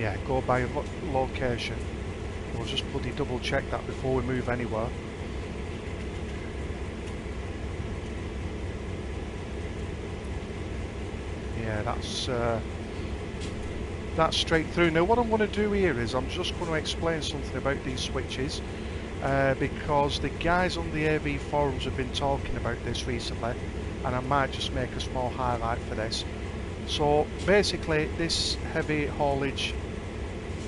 Yeah, go by location. We'll just bloody double check that before we move anywhere. Yeah, that's straight through. Now what I'm going to do here is I'm just going to explain something about these switches, because the guys on the AV forums have been talking about this recently, and I might just make a small highlight for this. So basically this heavy haulage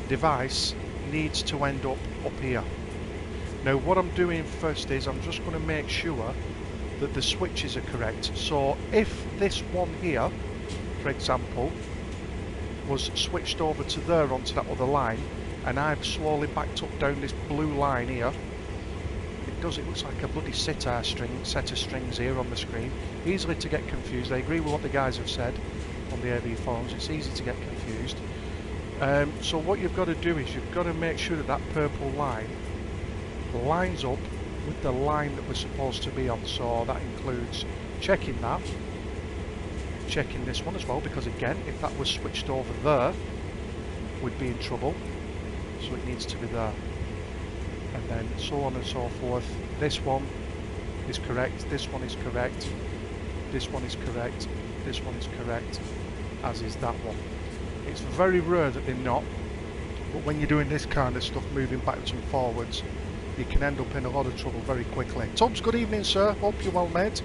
device needs to end up here. Now what I'm doing first is I'm just going to make sure that the switches are correct. So if this one here, for example, was switched over to there onto that other line, and I've slowly backed up down this blue line here, it looks like a bloody set of strings here on the screen, easily to get confused. I agree with what the guys have said on the AV forums, it's easy to get confused. So what you've got to do is you've got to make sure that that purple line lines up with the line that we're supposed to be on. So that includes checking that, checking this one as well, because again, if that was switched over there, we'd be in trouble. So it needs to be there. And then so on and so forth. This one is correct, this one is correct, this one is correct, this one is correct, as is that one. It's very rare that they're not, but when you're doing this kind of stuff, moving backwards and forwards, you can end up in a lot of trouble very quickly. Tubbs, good evening sir, hope you're well mate.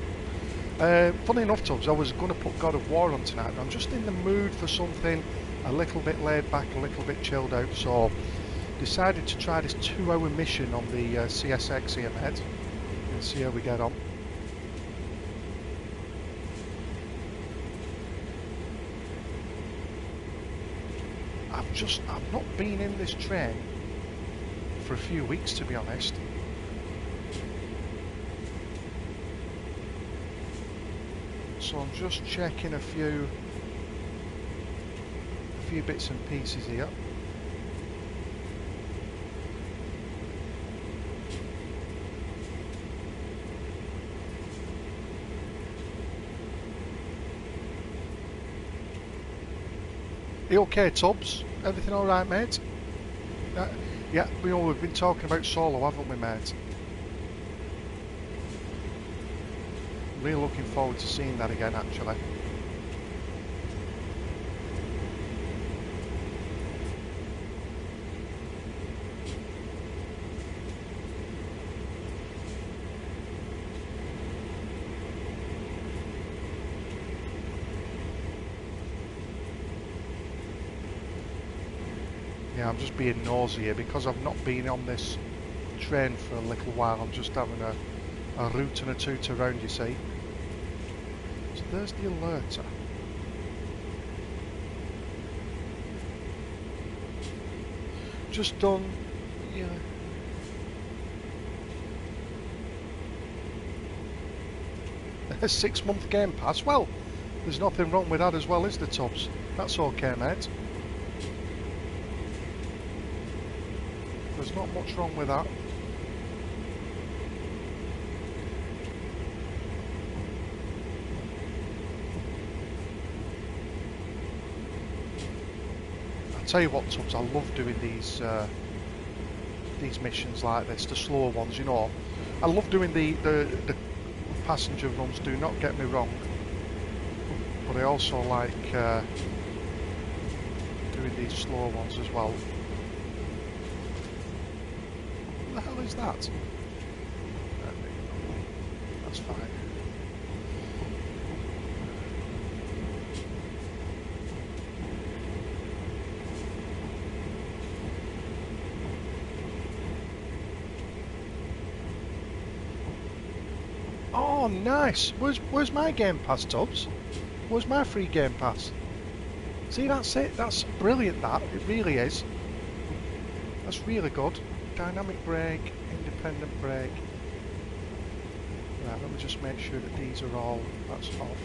Funny enough Tubbs, I was going to put God of War on tonight, but I'm just in the mood for something a little bit laid back, a little bit chilled out, so decided to try this 2-hour mission on the CSX here mate, and see how we get on. I've not been in this train for a few weeks, to be honest. So I'm just checking a few bits and pieces here. Are you okay, Tubbs? Everything alright, mate? Yeah, we've been talking about solo, haven't we, mate? Really looking forward to seeing that again, actually. Yeah, I'm just being nosy here because I've not been on this train for a little while. I'm just having a root and a toot around, you see. So there's the alerter. Just done, yeah. A 6-month game pass. Well, there's nothing wrong with that as well, is there, Tubbs? That's okay, mate. There's not much wrong with that. I'll tell you what, Tubbs, I love doing these missions like this, the slower ones, you know. I love doing the passenger runs, do not get me wrong, but I also like doing these slower ones as well. What the hell is that? That's fine. Oh, nice. Where's my Game Pass, Tubbs? Where's my free Game Pass? See, that's it. That's brilliant, that. It really is. That's really good. Dynamic brake, independent brake. Right, let me just make sure that these are all, that's off.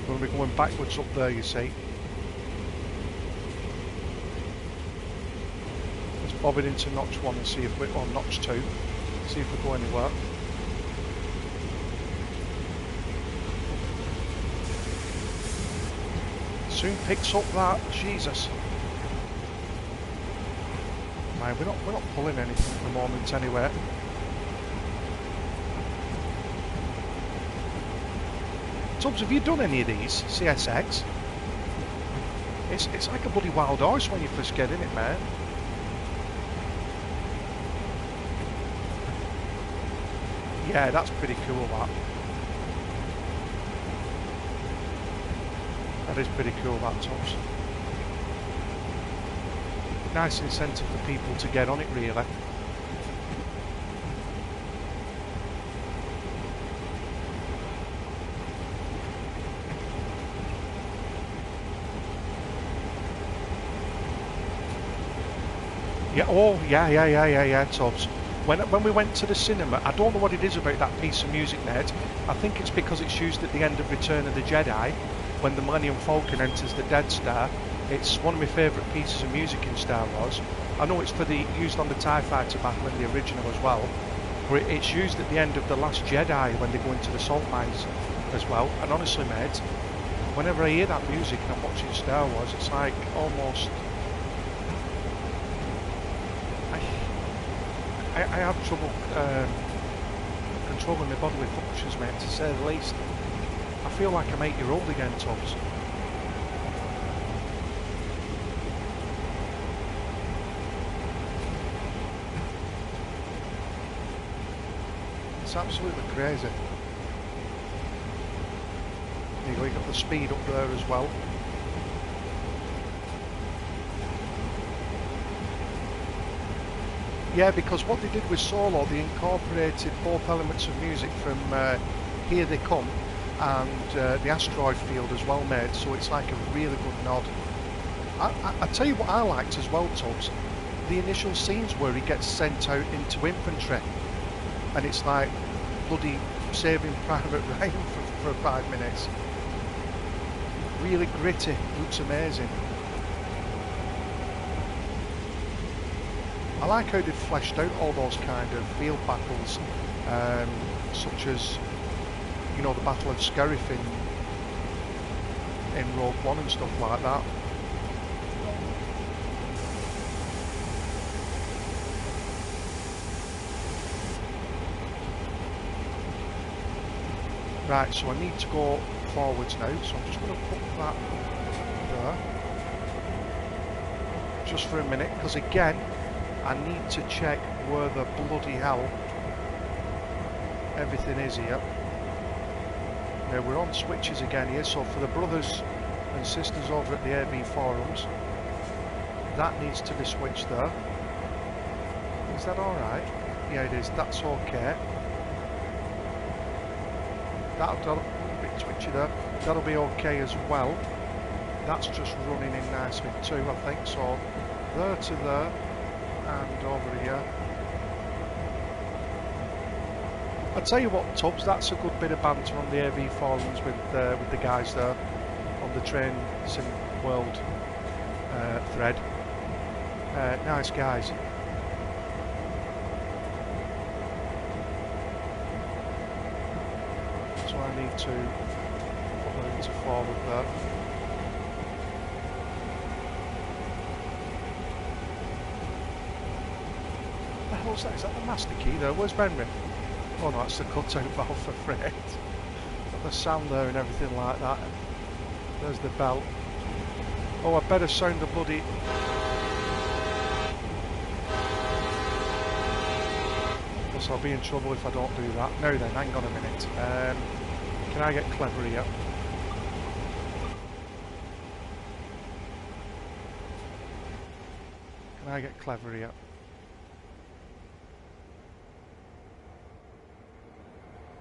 We're going to be going backwards up there, you see. Let's bob it into notch 1 and see if we're on notch 2. See if we go anywhere. Soon picks up that. Jesus. Right, we're not pulling anything at the moment anyway. Tubbs, have you done any of these CSX? It's like a bloody wild horse when you first get in it, mate. Yeah, that's pretty cool, that. That is pretty cool, that, Tubbs. Nice incentive for people to get on it, really. Yeah, oh, yeah, Tubbs. When we went to the cinema, I don't know what it is about that piece of music, mate. I think it's because it's used at the end of Return of the Jedi, when the Millennium Falcon enters the Death Star. It's one of my favourite pieces of music in Star Wars. I know it's used on the TIE Fighter battle in the original as well, but it's used at the end of The Last Jedi when they go into the salt mines as well. And honestly, mate, whenever I hear that music and I'm watching Star Wars, it's like almost... I have trouble controlling my bodily functions, mate, to say the least. I feel like I'm 8-year-old again, Tubbs. It's absolutely crazy. There you go, you got the speed up there as well. Yeah, because what they did with Solo, they incorporated both elements of music from Here They Come and the asteroid field as well, mate, so it's like a really good nod. I tell you what I liked as well, Tubbs, the initial scenes where he gets sent out into infantry and it's like bloody Saving Private Ryan for 5 minutes. Really gritty, looks amazing. I like how they've fleshed out all those kind of field battles, such as, you know, the Battle of Scarif in Rogue One and stuff like that. Right, so I need to go forwards now, so I'm just going to put that there, just for a minute, because again, I need to check where the bloody hell everything is here. Now we're on switches again here, so for the brothers and sisters over at the AV forums, that needs to be switched there. Is that alright? Yeah, it is. That's okay. That'll be a bit twitchy there. That'll be okay as well. That's just running in nicely too, I think. So there to there and over here. I tell you what, Tubbs, that's a good bit of banter on the AV forums with the guys there on the Train Sim World thread. Nice guys. So I need to put that into forward there. What the hell's that? Is that the master key there? Where's Benry? Oh no, it's the cutout valve for freight. Got the sound there and everything like that. There's the belt. Oh, I better sound the bloody... Plus I'll be in trouble if I don't do that. Now then, hang on a minute. Can I get clever here? Can I get clever here?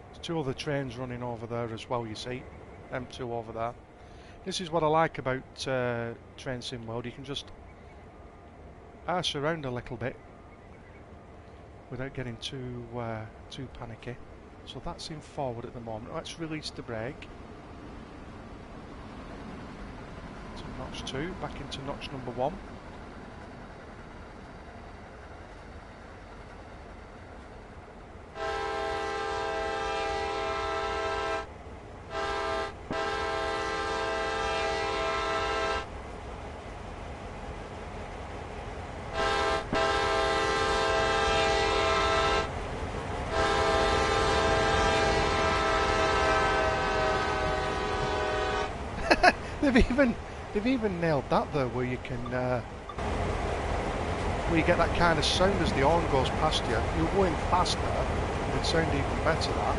There's two other trains running over there as well, you see. Them two over there. This is what I like about Train Sim World. You can just arse around a little bit without getting too panicky. So that's in forward at the moment. Let's release the brake. Notch 2, back into notch number 1. They've even nailed that though, where you can where you get that kind of sound as the horn goes past you. You're going faster, it'd sound even better that.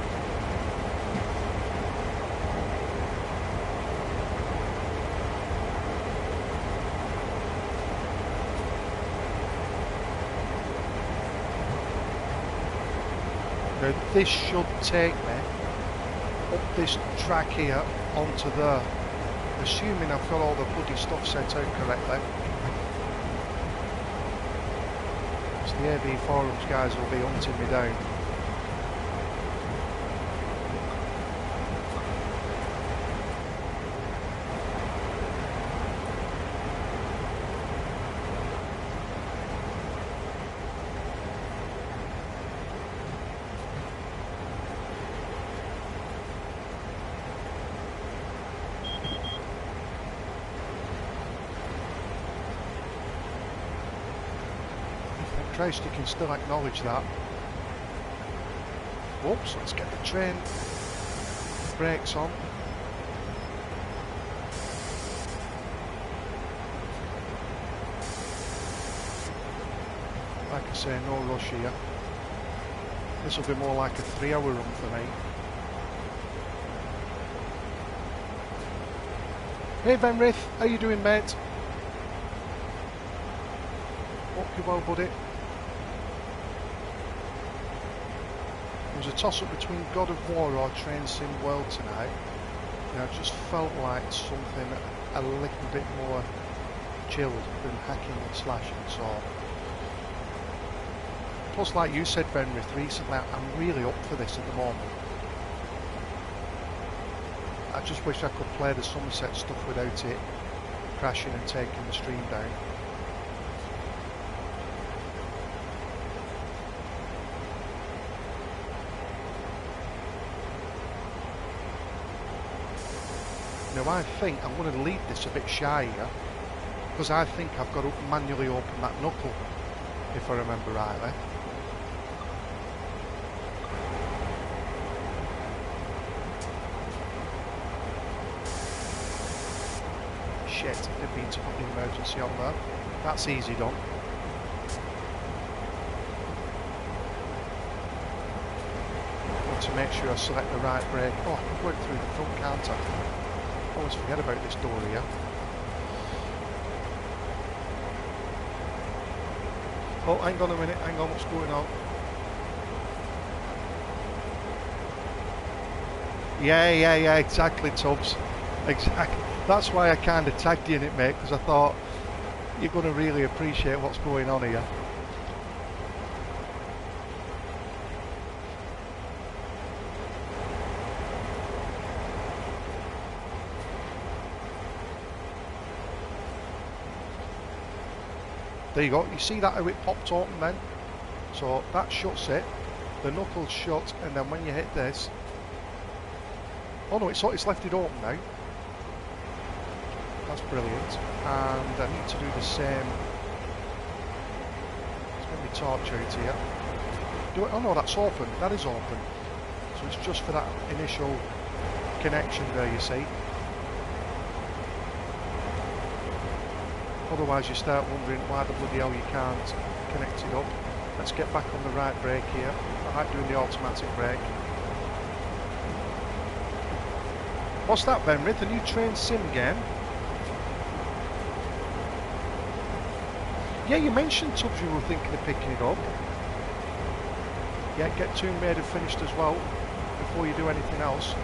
Now this should take me up this track here onto there. Assuming I've got all the bloody stuff set out correctly. So the AV forums guys will be hunting me down. Christ, you can still acknowledge that. Whoops, let's get the train brakes on. Like I say, no rush here. This will be more like a 3-hour run for me. Hey Venrith, how you doing, mate? Hope you're well, buddy. There was a toss-up between God of War or Train Sim World tonight, and I just felt like something a little bit more chilled than hacking and slashing. So, plus, like you said, Venrith, recently, I'm really up for this at the moment. I just wish I could play the Somerset stuff without it crashing and taking the stream down. Now I think I'm going to leave this a bit shy here, because I think I've got to manually open that knuckle, if I remember rightly. Shit, didn't mean to put the emergency on there. That's easy done. Got to make sure I select the right brake. Oh, I can work through the front, can't I? I always forget about this door here. Oh, hang on a minute, hang on, what's going on? Yeah, exactly, Tubbs. Exactly. That's why I kind of tagged you in it, mate, because I thought you're going to really appreciate what's going on here. There you go, you see that how it popped open then? So that shuts it, the knuckles shut, and then when you hit this... Oh no, it's left it open now. That's brilliant. And I need to do the same. Let's get my torch out here. Do it. Oh no, that's open. That is open. So it's just for that initial connection there, you see. Otherwise you start wondering why the bloody hell you can't connect it up. Let's get back on the right brake here. I like doing the automatic brake. What's that, Venrith? A new train sim game? Yeah, you mentioned, Tubbs, you were thinking of picking it up. Yeah, get Tomb Raider finished as well before you do anything else.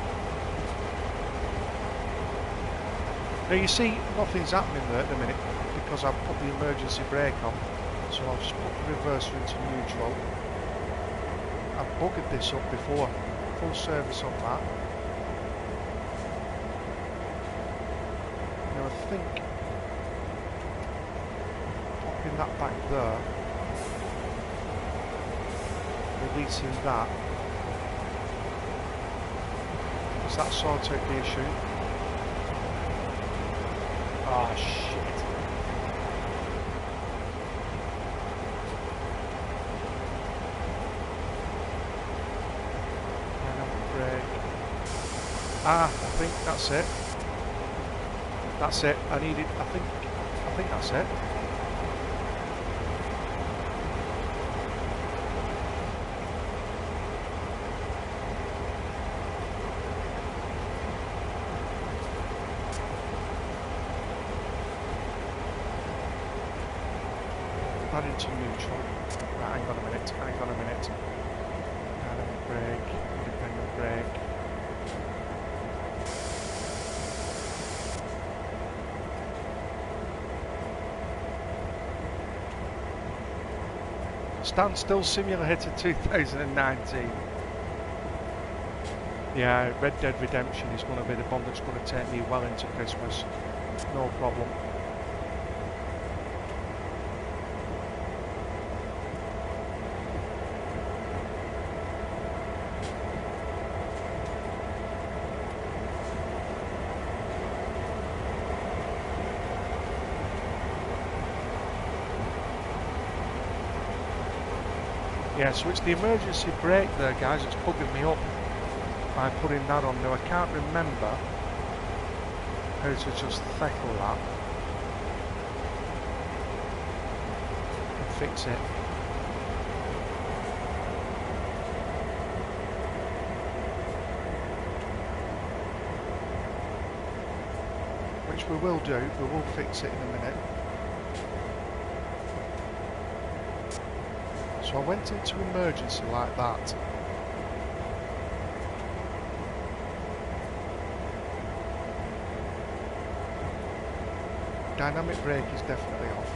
Now you see, nothing's happening there at the minute because I've put the emergency brake on. So I'll just put the reverser into neutral. I've buggered this up before. Full service on that. Now I think that back there, releasing that. Does that sort out the issue? Oh shit. Ah, I think that's it. That's it. I think that's it. That into neutral. Right, hang on a minute. Dynamic brake, independent brake. Standstill Simulator 2019. Yeah, Red Dead Redemption is going to be the one that's going to take me well into Christmas. No problem. Yeah, so it's the emergency brake there, guys. It's bugging me up by putting that on. Now I can't remember how to just tackle that and fix it. Which we will do. We will fix it in a minute. So I went into emergency like that. Dynamic brake is definitely off.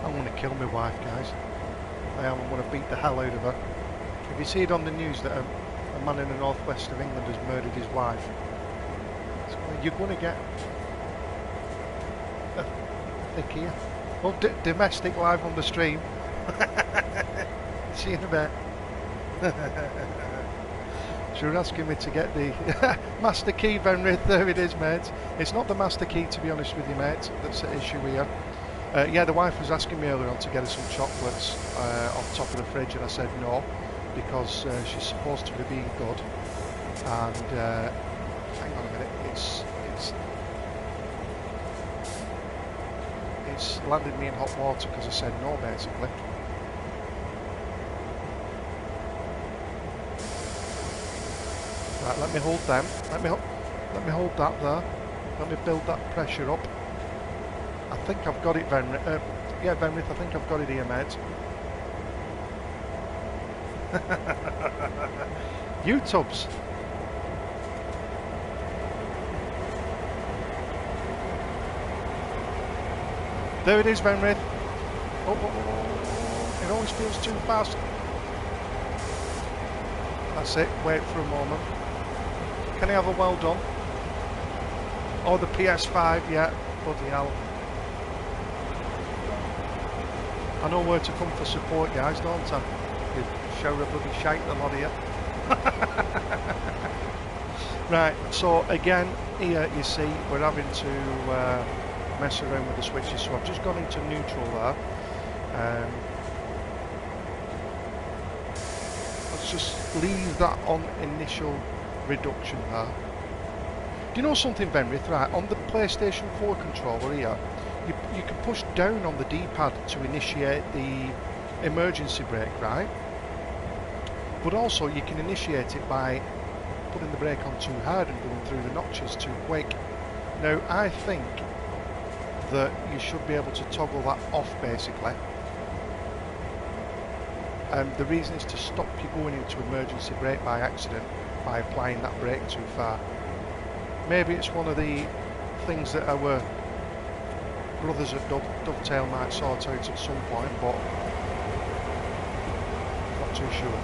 I'm going to kill my wife, guys. I am. I'm going to beat the hell out of her. If you see it on the news that a man in the northwest of England has murdered his wife, you're going to get a thick here. Well, domestic live on the stream. See you in a bit. So you're asking me to get the master key, Benrith. There it is, mate. It's not the master key, to be honest with you, mate. That's the issue here. Yeah, the wife was asking me earlier on to get her some chocolates off top of the fridge, and I said no, because she's supposed to be being good. And hang on a minute, it's landed me in hot water because I said no, basically. Right, let me hold them. Let me hold that there. Let me build that pressure up. I think I've got it, Venrith. Yeah, Venrith, I think I've got it here, mate. YouTubes. There it is, Venrith. Oh, it always feels too fast. That's it. Wait for a moment. Can I have a well done? Oh, the PS5, yeah. Bloody hell. I know where to come for support, guys, don't I? You show a bloody shite, the lot of you. Right, so again, here you see we're having to mess around with the switches. So I've just gone into neutral there. Let's just leave that on initial reduction there. Do you know something, Venrith? Right, on the PlayStation 4 controller here, you can push down on the D-pad to initiate the emergency brake, right? But also you can initiate it by putting the brake on too hard and going through the notches too quick. Now I think that you should be able to toggle that off, basically. The reason is to stop you going into emergency brake by accident by applying that brake too far. Maybe it's one of the things that our brothers at Dovetail might sort out at some point, but not too sure.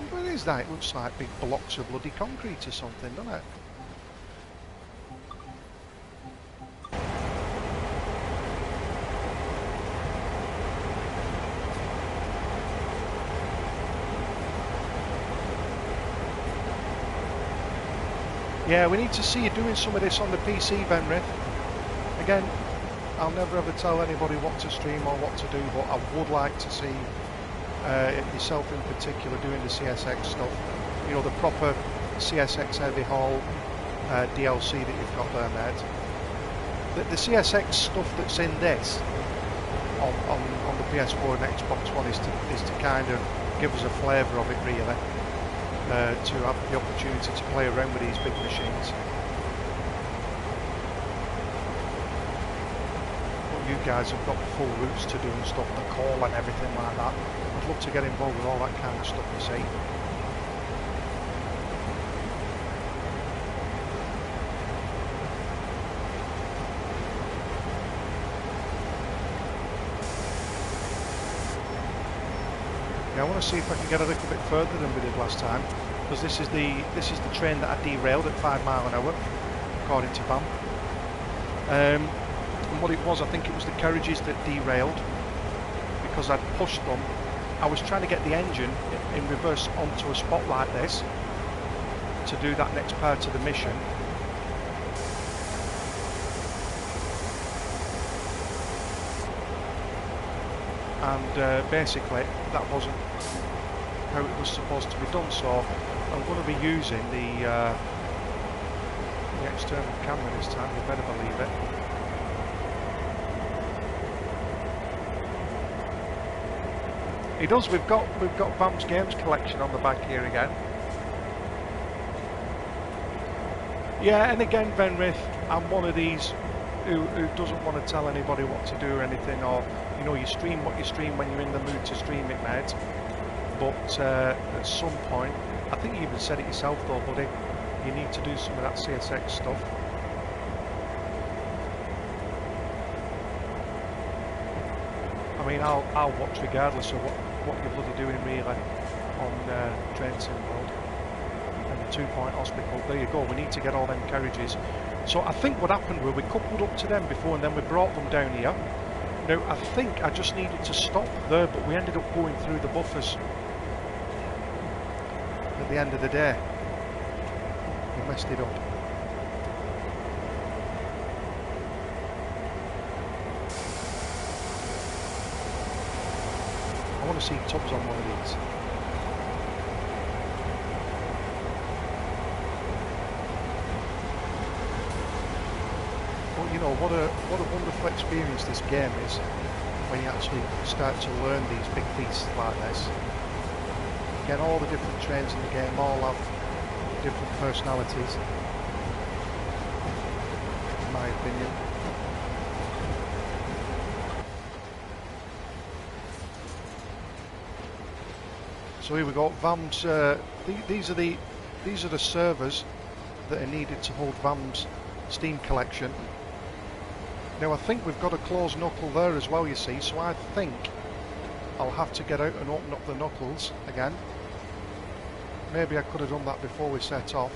What is that? It looks like big blocks of bloody concrete or something, doesn't it? Yeah, we need to see you doing some of this on the PC, Benrith. Again, I'll never ever tell anybody what to stream or what to do, but I would like to see yourself in particular doing the CSX stuff. You know, the proper CSX heavy haul DLC that you've got there, mate. The CSX stuff that's in this on the PS4 and Xbox One is to kind of give us a flavour of it, really. To have the opportunity to play around with these big machines. But you guys have got full routes to do and stuff, the call and everything like that. I'd love to get involved with all that kind of stuff, you see. Yeah, I want to see if I can get a little bit further than we did last time, because this is the train that I derailed at 5 miles an hour, according to BAM. And what it was, I think it was the carriages that derailed, because I'd pushed them. I was trying to get the engine in reverse onto a spot like this to do that next part of the mission. And basically that wasn't how it was supposed to be done, so I'm going to be using the external camera this time, you better believe it. He does, we've got Vam's Games collection on the back here again. Yeah, and again, Benrith, I'm one of these who doesn't want to tell anybody what to do or anything, or you know, you stream what you stream when you're in the mood to stream it, mate. But at some point, I think you even said it yourself though, buddy, you need to do some of that CSX stuff. I mean, I'll watch regardless of what you're bloody doing really on Train Sim World and the 2 Point Hospital. There you go, we need to get all them carriages. So I think what happened was we coupled up to them before and then we brought them down here. Now I think I just needed to stop there, but we ended up going through the buffers at the end of the day. We messed it up. I want to see Tubbs on one of these. But you know, what a wonderful experience this game is when you actually start to learn these big feats like this. Again, all the different trains in the game all have different personalities, in my opinion. So here we go. VAM's. These are the servers that are needed to hold VAM's Steam collection. Now I think we've got a closed knuckle there as well, you see. So I think I'll have to get out and open up the knuckles again. Maybe I could have done that before we set off.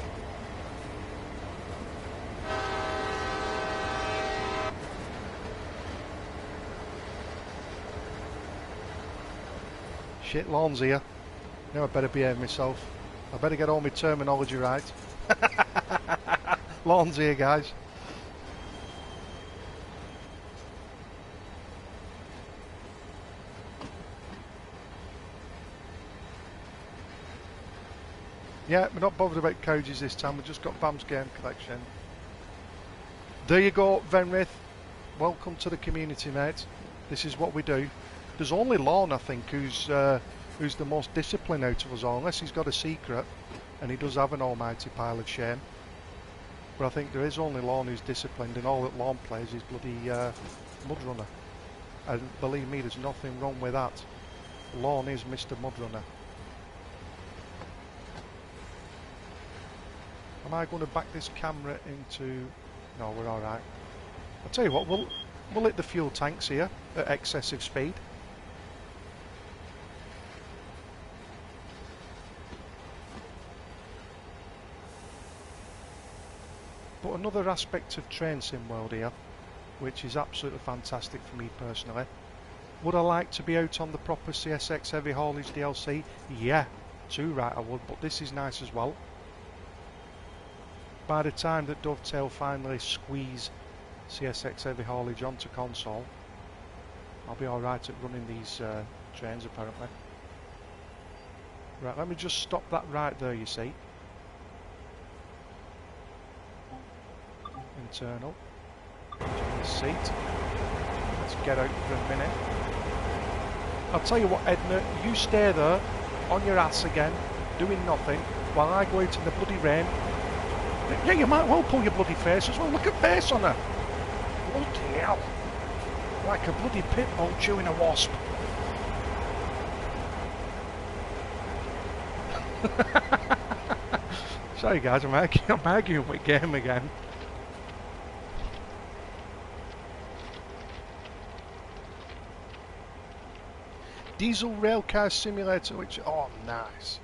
Shit, Lawn's here. Now I better behave myself. I better get all my terminology right. Lawn's here, guys. Yeah, we're not bothered about carriages this time, we've just got Vam's Game Collection. There you go, Venrith. Welcome to the community, mate. This is what we do. There's only Lorne, I think, who's the most disciplined out of us all, unless he's got a secret. and he does have an almighty pile of shame. But I think there is only Lorne who's disciplined, and all that Lorne plays is bloody Mudrunner. And believe me, there's nothing wrong with that. Lorne is Mr. Mudrunner. Am I going to back this camera into... No, we're alright. I'll tell you what, we'll hit the fuel tanks here at excessive speed. But another aspect of Train Sim World here, which is absolutely fantastic for me personally. Would I like to be out on the proper CSX Heavy Haulage DLC? Yeah, too right I would, but this is nice as well. By the time that Dovetail finally squeeze CSX Heavy Haulage onto console, I'll be alright at running these trains apparently. Right, let me just stop that right there, you see. Internal. Change the seat. Let's get out for a minute. I'll tell you what, Edna, you stay there on your ass again, doing nothing, while I go out in the bloody rain. Yeah, you might well pull your bloody face as well. Look at face on her. Bloody hell. Like a bloody pit bull chewing a wasp. Sorry guys, I'm arguing with game again. Diesel Railcar Simulator, which... Oh, nice.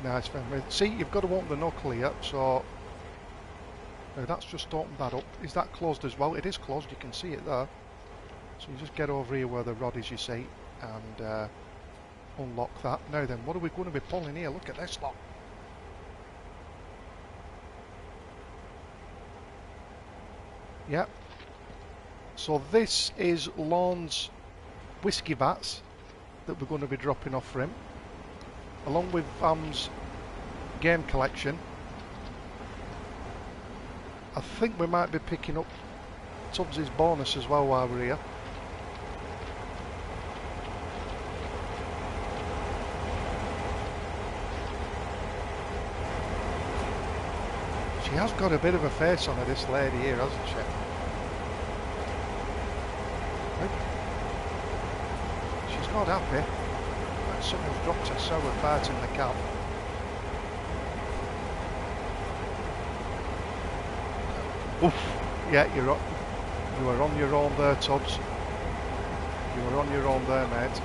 Nice, family. See, you've got to open the knuckle here, so... that's just opened that up. Is that closed as well? It is closed, you can see it there. So you just get over here where the rod is, you see, and unlock that. Now then, what are we going to be pulling here? Look at this lot. Yep. So this is Lorne's whiskey vats that we're going to be dropping off for him, along with Vam's game collection. I think we might be picking up Tubbs's bonus as well while we're here. She has got a bit of a face on her, this lady here, hasn't she? She's not happy. Like someone's dropped a sour fart in the cab. Oof! Yeah, you are on your own there, Tubbs. You are on your own there, mate.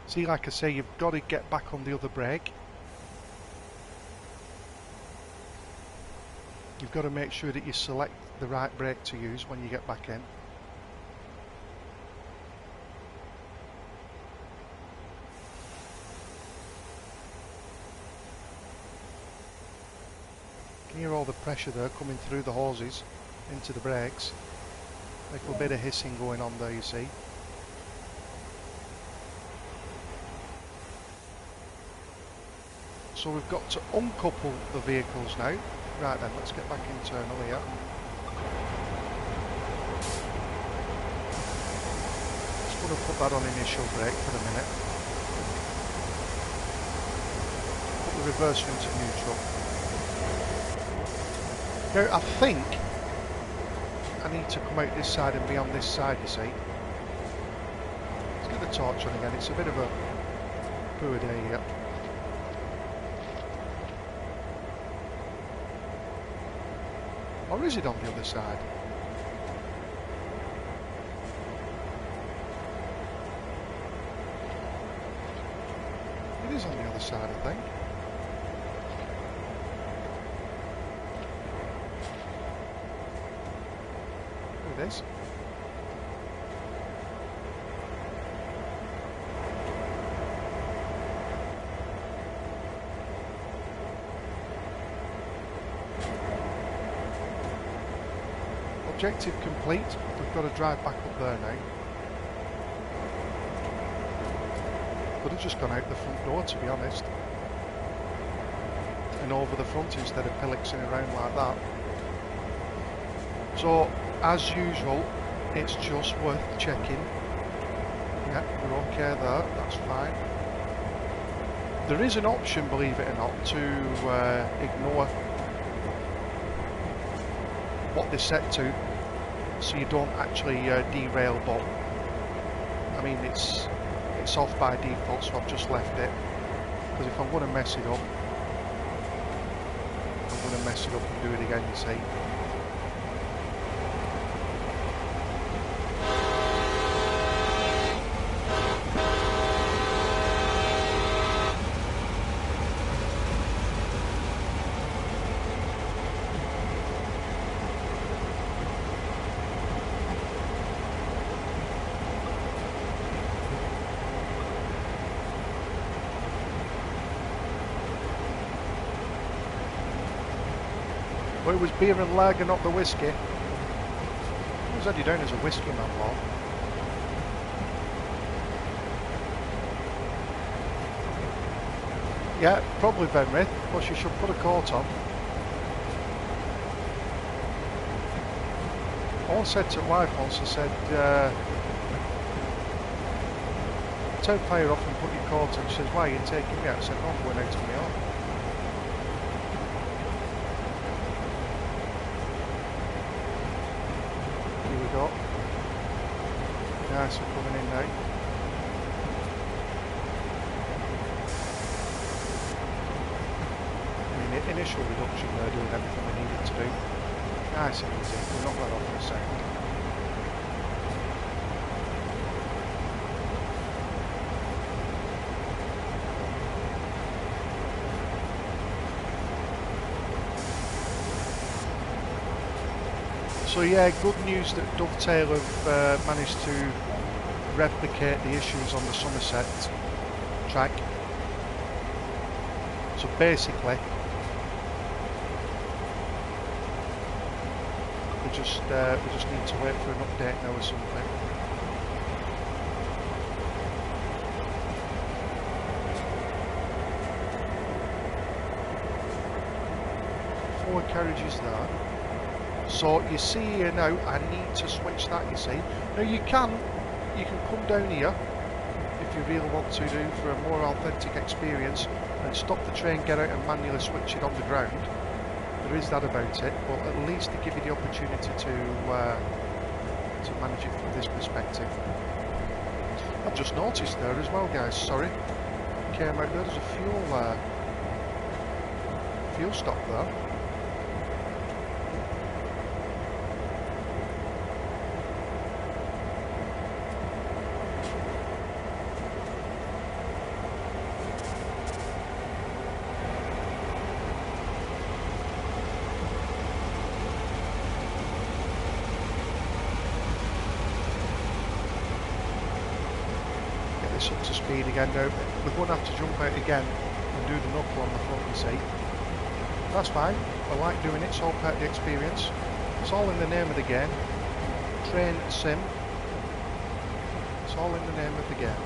See, like I say, you've got to get back on the other brake. You've got to make sure that you select the right brake to use when you get back in. You can hear all the pressure there coming through the hoses into the brakes. A little bit of hissing going on there, you see. So we've got to uncouple the vehicles now. Right then, let's get back internal here. Just going to put that on initial brake for a minute. Put the reverser into neutral. Now I think I need to come out this side and be on this side, you see. Let's get the torch on again, it's a bit of a poor day here. Or is it on the other side? It is on the other side, I think. There it is. Objective complete. We've got to drive back up there now. Could have just gone out the front door, to be honest. and over the front instead of pillixing around like that. So as usual, it's just worth checking. Yeah, we're okay there, that's fine. There is an option, believe it or not, to ignore what they're set to, so you don't actually derail, but I mean it's off by default, so I've just left it, because if I'm going to mess it up, I'm going to mess it up and do it again, you see. Well, it was beer and lager, not the whiskey. It was had you down as a whiskey man, Paul. Yeah, probably Benrith, plus you should put a coat on. I once said to wife once, I said, turn fire off and put your coat on. She says, why are you taking me out? I said, no, I'm going out on my own. Nice, we're coming in now. I mean, the initial reduction, they're doing everything we needed to do. Nice and easy, we're not let off for a second. So yeah, good news that Dovetail have managed to replicate the issues on the Somerset track. So basically, we just need to wait for an update now or something. Forward carriages there. So you see here now, I need to switch that, you see. Now you can come down here if you really want to do for a more authentic experience and stop the train, get out and manually switch it on the ground. There is that about it, but at least to give you the opportunity to manage it from this perspective. I've just noticed there as well, guys, sorry. Came out there, there's a fuel stop there. Up to speed again now. We're going to have to jump out again and do the knuckle on the front, you see. That's fine, I like doing it, it's all part of the experience. It's all in the name of the game. Train sim. It's all in the name of the game.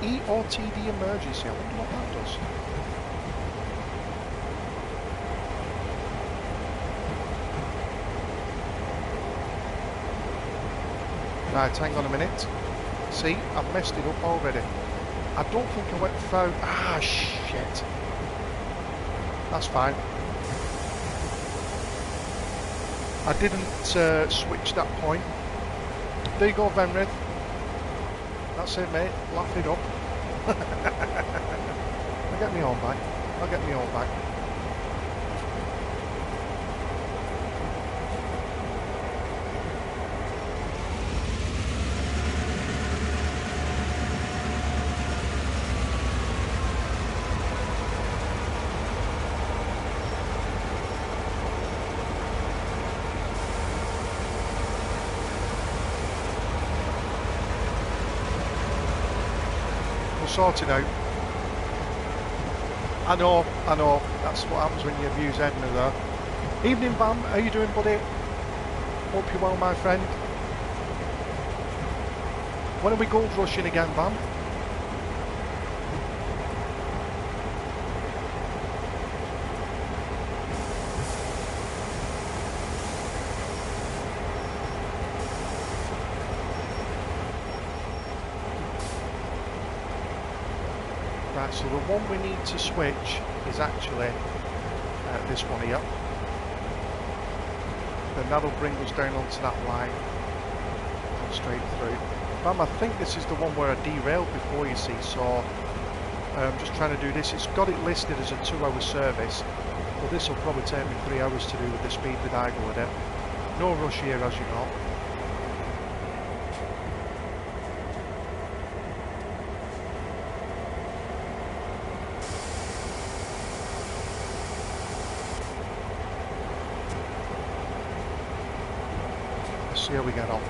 EOTD emergency, I wonder what that does. Right, hang on a minute. See, I've messed it up already. I don't think I went through. Ah, shit. That's fine. I didn't switch that point. There you go, Benrith. That's it, mate. Laugh it up. I'll get me on back. I'll get me on back. Sorted out. I know, that's what happens when you abuse Edna there. Evening, Bam, how you doing, buddy? Hope you're well, my friend. When are we gold rushing again, Bam? Right, so the one we need to switch is actually this one here. Then that'll bring us down onto that line, straight through. Bam, I think this is the one where I derailed before, you see, so I'm just trying to do this. It's got it listed as a 2-hour service, but this will probably take me 3 hours to do with the speed that I go with it. No rush here, as you know. Let's see how we get on.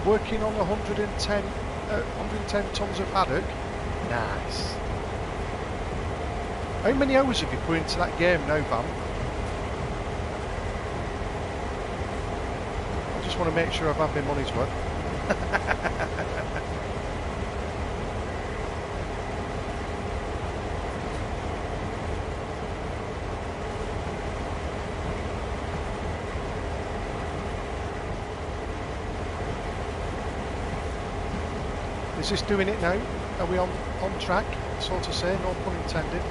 Working on 110 tons of haddock. Nice. How many hours have you put into that game now, Bam? I just want to make sure I've had my money's worth. Is this doing it now? Are we on track, so to say, no pun intended?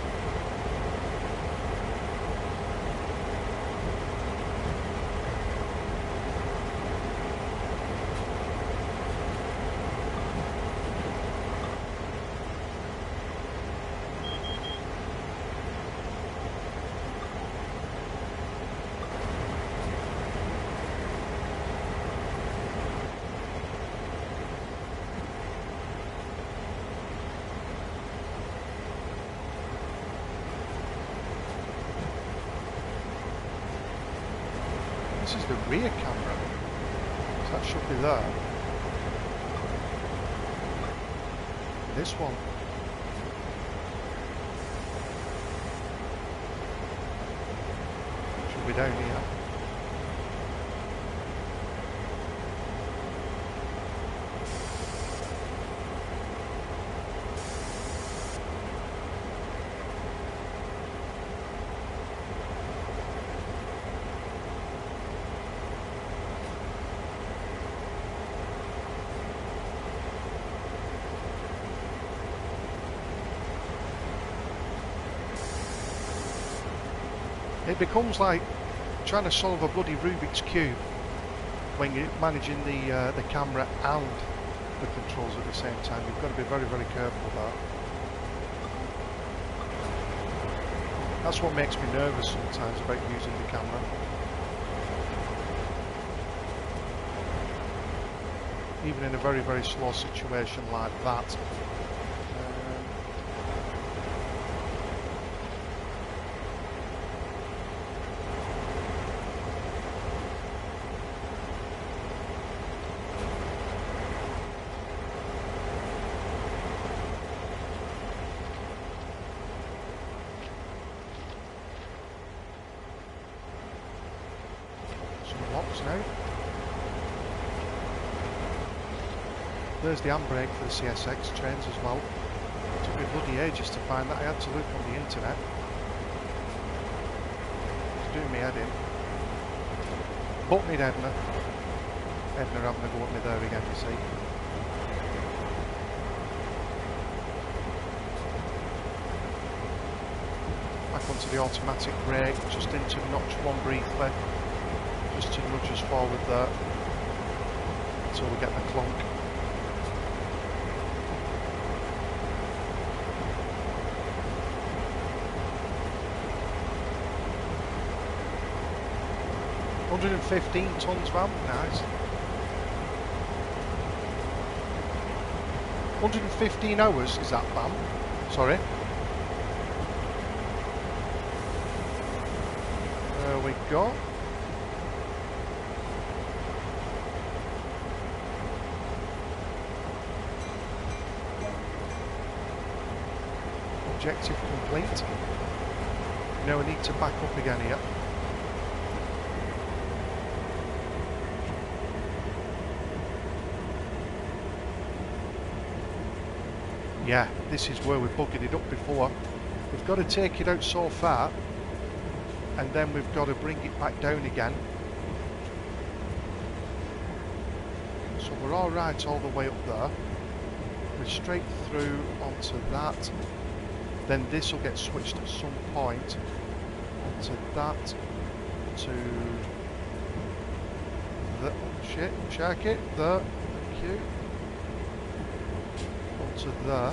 This is the rear camera, so that should be there. This one. Should be down here. It becomes like trying to solve a bloody Rubik's Cube when you're managing the camera and the controls at the same time. You've got to be very, very careful with that. That's what makes me nervous sometimes about using the camera. Even in a very, very slow situation like that. Now. There's the handbrake for the CSX trains as well. It took me bloody ages to find that. I had to look on the internet. It's doing me head in. But need Edna. Edna having a go at me there again, you see. Back onto the automatic brake, just into notch one briefly. Just to nudge us forward there until we get the clunk. $115 tons, Bam. Nice. 115 hours is that, Bam? Sorry. There we go. Objective complete. Now we need to back up again here. Yeah, this is where we buggered it up before. We've got to take it out so far and then we've got to bring it back down again. So we're all right all the way up there. We're straight through onto that. Then this will get switched at some point onto that, to the, oh shit, check it, there, thank you, onto there.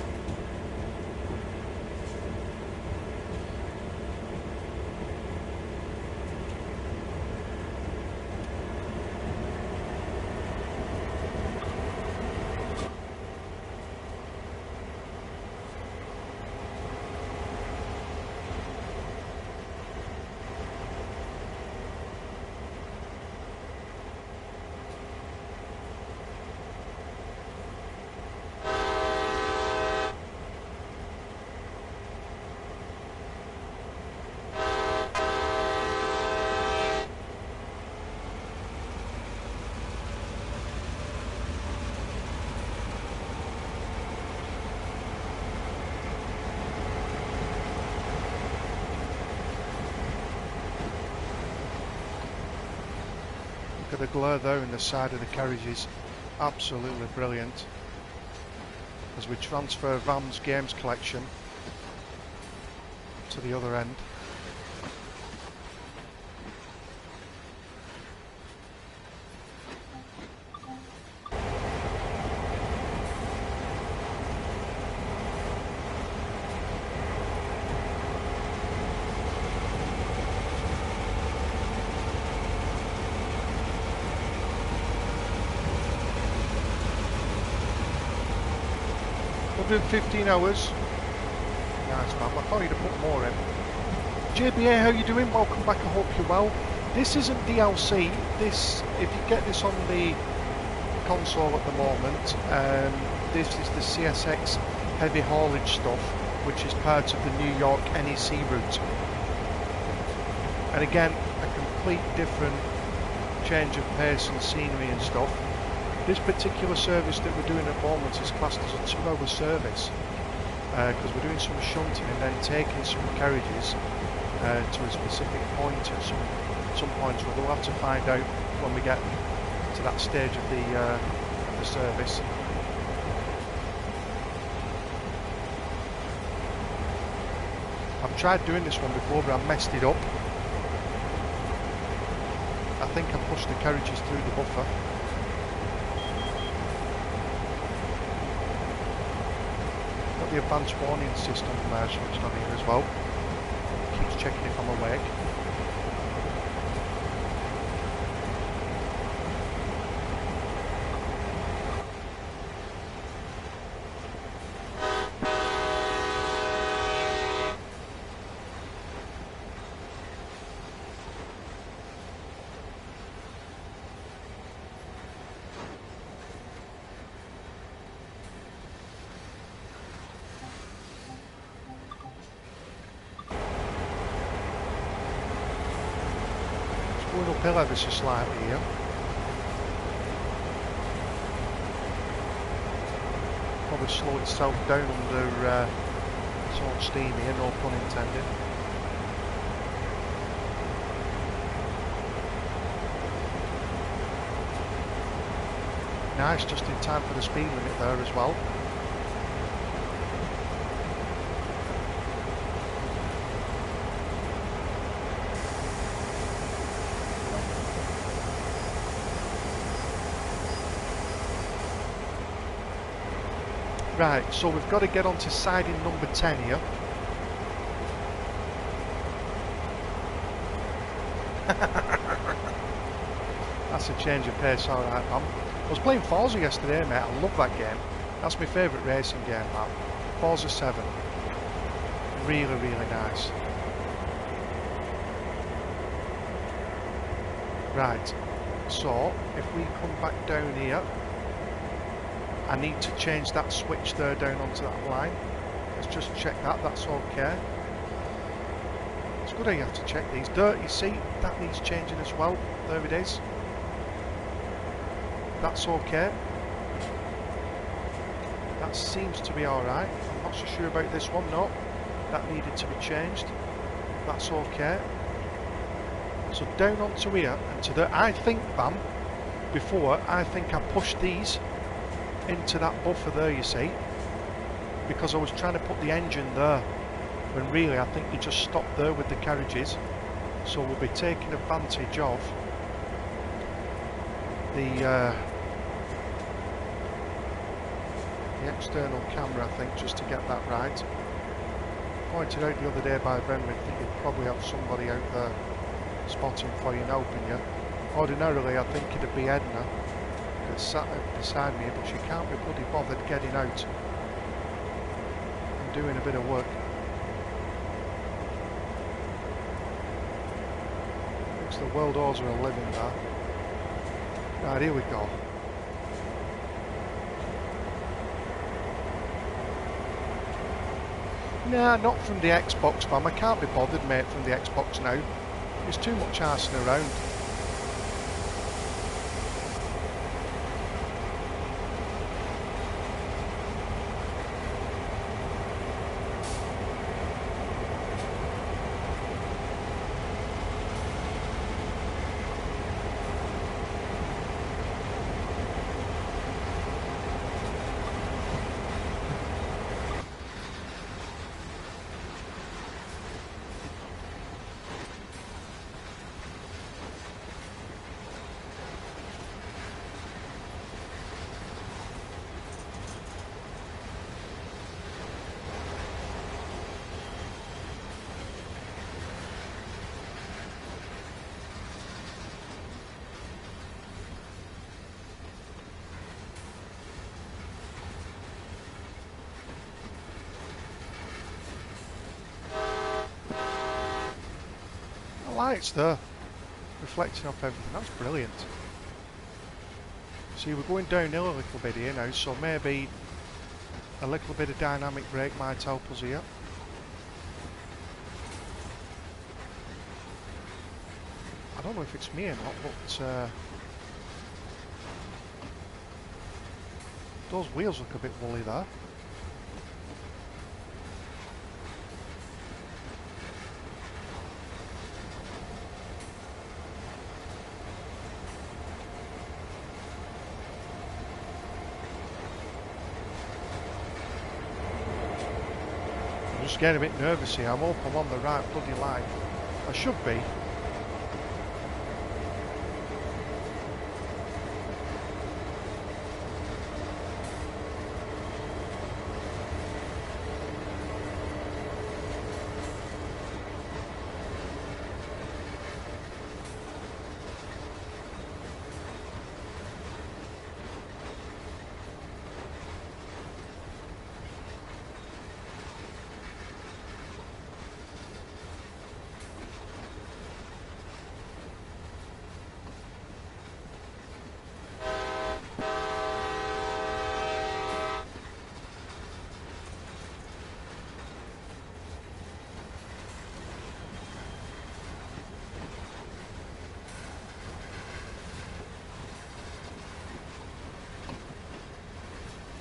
The glare there in the side of the carriage is absolutely brilliant as we transfer Vam's games collection to the other end. Doing 15 hours. Nice man, I thought you'd have put more in. JBA, how you doing? Welcome back, I hope you're well. This isn't DLC, this, if you get this on the console at the moment, this is the CSX heavy haulage stuff, which is part of the New York NEC route. And again, a complete different change of pace and scenery and stuff. This particular service that we're doing at the moment is classed as a 2-hour service because we're doing some shunting and then taking some carriages to a specific point at some points. We'll have to find out when we get to that stage of the service. I've tried doing this one before, but I messed it up. I think I pushed the carriages through the buffer. The advanced warning system switched on here as well. Keeps checking if I'm awake. Going uphill ever so slightly here. Probably slow itself down under its own steam here, no pun intended. Nice, just in time for the speed limit there as well. Right, so we've got to get onto siding number 10 here. That's a change of pace, alright man. I was playing Forza yesterday, mate. I love that game. That's my favourite racing game, that. Forza 7. Really, really nice. Right, so if we come back down here, I need to change that switch there down onto that line. Let's just check that, that's okay. It's good how you have to check these. Dirt, you see, that needs changing as well. There it is. That's okay. That seems to be alright. I'm not so sure about this one, no. That needed to be changed. That's okay. So down onto here and to the, I think, Bam, before, I think I pushed these into that buffer there, you see, because I was trying to put the engine there, when really I think you just stopped there with the carriages. So we'll be taking advantage of the external camera, I think, just to get that right. Pointed out the other day by Brendan, I think you'd probably have somebody out there spotting for you and helping you. Ordinarily I think it'd be Edna that's sat beside me, but she can't be bloody bothered getting out and doing a bit of work. Looks the world order are living there. Right, here we go. Nah, not from the Xbox, fam. I can't be bothered, mate, from the Xbox now. There's too much arsing around. Lights there, reflecting off everything. That's brilliant. See, we're going downhill a little bit here now, so maybe a little bit of dynamic brake might help us here. I don't know if it's me or not, but those wheels look a bit woolly there. Just getting a bit nervous here. I hope I'm on the right bloody line. I should be.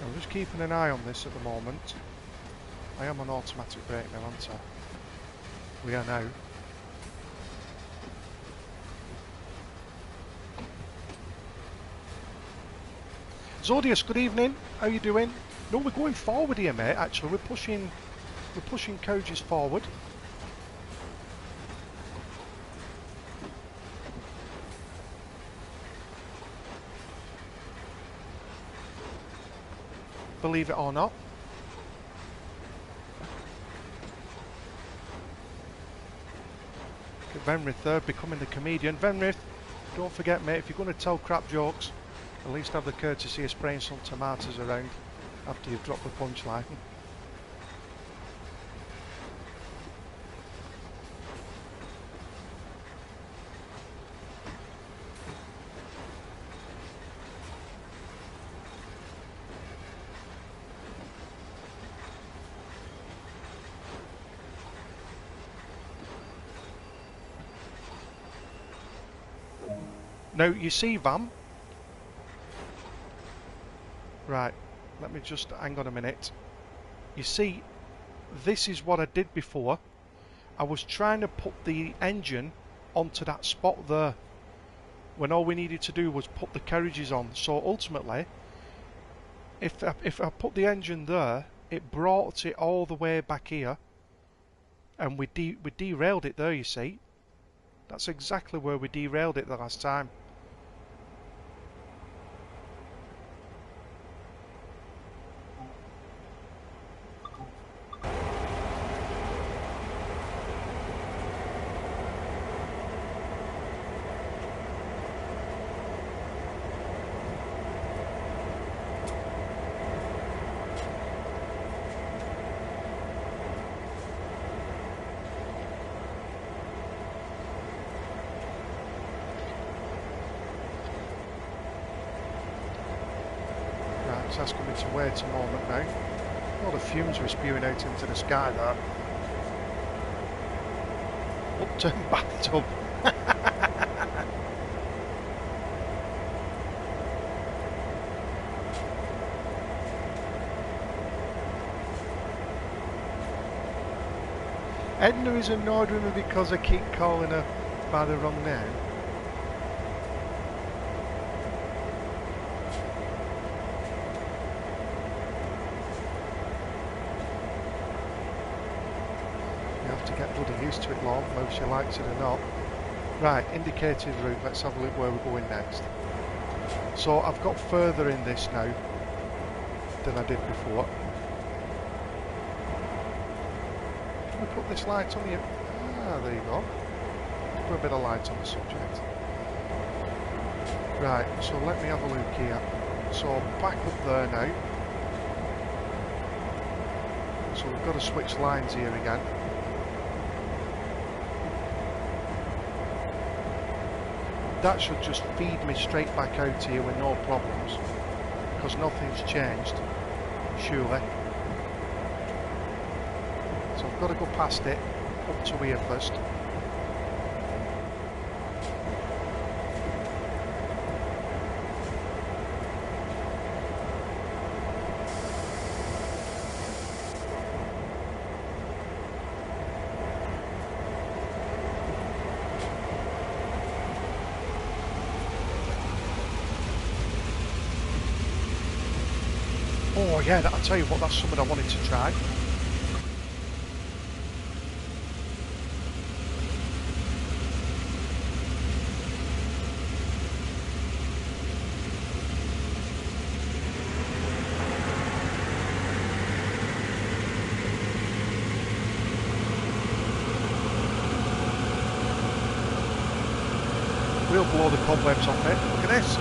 I'm just keeping an eye on this at the moment. I am on automatic brake now, aren't I? We are now. Zodius, good evening. How you doing? No, we're going forward here, mate. Actually, we're pushing carriages forward. Believe it or not. Venrith there, becoming the comedian. Venrith, don't forget, mate, if you're going to tell crap jokes, at least have the courtesy of spraying some tomatoes around after you've dropped the punchline. Now, you see, Vam. Right, let me just hang on a minute. You see, this is what I did before. I was trying to put the engine onto that spot there, when all we needed to do was put the carriages on. So ultimately, if I put the engine there, it brought it all the way back here, and we derailed it there, you see. That's exactly where we derailed it the last time. That's coming to wait a moment now. All the fumes were spewing out into the sky there. Upturned bathtub. Edna is annoyed with me because I keep calling her by the wrong name. Used to it, Lord, whether she likes it or not. Right, indicated route. Let's have a look where we're going next. So I've got further in this now than I did before. Can we put this light on you? Ah, there you go. Put a bit of light on the subject. Right, so let me have a look here. So back up there now. So we've got to switch lines here again. That should just feed me straight back out here with no problems, because nothing's changed, surely. So I've got to go past it, up to here first. Oh yeah, I'll tell you what, that's something I wanted to try. We'll blow the cobwebs off it. Look at this.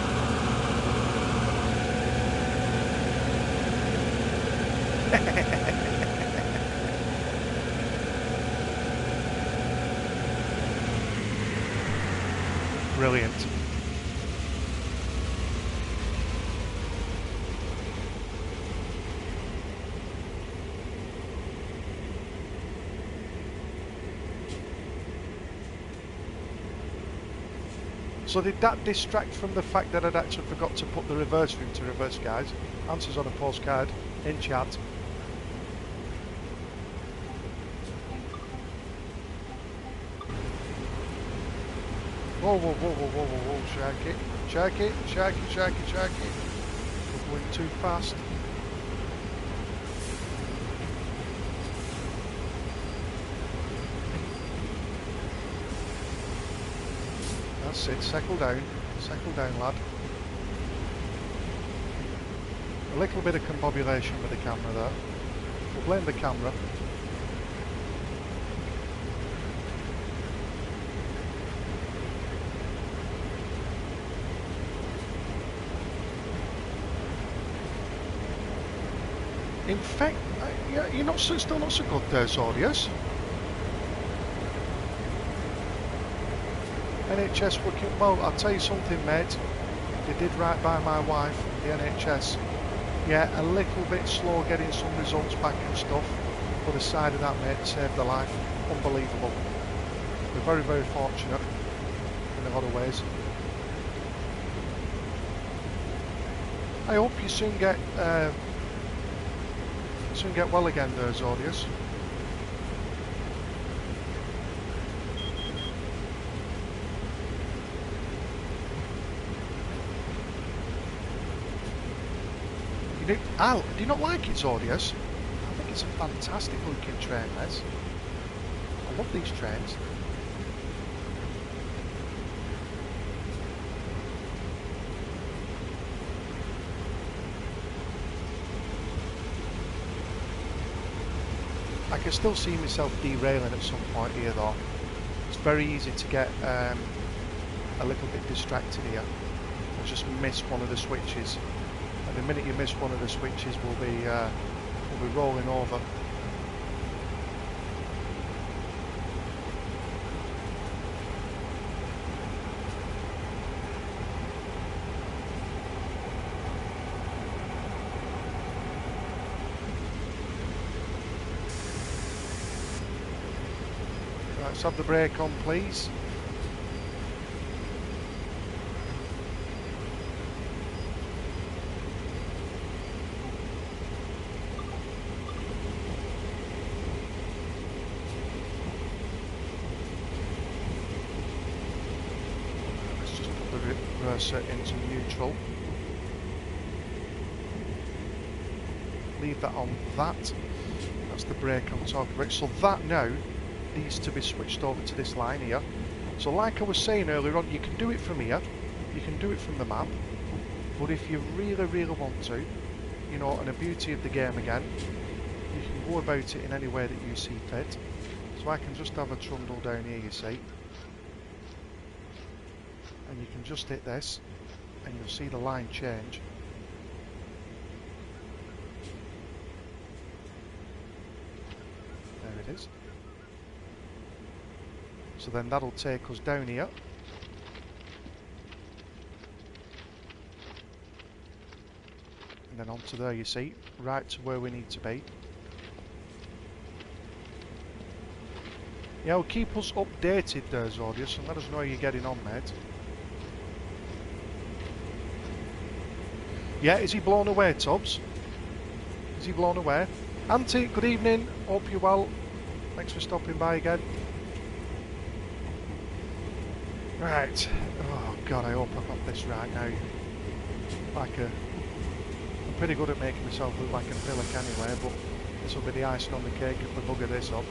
Brilliant. So did that distract from the fact that I'd actually forgot to put the reverse into reverse, guys? Answers on a postcard in chat. Whoa, whoa, whoa, whoa, whoa, whoa, whoa, shake it, shake it, shake it, shake it, shake it. We're going too fast. That's it, settle down, lad. A little bit of combobulation with the camera there. We'll blame the camera. In fact, you're not still not so good there, Zodius. NHS working well. I'll tell you something, mate. They did right by my wife, the NHS. Yeah, a little bit slow getting some results back and stuff, but aside of that, mate, saved their life. Unbelievable. We're very, very fortunate in a lot of ways. I hope you soon get well again there, Zodius. Al, do you not like its audios? I think it's a fantastic looking train, this. I love these trains. I can still see myself derailing at some point here though. It's very easy to get a little bit distracted here and just miss one of the switches. And the minute you miss one of the switches, we'll be rolling over. Let's have the brake on, please. Let's just put the reverser into neutral. Leave that on that. That's the brake I'm talking about. So that now needs to be switched over to this line here. So like I was saying earlier on, you can do it from here, you can do it from the map, but if you really want to, you know, and the beauty of the game again, you can go about it in any way that you see fit. So I can just have a trundle down here, you see, and you can just hit this and you'll see the line change. There it is. So then that'll take us down here. And then onto there, you see, right to where we need to be. Yeah, well, keep us updated there, Zodius, and let us know how you're getting on, mate. Yeah, is he blown away, Tubbs? Is he blown away? Auntie, good evening. Hope you're well. Thanks for stopping by again. Right. Oh god, I hope I've got this right now. I'm pretty good at making myself look like a pillock anyway, but this will be the icing on the cake if we bugger this up.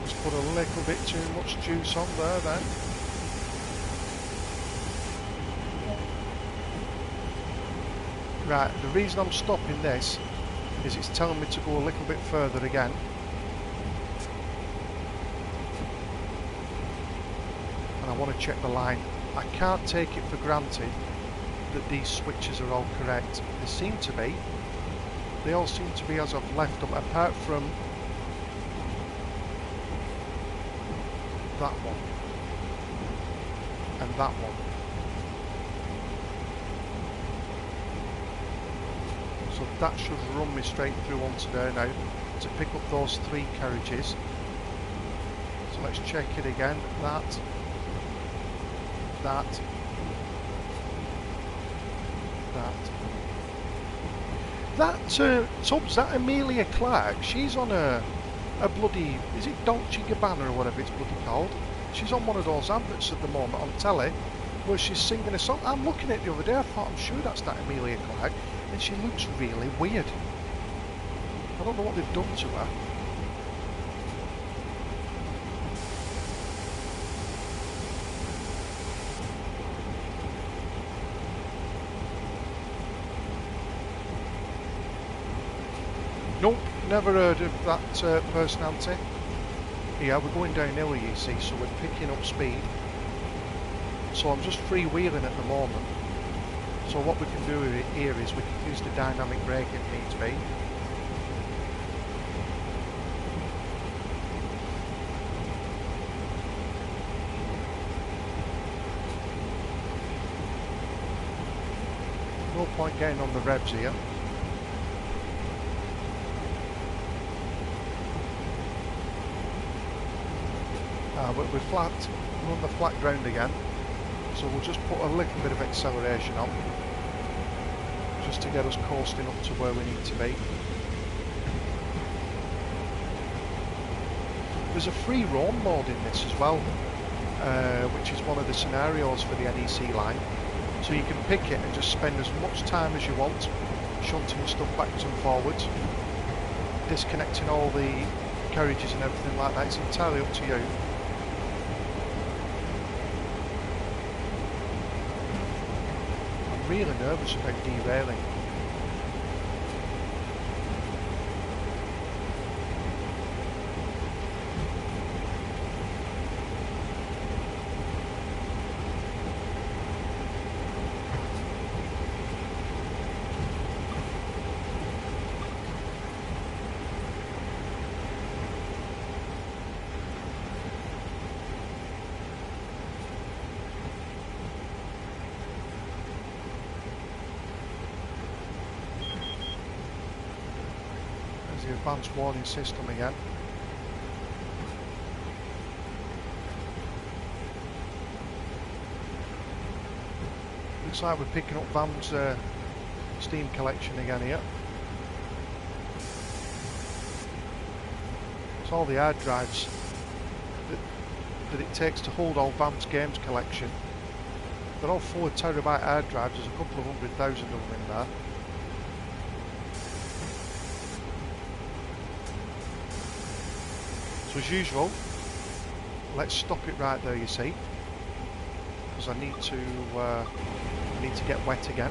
Just put a little bit too much juice on there then. Right, the reason I'm stopping this is it's telling me to go a little bit further again. And I want to check the line. I can't take it for granted that these switches are all correct. They seem to be. They all seem to be as I've left them, apart from that one and that one. So that should run me straight through onto there now to pick up those 3 carriages. So let's check it again. That. Tubbs, that Amelia Clark, she's on a bloody, is it Dolce Gabbana or whatever it's bloody called? She's on one of those adverts at the moment on telly where she's singing a song. I'm looking at it the other day, I thought, I'm sure that's that Amelia Clark. And she looks really weird. I don't know what they've done to her. Nope, never heard of that personality. Yeah, we're going downhill, you see, so we're picking up speed. So I'm just freewheeling at the moment. So what we can do here is we can use the dynamic brake if needs be. No point getting on the revs here. We're flat, we're on the flat ground again. So we'll just put a little bit of acceleration on, just to get us coasting up to where we need to be. There's a free roam mode in this as well, which is one of the scenarios for the NEC line. So you can pick it and just spend as much time as you want shunting stuff backwards and forwards, disconnecting all the carriages and everything like that. It's entirely up to you. I'm really nervous about derailing. The advanced warning system again. Looks like we're picking up Van's steam collection again here. It's all the hard drives that it takes to hold all Van's games collection. They're all 4 terabyte hard drives, there's a couple of 100,000 of them in there. As usual, let's stop it right there, you see, because I need to get wet again.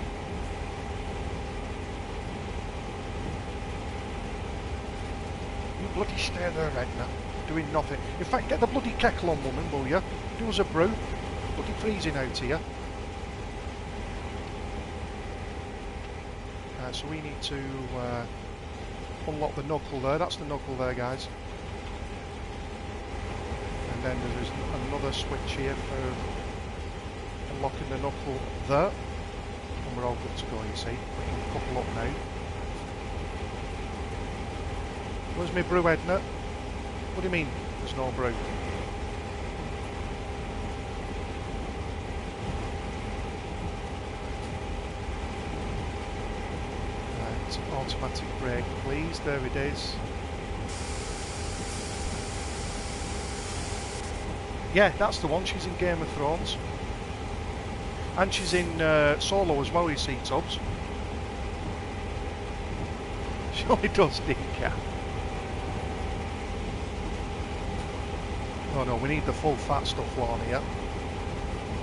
You bloody stay there, Edna, doing nothing. In fact, get the bloody kettle on, woman, will you? Do us a brew. Bloody freezing out here. So we need to unlock the knuckle there. That's the knuckle there, guys. Then there's another switch here for unlocking the knuckle there, and we're all good to go, you see. We can couple up now. Where's my brew, Edna? What do you mean there's no brew? Right, automatic brake please, there it is. Yeah, that's the one. She's in Game of Thrones. And she's in Solo as well, you see, Tubbs. She only does Dinka. Oh no, we need the full fat stuff on here.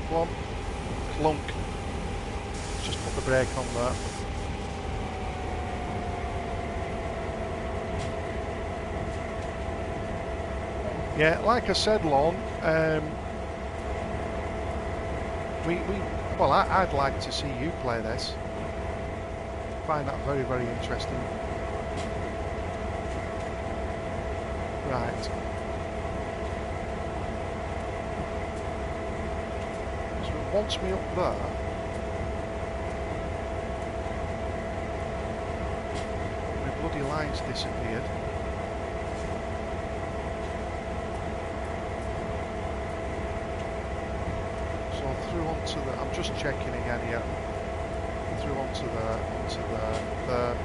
Come on. Clunk. Just put the brake on there. Yeah, like I said, Lon, well, I'd like to see you play this. Find that very, very interesting. Right. So it wants me up there. My bloody line's disappeared. Through onto the, I'm just checking again here. Through onto there, there,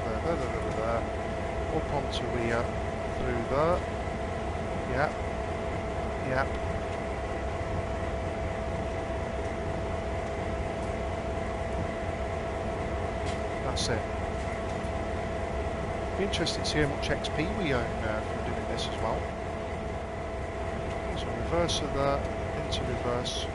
up onto here, through there. Yep. Yep. That's it. Be interested to see how much XP we earn from doing this as well. So reverser there, into reverse.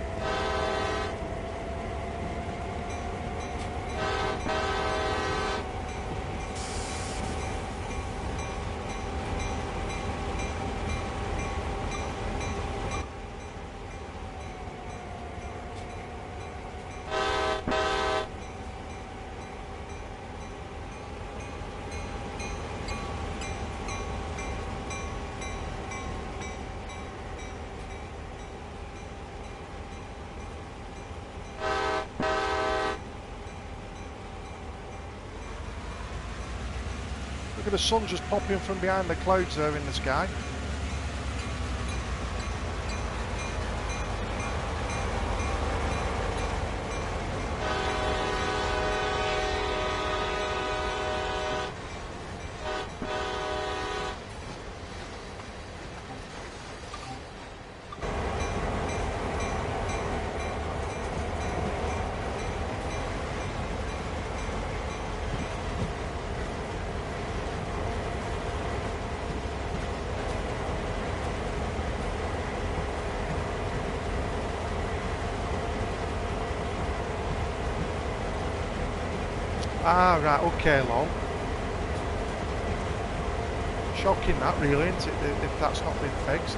Look at the sun just popping from behind the clouds there in the sky. Ah, right, okay, long. Shocking that, really, isn't it, if that's not been fixed.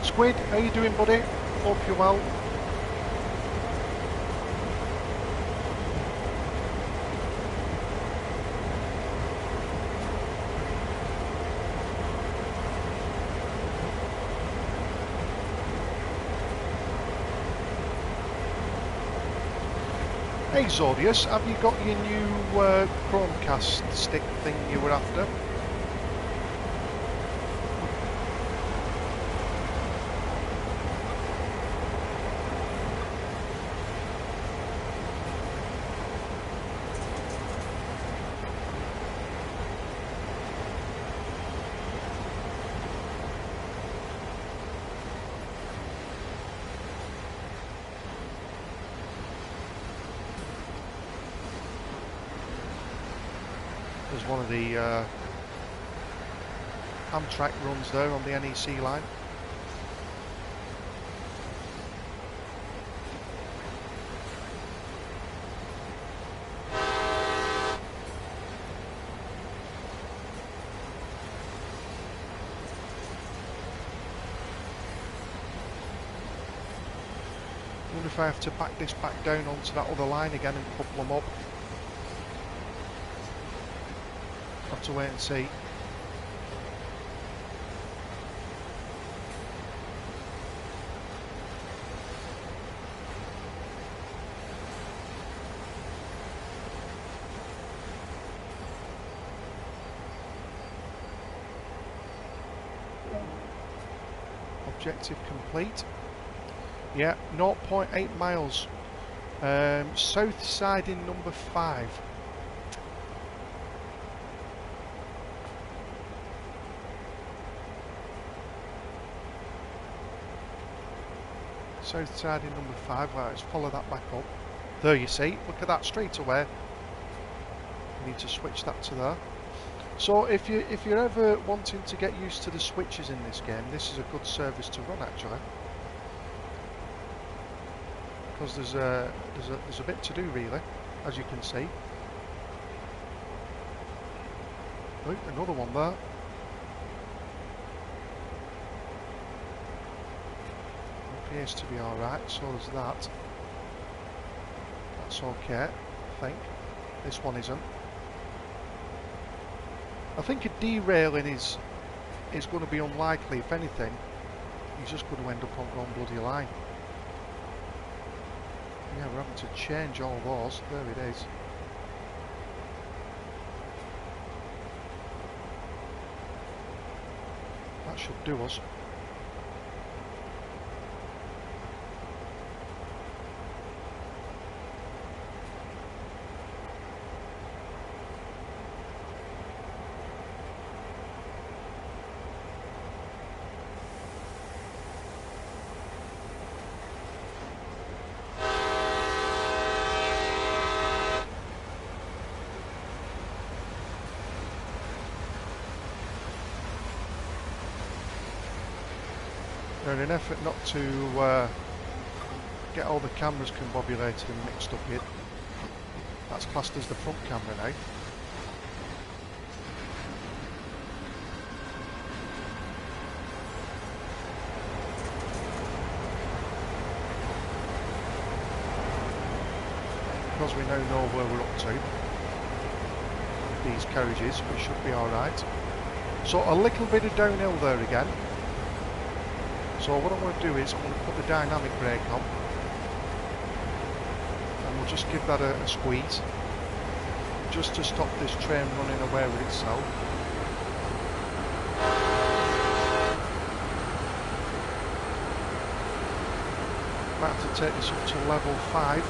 Squid, how you doing, buddy? Hope you're well. Hey Zodius, have you got your new Chromecast stick thing you were after? There's one of the Amtrak runs there on the NEC line. I wonder if I have to back this back down onto that other line again and couple them up. Have to wait and see. Objective complete. Yeah, 0.8 miles. South side in number 5. South side in number 5. Right, let's follow that back up. There you see, look at that straight away. You need to switch that to there. So if you're ever wanting to get used to the switches in this game, this is a good service to run actually. Because there's a bit to do really, as you can see. Oh, another one there. Appears to be alright, so there's that. That's okay, I think. This one isn't. I think a derailing is going to be unlikely. If anything, he's just going to end up on wrong bloody line. Yeah, we're having to change all those. There it is. That should do us. In an effort not to get all the cameras combobulated and mixed up here, that's classed as the front camera now. Because we now know where we're up to with these carriages, we should be alright. So a little bit of downhill there again. So what I'm going to do is I'm going to put the dynamic brake on and we'll just give that a squeeze just to stop this train running away with itself. Might have to take this up to level 5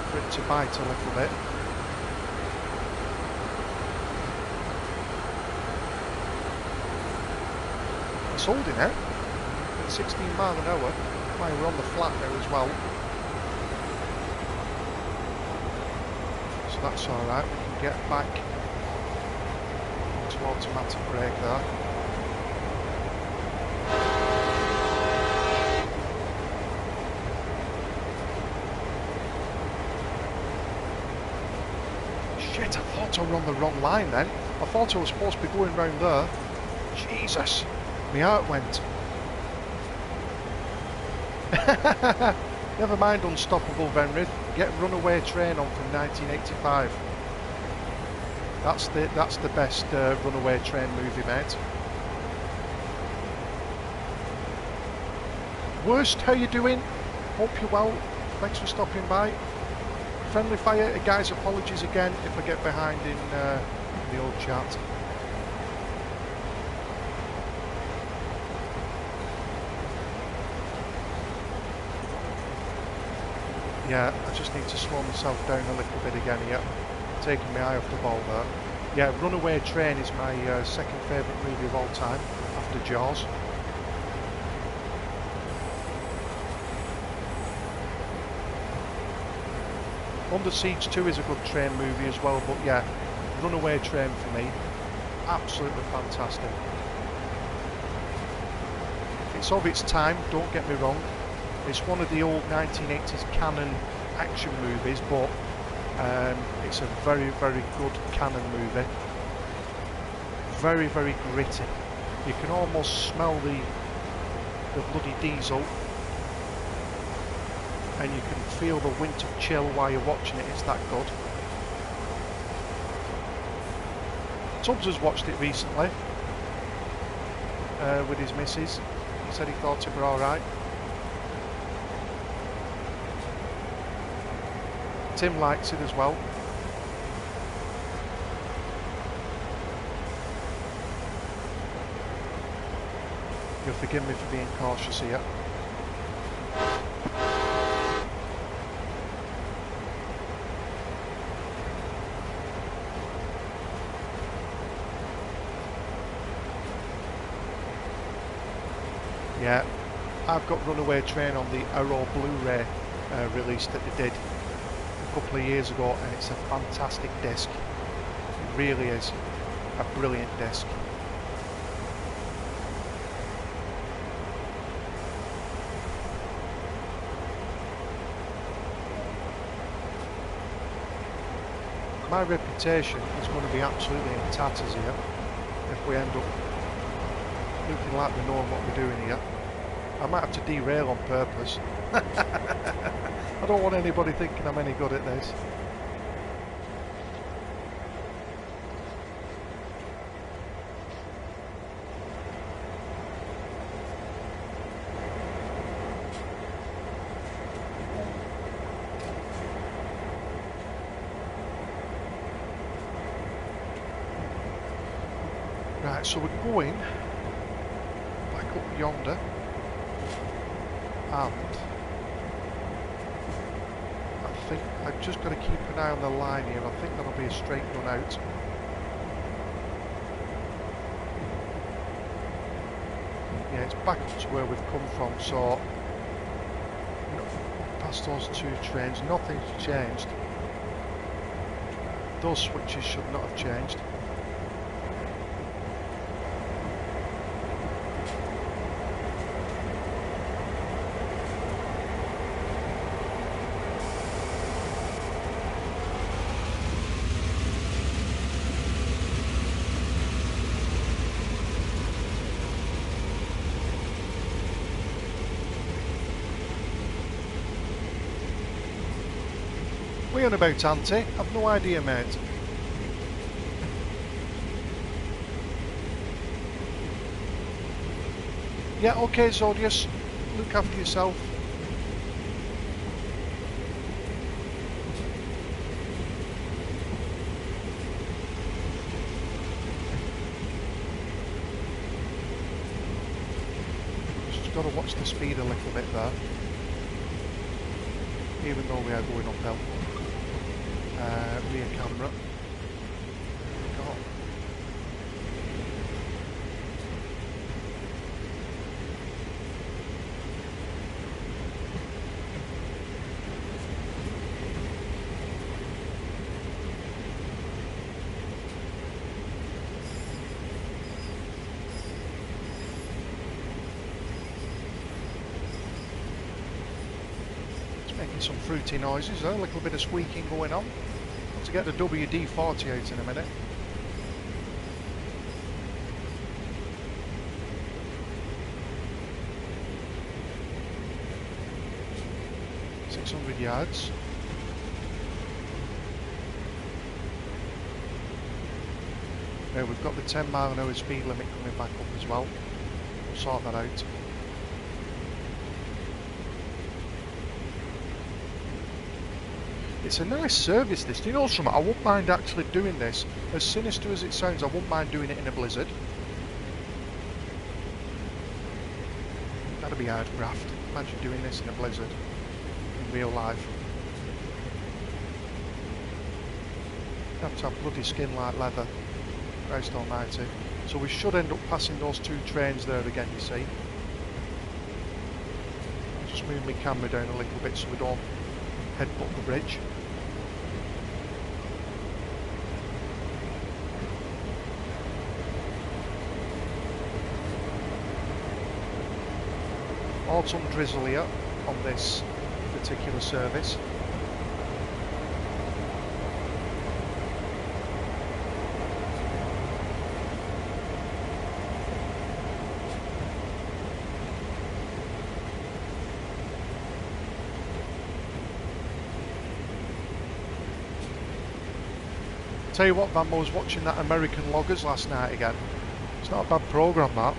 for it to bite a little bit. It's holding it. 16 miles an hour, while we're on the flat now as well. So that's alright, we can get back into automatic brake there. Shit, I thought I were on the wrong line then. I thought I was supposed to be going round there. Jesus, my heart went. Never mind Unstoppable Venrid. Get Runaway Train on from 1985. That's the best Runaway Train movie, mate. Worst, how you doing? Hope you're well. Thanks for stopping by. Friendly fire, guys. Apologies again if I get behind in the old chat. Yeah, I just need to slow myself down a little bit again here. Taking my eye off the ball there. Yeah, Runaway Train is my second favourite movie of all time, after Jaws. Under Siege 2 is a good train movie as well, but yeah, Runaway Train for me, absolutely fantastic. It's of its time, don't get me wrong. It's one of the old 1980s canon action movies, but it's a very, very good canon movie. Very, very gritty. You can almost smell the bloody diesel, and you can feel the winter chill while you're watching it. It's that good. Tubbs has watched it recently with his missus. He said he thought it were alright. Tim likes it as well. You'll forgive me for being cautious here. Yeah, I've got Runaway Train on the Arrow Blu-ray release that they did a couple of years ago, and it's a fantastic disc. It really is a brilliant disc. My reputation is going to be absolutely in tatters here if we end up looking like we know what we're doing here. I might have to derail on purpose. I don't want anybody thinking I'm any good at this. Right, so we're going back up yonder, and I think I've just got to keep an eye on the line here. I think that'll be a straight run out. Yeah, it's back up to where we've come from, so past those two trains, nothing's changed. Those switches should not have changed. What are you on about, Auntie? I've no idea, mate. Yeah, okay, Zodius. Look after yourself. Just got to watch the speed a little bit there. Even though we are going uphill. Rear camera. Go. It's making some fruity noises there, a little bit of squeaking going on. to get the WD-40 out in a minute. Yards. Now we've got the 10-mile-an-hour speed limit coming back up as well. We'll sort that out. It's a nice service this. Do you know something? I wouldn't mind actually doing this. As sinister as it sounds, I wouldn't mind doing it in a blizzard. That'd be hard graft. Imagine doing this in a blizzard. Real life. You have to have bloody skin like leather. Christ almighty. So we should end up passing those two trains there again, you see. I'll just move my camera down a little bit so we don't headbutt the bridge. Autumn drizzle here on this particular service. Tell you what, Van, I was watching that American Loggers last night again. It's not a bad programme, that.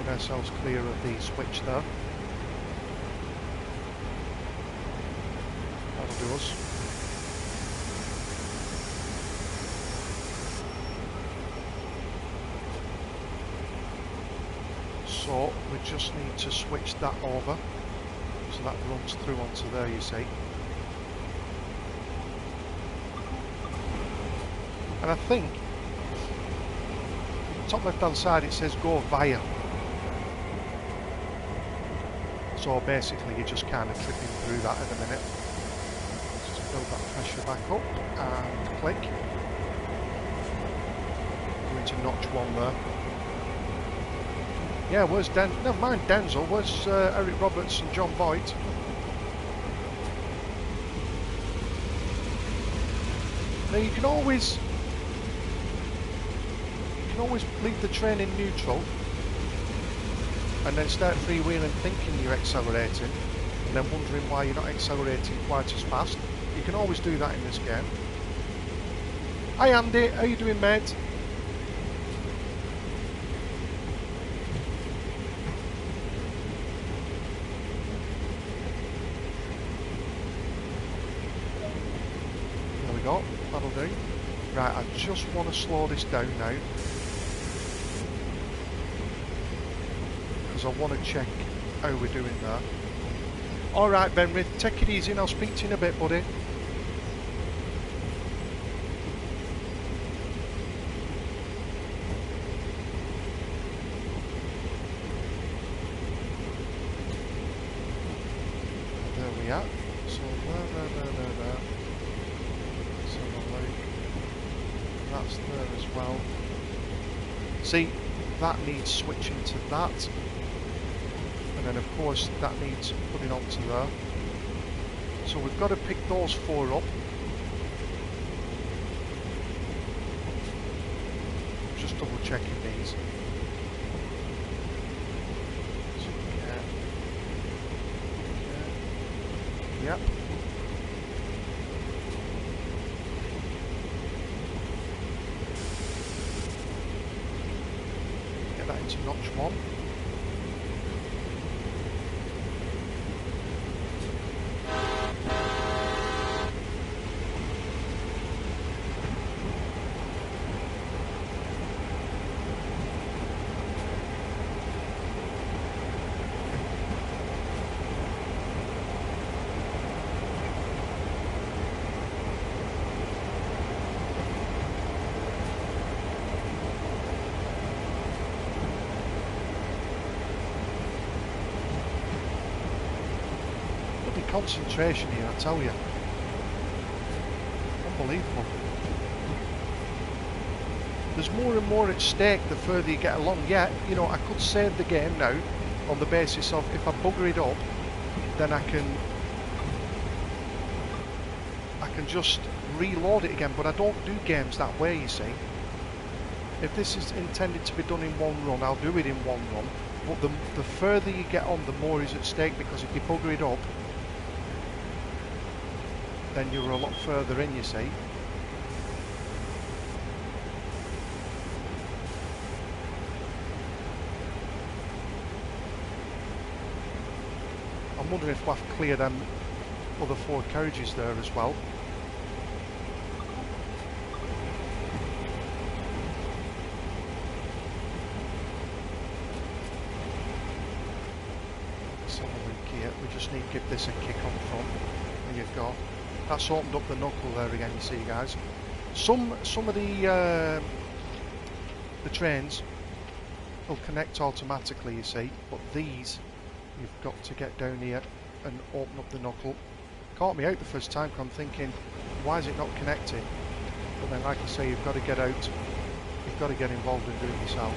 Ourselves clear of the switch there. That'll do us. So we just need to switch that over so that runs through onto there, you see. And I think top left hand side it says go via. So basically you're just kind of tripping through that in a minute. Just build that pressure back up and click. Go into notch 1 there. Yeah, where's never mind Denzel, where's Eric Roberts and John Voight? Now you can always leave the train in neutral and then start freewheeling thinking you're accelerating and then wondering why you're not accelerating quite as fast. You can always do that in this game. Hi Andy, how you doing, mate? There we go, that'll do. Right, I just want to slow this down now. I want to check how we're doing there. Alright Benrith, take it easy and I'll speak to you in a bit, buddy. There we are. So there. So that's there as well. See, that needs switching to that. And then of course that needs putting onto there. So we've got to pick those 4 up. Just double checking these. So, yep. Get that into notch 1. concentration here, I tell you. Unbelievable. There's more and more at stake the further you get along. Yeah, you know, I could save the game now on the basis of if I bugger it up, then I can just reload it again, but I don't do games that way, you see. If this is intended to be done in one run, I'll do it in one run, but the further you get on, the more is at stake, because if you bugger it up, then you're a lot further in, you see. I'm wondering if we'll have to clear them other 4 carriages there as well. Let's have a look here. We just need to give this a kick on front. There you go. That's opened up the knuckle there again, you see, guys. Some of the trains will connect automatically, you see, but these you've got to get down here and open up the knuckle. Caught me out the first time, because I'm thinking, why is it not connecting? But then, like I say, you've got to get out, you've got to get involved in doing it yourself.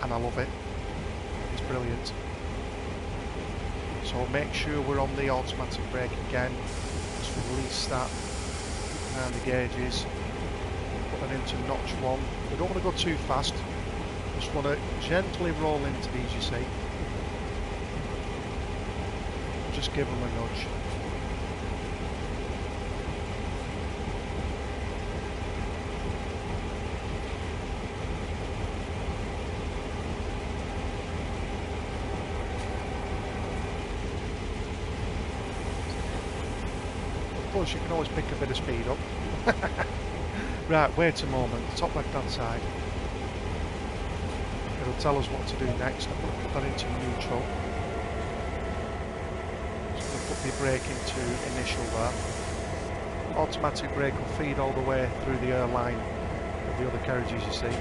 And I love it. It's brilliant. So make sure we're on the automatic brake again. Just release that, keep an eye on the gauges, put that into notch 1. We don't want to go too fast. Just want to gently roll into these, you see. Just give them a nudge. Of course, you can always pick a bit of speed up. Right, wait a moment, top left hand side. It'll tell us what to do next. I'm going to put that into neutral. Just going to put the brake into initial there. Automatic brake will feed all the way through the air line of the other carriages, you see.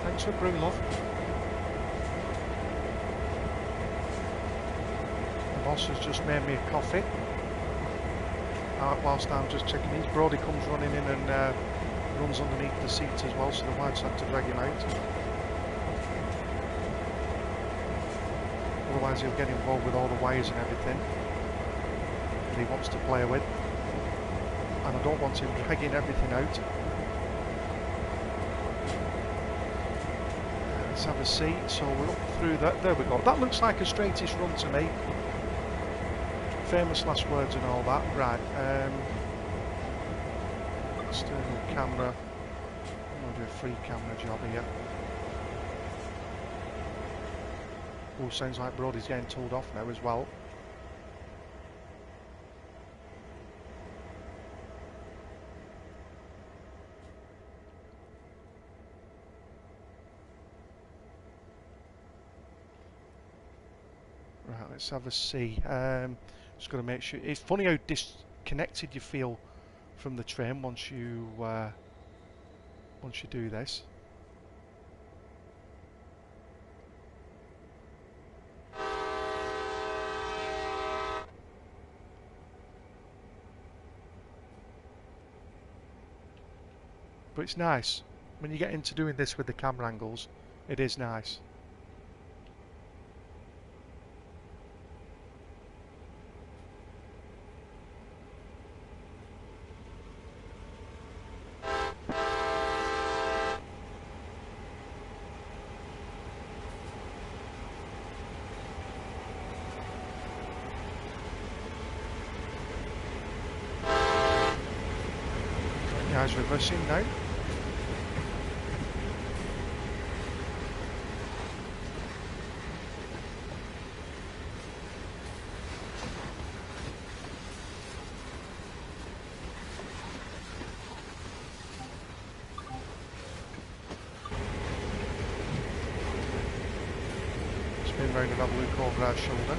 Thanks for brewing, love. The boss has just made me a coffee. Whilst I'm just checking these, Brody comes running in and runs underneath the seat as well, so the wife's had to drag him out. Otherwise he'll get involved with all the wires and everything that he wants to play with. And I don't want him dragging everything out. Let's have a see. So we're up through that. There we go. That looks like a straightest run to me. Famous last words and all that. Right. External camera. I'm going to do a free camera job here. Oh, sounds like Brody's getting told off now as well. Right, let's have a see. Just got to make sure. It's funny how disconnected you feel from the train once you do this. But it's nice when you get into doing this with the camera angles. It is nice. Guys reversing now. turn around and have a look over our shoulder.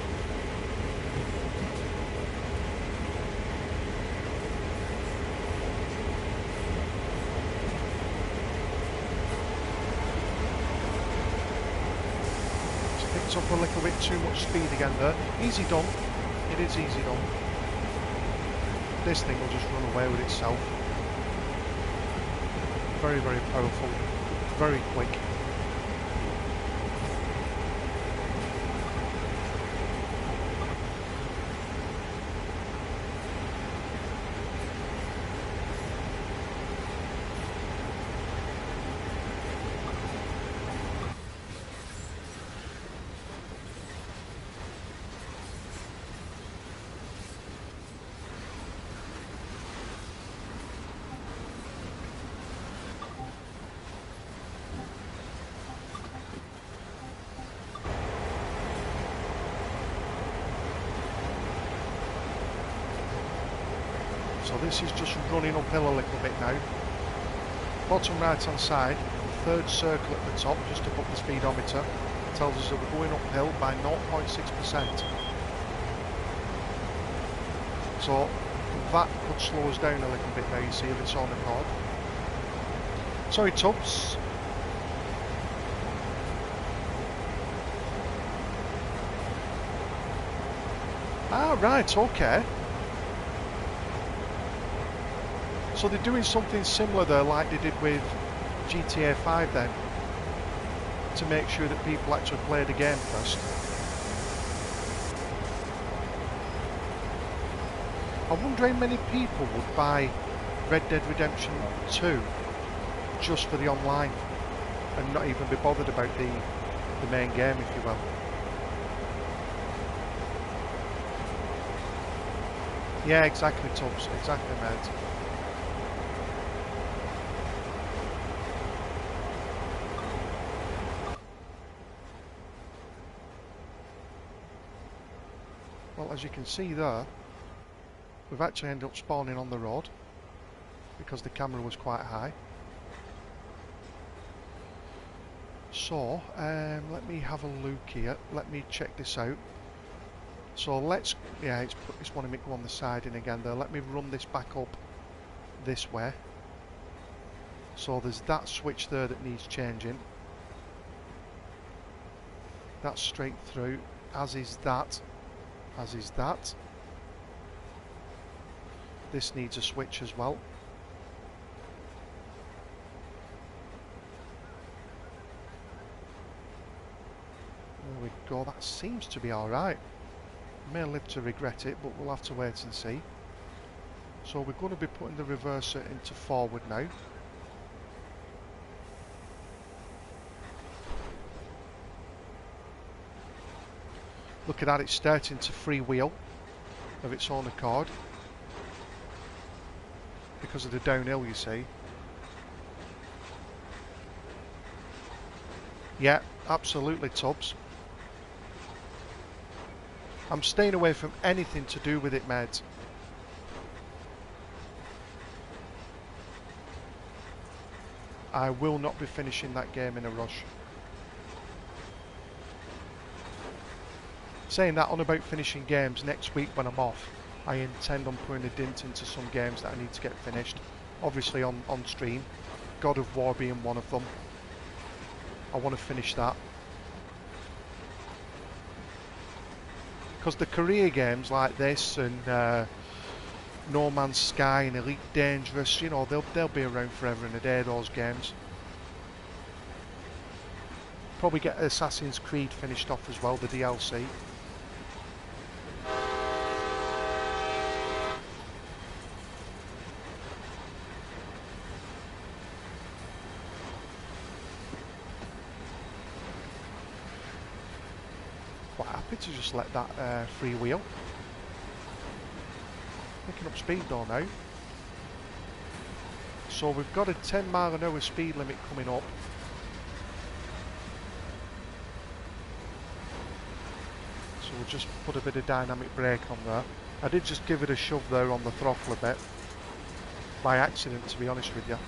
Just picked up a little bit too much speed again there. Easy done. It is easy done. This thing will just run away with itself. Very, very powerful. Very quick. So this is just running uphill a little bit now. Bottom right hand side, third circle at the top, just above the speedometer, tells us that we're going uphill by 0.6%. So that could slow us down a little bit now, you see, if it's on accord. Sorry Tubbs. Ah right, okay. So they're doing something similar there like they did with GTA 5 then, to make sure that people actually play the game first. I wonder how many people would buy Red Dead Redemption 2 just for the online and not even be bothered about the main game, if you will. Yeah, exactly Tubbs, exactly mate. Well, as you can see there, we've actually ended up spawning on the road because the camera was quite high. So, let me have a look here. Let me check this out. So let's, yeah, it's wanting me to go on the siding again there. Let me run this back up this way. So there's that switch there that needs changing. That's straight through, as is that. As is that. This needs a switch as well. There we go, that seems to be alright. May live to regret it, but we'll have to wait and see. So we're going to be putting the reverser into forward now. Look at that, it's starting to freewheel of its own accord because of the downhill, you see. Yeah, absolutely Tubbs. I'm staying away from anything to do with it, mate. I will not be finishing that game in a rush. Saying that, on about finishing games, next week when I'm off, I intend on putting a dint into some games that I need to get finished. Obviously on stream, God of War being one of them. I want to finish that. Because the career games like this and No Man's Sky and Elite Dangerous, you know, they'll be around forever and a day, those games. Probably get Assassin's Creed finished off as well, the DLC. Quite happy to just let that freewheel. Picking up speed though now. So we've got a 10 mph speed limit coming up. So we'll just put a bit of dynamic brake on there. I did just give it a shove there on the throttle a bit. By accident, to be honest with you.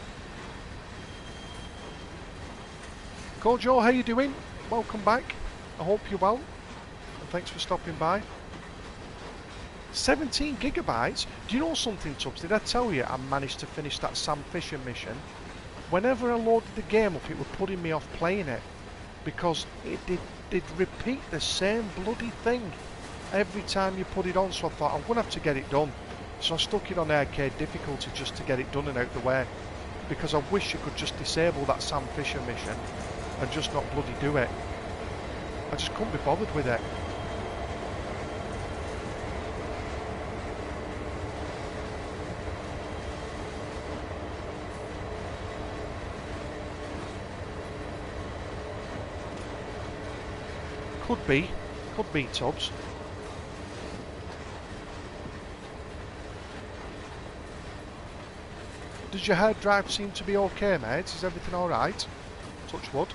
Cool Joe, how you doing? Welcome back. I hope you're well. thanks for stopping by. 17 gigabytes? Do you know something, Tubbs? Did I tell you I managed to finish that Sam Fisher mission? Whenever I loaded the game up, it was putting me off playing it because it did repeat the same bloody thing every time you put it on. So I thought I'm going to have to get it done. So I stuck it on arcade difficulty just to get it done and out the way, because I wish you could just disable that Sam Fisher mission and just not bloody do it. I just couldn't be bothered with it. Could be, Tubbs. Does your hard drive seem to be okay, mate? Is everything alright? Touch wood.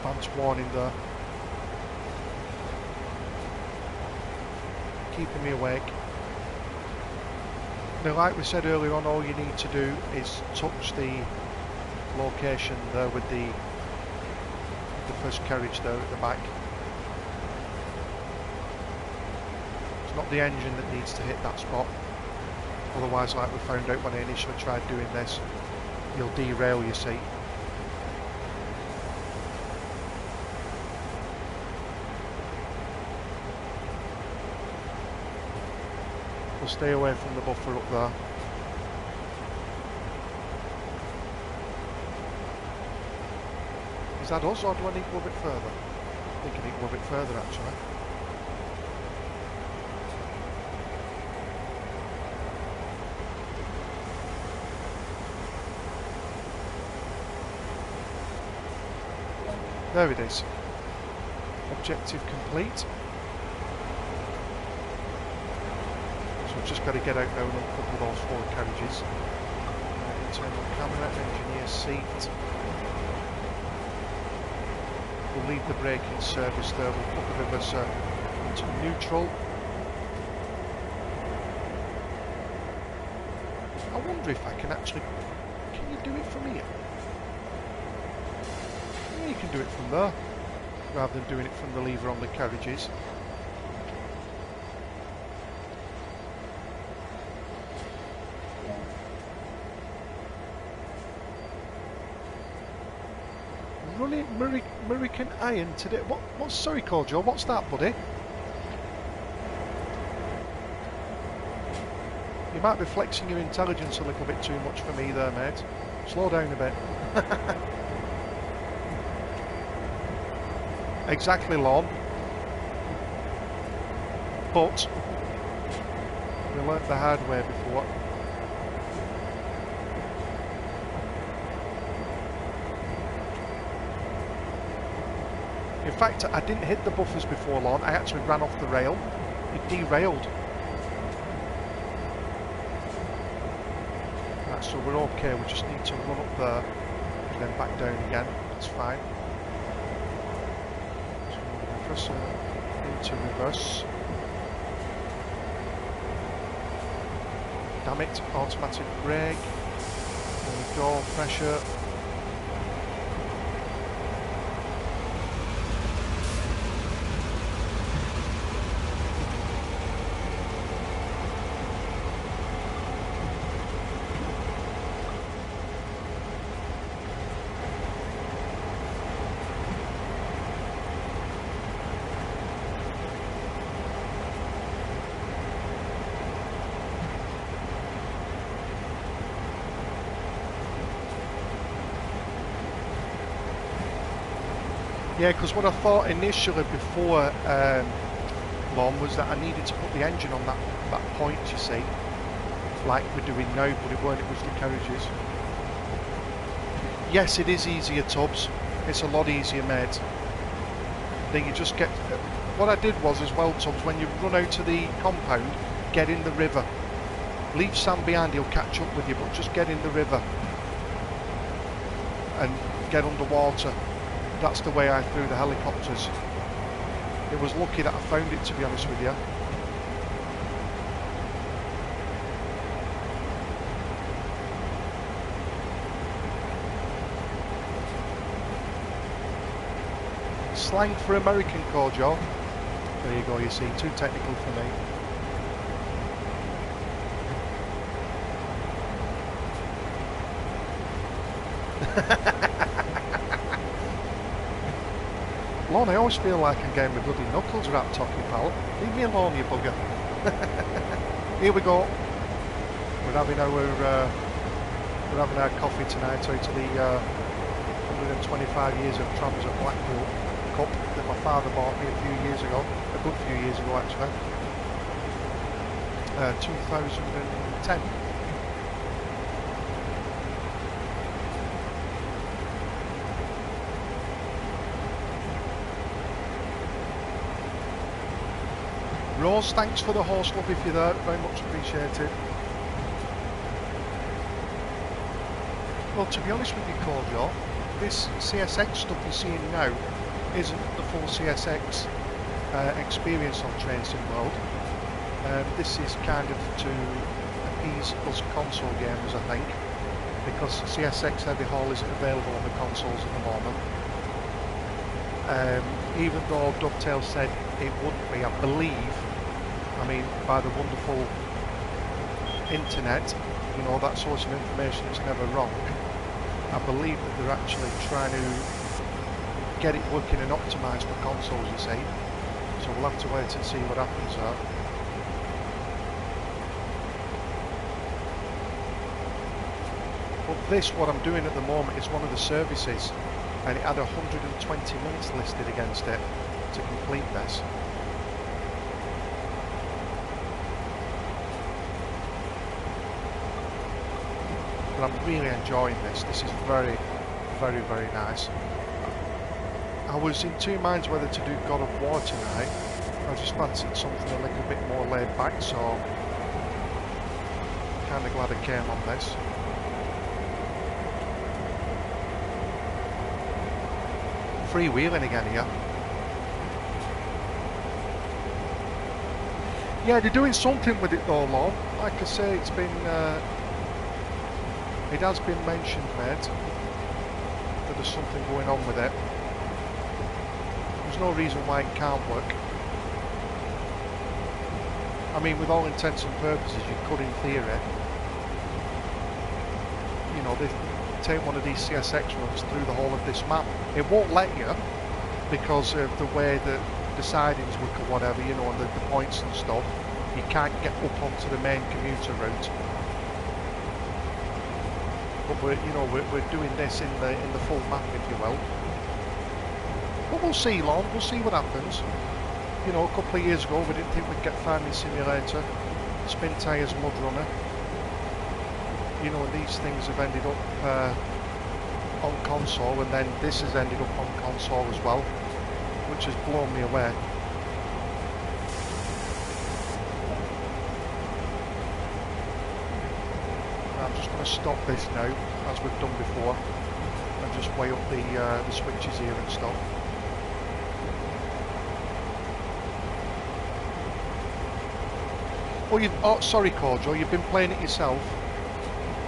Advance warning there. Keeping me awake. Now, like we said earlier on, all you need to do is touch the location there with the first carriage there at the back. It's not the engine that needs to hit that spot. Otherwise, like we found out when I initially tried doing this, you'll derail, you see. We'll stay away from the buffer up there. Is that us, or do I need to go a bit further? I think I need to go a bit further, actually. There it is. Objective complete. We've just got to get out now and uncouple those 4 carriages. Internal camera, engineer seat. We'll leave the braking service there. We'll put the reverser into neutral. I wonder if I can actually... Can you do it from here? Yeah, you can do it from there, rather than doing it from the lever on the carriages. Running American Iron today. What's sorry, called Joe? What's that, buddy? You might be flexing your intelligence a little bit too much for me there, mate. Slow down a bit. Exactly, Lon. But we learnt the hard way before. In fact, I didn't hit the buffers before, Lon. I actually ran off the rail. It derailed. Right, so we're okay. We just need to run up there and then back down again. That's fine. So reverser into reverse. Damn it, automatic brake. There we go, pressure. Yeah, because what I thought initially before Lon was that I needed to put the engine on that point, you see, like we're doing now, but it weren't, it was the carriages. Yes, it is easier, Tubbs. It's a lot easier, mate. Then you just get... What I did was as well, Tubbs, when you run out to the compound, get in the river. Leave Sam behind, he'll catch up with you, but just get in the river and get underwater. That's the way I threw the helicopters. It was lucky that I found it, to be honest with you. Slang for American, Corjo. There you go, you see, too technical for me. Lon, I always feel like I'm getting my bloody knuckles wrapped off you, pal. Leave me alone, you bugger. Here we go. We're having our coffee tonight out of the 125 years of trams at Blackpool cup that my father bought me a few years ago. A good few years ago, actually. 2010. Rose, thanks for the horse love if you're there, very much appreciated. Well, to be honest with you, Cordial, this CSX stuff you're seeing now isn't the full CSX experience on Train Sim World. This is kind of to appease us console gamers, I think, because CSX Heavy Haul isn't available on the consoles at the moment. Even though Dovetail said it wouldn't be, I believe, I mean, by the wonderful internet, you know, that source of information is never wrong. I believe that they're actually trying to get it working and optimised for consoles, you see. So we'll have to wait and see what happens there. But this, what I'm doing at the moment, is one of the services, and it had 120 minutes listed against it to complete this. But I'm really enjoying this. This is very, very, very nice. I was in two minds whether to do God of War tonight. I just fancied something a little bit more laid back, so I'm kind of glad I came on this. Freewheeling again here. Yeah, they're doing something with it though, Lon. Like I say, it's been, it has been mentioned, mate, that there's something going on with it. There's no reason why it can't work. I mean, with all intents and purposes, you could, in theory, you know, take one of these CSX runs through the whole of this map. It won't let you because of the way that the sidings work or whatever, you know, and the points and stuff. You can't get up onto the main commuter route. But we're doing this in the full map, if you will. But we'll see, Lon. We'll see what happens. You know, a couple of years ago, we didn't think we'd get Farming Simulator, Spin Tyres, Mud Runner. You know, and these things have ended up on console, and then this has ended up on console as well, which has blown me away. I'm just going to stop this now, as we've done before, and just weigh up the switches here and stuff. Oh, sorry, Corjo, you've been playing it yourself.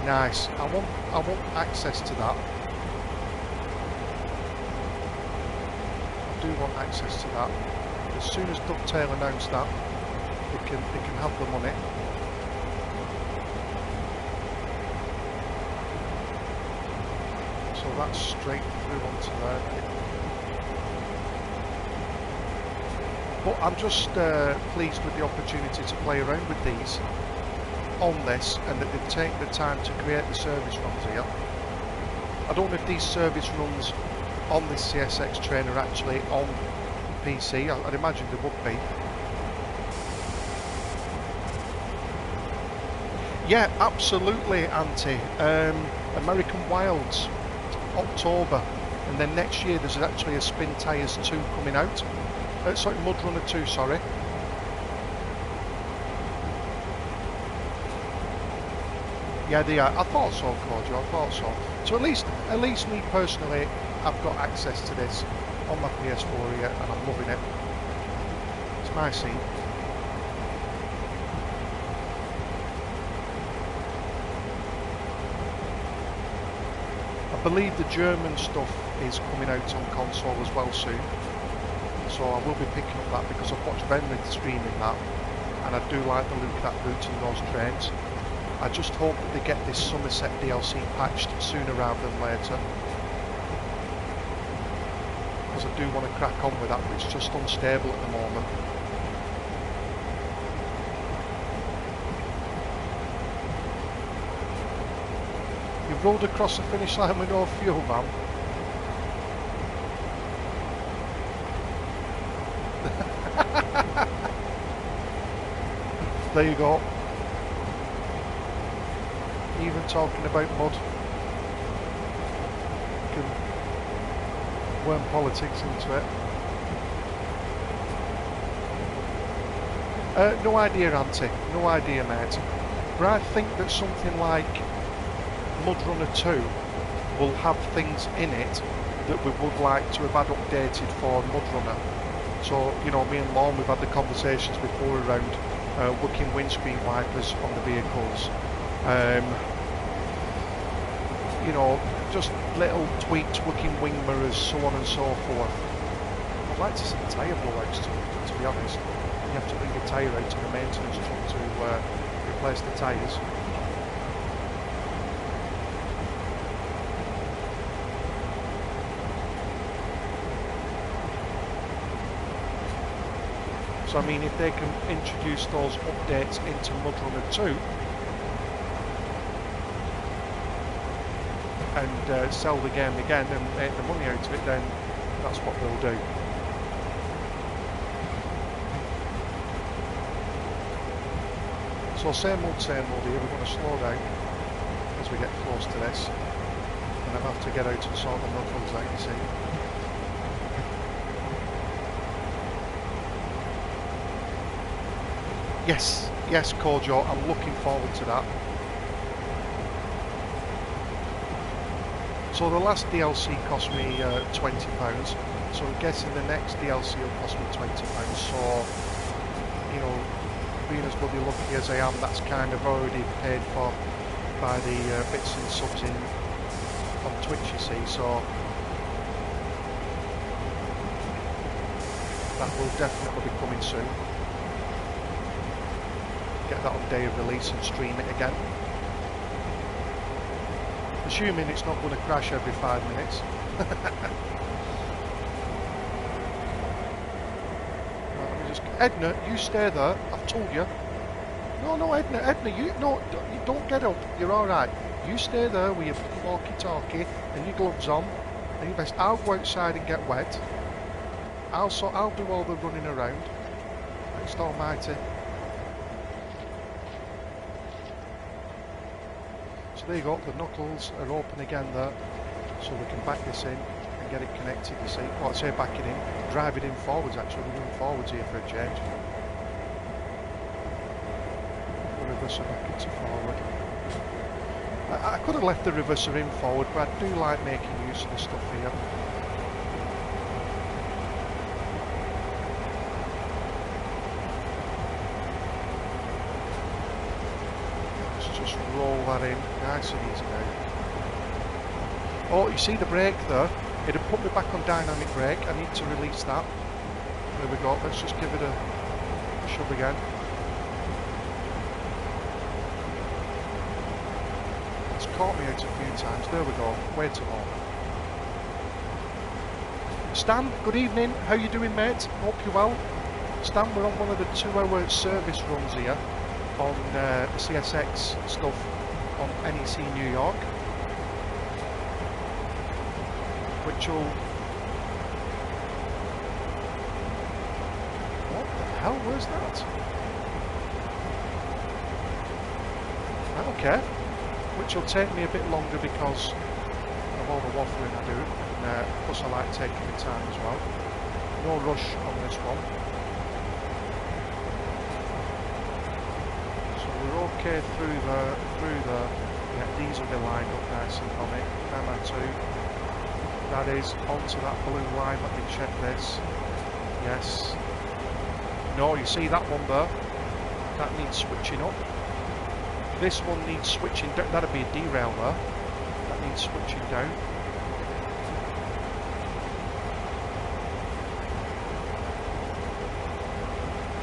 Nice. I want access to that. I do want access to that. As soon as Dovetail announced that, they can have the money. So that's straight through onto there. But I'm just pleased with the opportunity to play around with these on this, and that they've taken the time to create the service runs here. I don't know if these service runs on this CSX train are actually on PC. I'd imagine they would be. Yeah, absolutely, Auntie. American Wilds. October, and then next year there's actually a Spin Tyres 2 coming out. Sorry, Mud Runner 2, sorry. Yeah, they are. I thought so, Claudio, I thought so. So at least me personally, I've got access to this on my PS4 here, and I'm loving it. It's my scene. I believe the German stuff is coming out on console as well soon, so I will be picking up that because I've watched Benrid streaming that, and I do like the look of that route and those trains. I just hope that they get this Somerset DLC patched sooner rather than later, because I do want to crack on with that, but it's just unstable at the moment. You've rolled across the finish line with no fuel, man. There you go. Even talking about mud, you can worm politics into it. No idea, Auntie. No idea, mate. But I think that something like Mud Runner 2 will have things in it that we would like to have had updated for Mud Runner. So, you know, me and Lorne, we've had the conversations before around working windscreen wipers on the vehicles. You know, just little tweaks, working wing mirrors, so on and so forth. I'd like to see tyre blowouts to be honest. You have to bring a tyre out to the maintenance truck to replace the tyres. So I mean, if they can introduce those updates into Mud Runner 2 and sell the game again and make the money out of it, then that's what they'll do. So same old here, we're going to slow down as we get close to this, and I'll have to get out and sort the knuckles out, you see. Yes, Kojo, I'm looking forward to that. So the last DLC cost me £20, so I'm guessing the next DLC will cost me £20, so, you know, being as bloody lucky as I am, that's kind of already paid for by the bits and subs in on Twitch, you see, so that will definitely be coming soon. Get that on day of release and stream it again. Assuming it's not going to crash every 5 minutes. Right, let me just... Edna, you stay there. I've told you. No, Edna, you don't get up. You're all right. You stay there with your walkie-talkie and your gloves on, and your best. I'll go outside and get wet. I'll do all the running around. Christ Almighty. So there you go, the knuckles are open again there, so we can back this in and get it connected, you see. Well, I say back it in, drive it in forwards actually, we're doing forwards here for a change. The reverser back into forward. I could have left the reverser in forward, but I do like making use of the stuff here. Just roll that in, nice and easy now. Oh, you see the brake there? It'll put me back on dynamic brake. I need to release that. There we go, let's just give it a shove again. It's caught me out a few times. There we go, way too long. Stan, good evening. How you doing, mate? Hope you're well. Stan, we're on one of the 2-hour service runs here on the CSX stuff on NEC New York, which will... What the hell was that? Okay, which will take me a bit longer because of all the waffling I do, and plus I like taking my time as well. No rush on this one. So we're okay through the, yeah, these will be lined up nicely on it. MR2, that is onto that blue line. Let me check this. Yes. No, you see that one there? That needs switching up. This one needs switching down. That'd be a derail there. That needs switching down.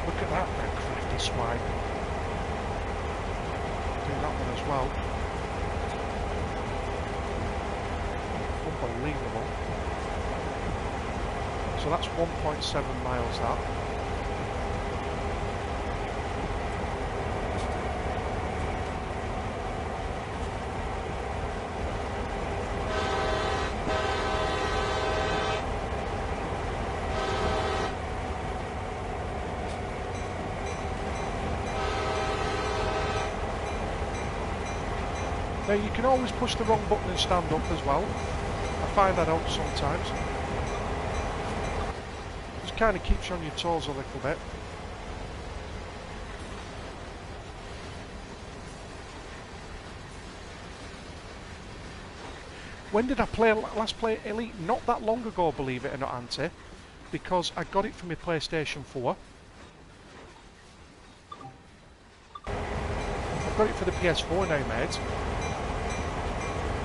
Look at that, that crafty swine. Do that one as well. Unbelievable. So that's 1.7 miles that. Now you can always push the wrong button and stand up as well. I find that out sometimes. Just kind of keeps you on your toes a little bit. When did I last play Elite? Not that long ago, believe it or not, Auntie, because I got it from my PlayStation 4. I've got it for the PS4 now, mate.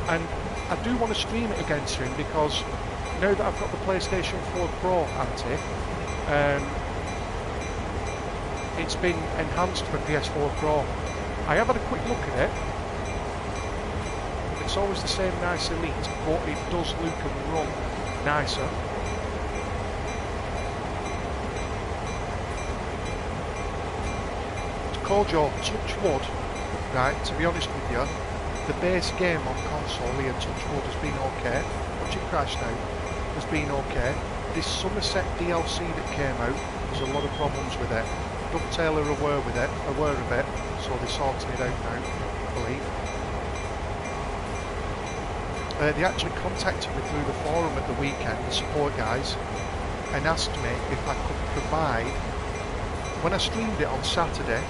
And I do want to stream it again soon, because now that I've got the PlayStation 4 Pro, Auntie, it's been enhanced for PS4 Pro. I have had a quick look at it. It's always the same nice Elite, but it does look and run nicer. Kojo, touch wood, right, to be honest with you, the base game on console here, Touchwood, has been okay. Watch it crash now, has been okay. This Somerset DLC that came out, there's a lot of problems with it. Dovetail are aware of it, so they're sorting it out now, I believe. They actually contacted me through the forum at the weekend, the support guys, and asked me if I could provide, when I streamed it on Saturday,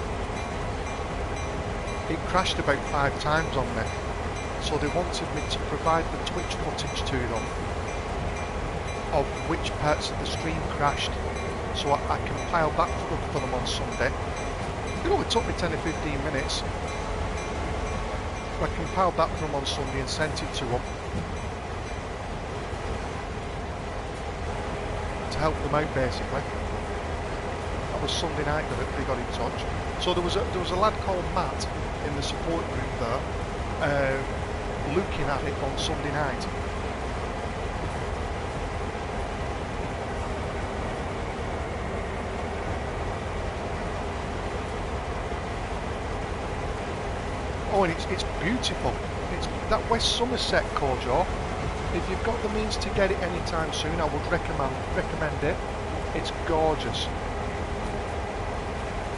it crashed about 5 times on me, so they wanted me to provide the Twitch footage to them of which parts of the stream crashed, so I compiled that for them on Sunday. It only took me 10 or 15 minutes. I compiled that for them on Sunday and sent it to them to help them out, basically. That was Sunday night that they got in touch. So there was a lad called Matt in the support group there, looking at it on Sunday night. Oh, and it's beautiful. It's that West Somerset Kojo. If you've got the means to get it anytime soon, I would recommend it. It's gorgeous.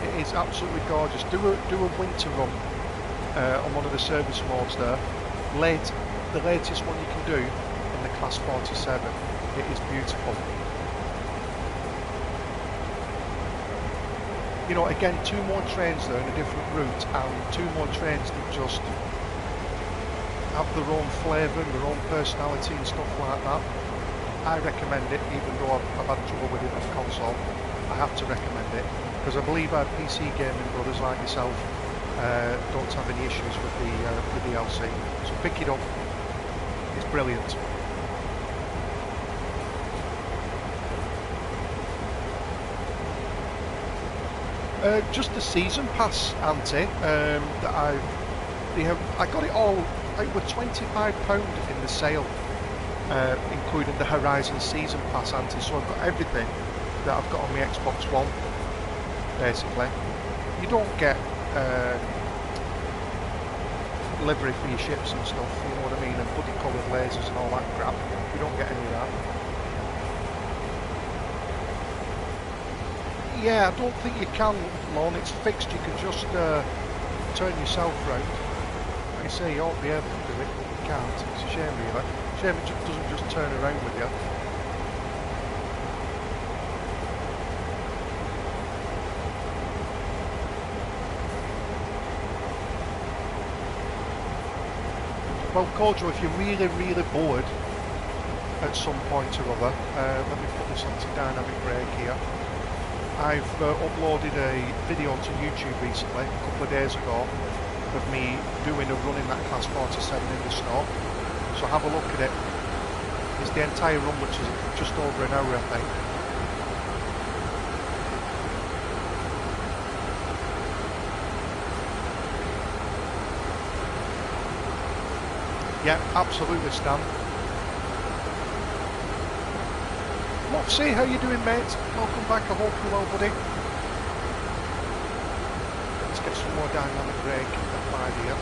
It is absolutely gorgeous. Do a winter run on one of the service modes there. The latest one you can do in the Class 47. It is beautiful. You know, again, 2 more trains there in a different route, and 2 more trains that just have their own flavour and their own personality and stuff like that. I recommend it, even though I've had trouble with it on console. I have to recommend it, because I believe our PC gaming brothers like yourself don't have any issues with the DLC. So pick it up, it's brilliant. Just the season pass, Auntie, that I got it all. It was £25 in the sale, including the Horizon season pass, Auntie. So I've got everything that I've got on my Xbox One, basically. You don't get livery for your ships and stuff, you know what I mean, and bloody coloured lasers and all that crap. You don't get any of that. Yeah, I don't think you can, Lon. It's fixed. You can just turn yourself round. Like I say, you ought to be able to do it, but you can't. It's a shame, really. Shame it doesn't just turn around with you. Well, Cordial, if you're really, really bored at some point or other, let me put this onto dynamic brake here. I've uploaded a video onto YouTube recently, a couple of days ago, of me doing a run in that Class 47 in the snow. So have a look at it. It's the entire run, which is just over an hour, I think. Yeah, absolutely, Stan. Lofsy, how you doing, mate? Welcome back, I hope you're well, buddy. Let's get some more dynamic brake applied here.